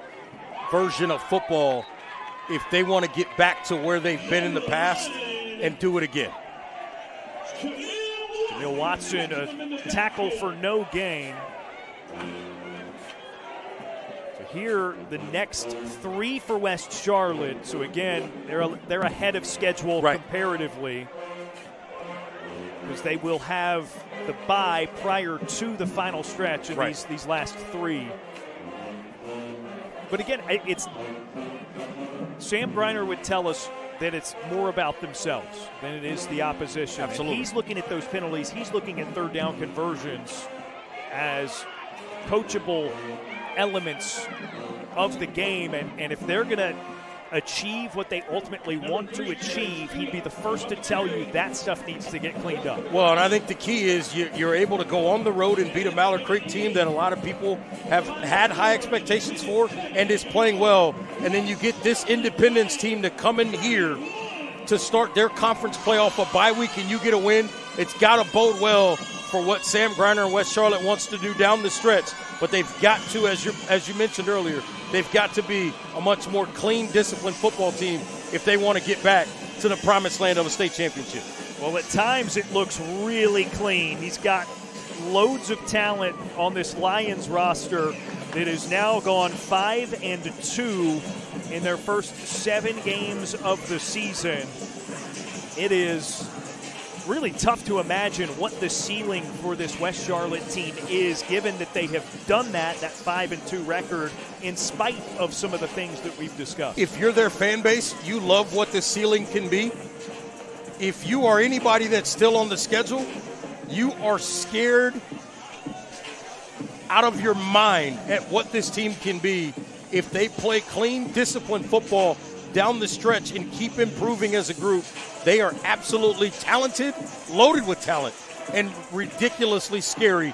version of football if they want to get back to where they've been in the past and do it again. Jamil Watson, a tackle for no gain. So here, the next 3 for West Charlotte. So again, they're ahead of schedule comparatively, because they will have the bye prior to the final stretch of these last 3. But again, it's Sam Briner would tell us that it's more about themselves than it is the opposition. Absolutely. And he's looking at those penalties. He's looking at third down conversions as coachable elements of the game. And if they're going to achieve what they ultimately want to achieve, he'd be the first to tell you that stuff needs to get cleaned up. Well, and I think the key is you're able to go on the road and beat a Mallard Creek team that a lot of people have had high expectations for and is playing well. And then you get this Independence team to come in here to start their conference playoff a bye week and you get a win. It's got to bode well for what Sam Griner and West Charlotte wants to do down the stretch. But they've got to, as you mentioned earlier, they've got to be a much more clean, disciplined football team if they want to get back to the promised land of a state championship. Well, at times it looks really clean. He's got loads of talent on this Lions roster that has now gone 5-2 in their first 7 games of the season. It is really tough to imagine what the ceiling for this West Charlotte team is, given that they have done that 5-2 record in spite of some of the things that we've discussed. If you're their fan base, you love what the ceiling can be. If you are anybody that's still on the schedule, you are scared out of your mind at what this team can be if they play clean, disciplined football down the stretch and keep improving as a group. They are absolutely talented, loaded with talent, and ridiculously scary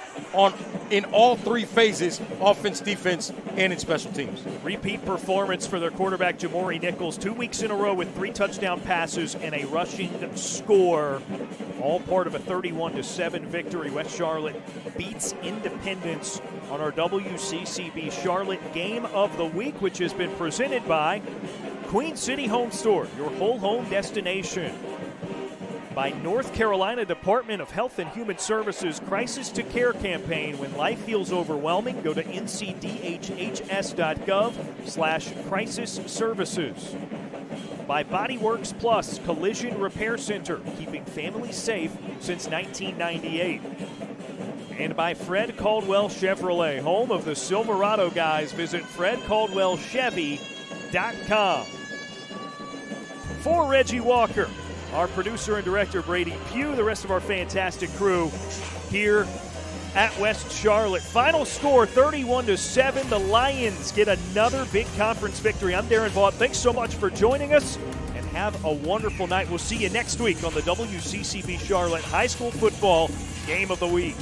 in all 3 phases, offense, defense, and in special teams. Repeat performance for their quarterback, Jamori Nichols, 2 weeks in a row with 3 touchdown passes and a rushing score, all part of a 31-7 victory. West Charlotte beats Independence on our WCCB Charlotte Game of the Week, which has been presented by Queen City Home Store, your whole home destination. By North Carolina Department of Health and Human Services Crisis to Care campaign. When life feels overwhelming, go to ncdhhs.gov/crisis services. By Bodyworks Plus Collision Repair Center, keeping families safe since 1998. And by Fred Caldwell Chevrolet, home of the Silverado guys. Visit FredCaldwellChevy.com. For Reggie Walker, our producer and director Brady Pugh, the rest of our fantastic crew here at West Charlotte. Final score 31-7. The Lions get another big conference victory. I'm Darren Vaught. Thanks so much for joining us, and have a wonderful night. We'll see you next week on the WCCB Charlotte High School Football Game of the Week.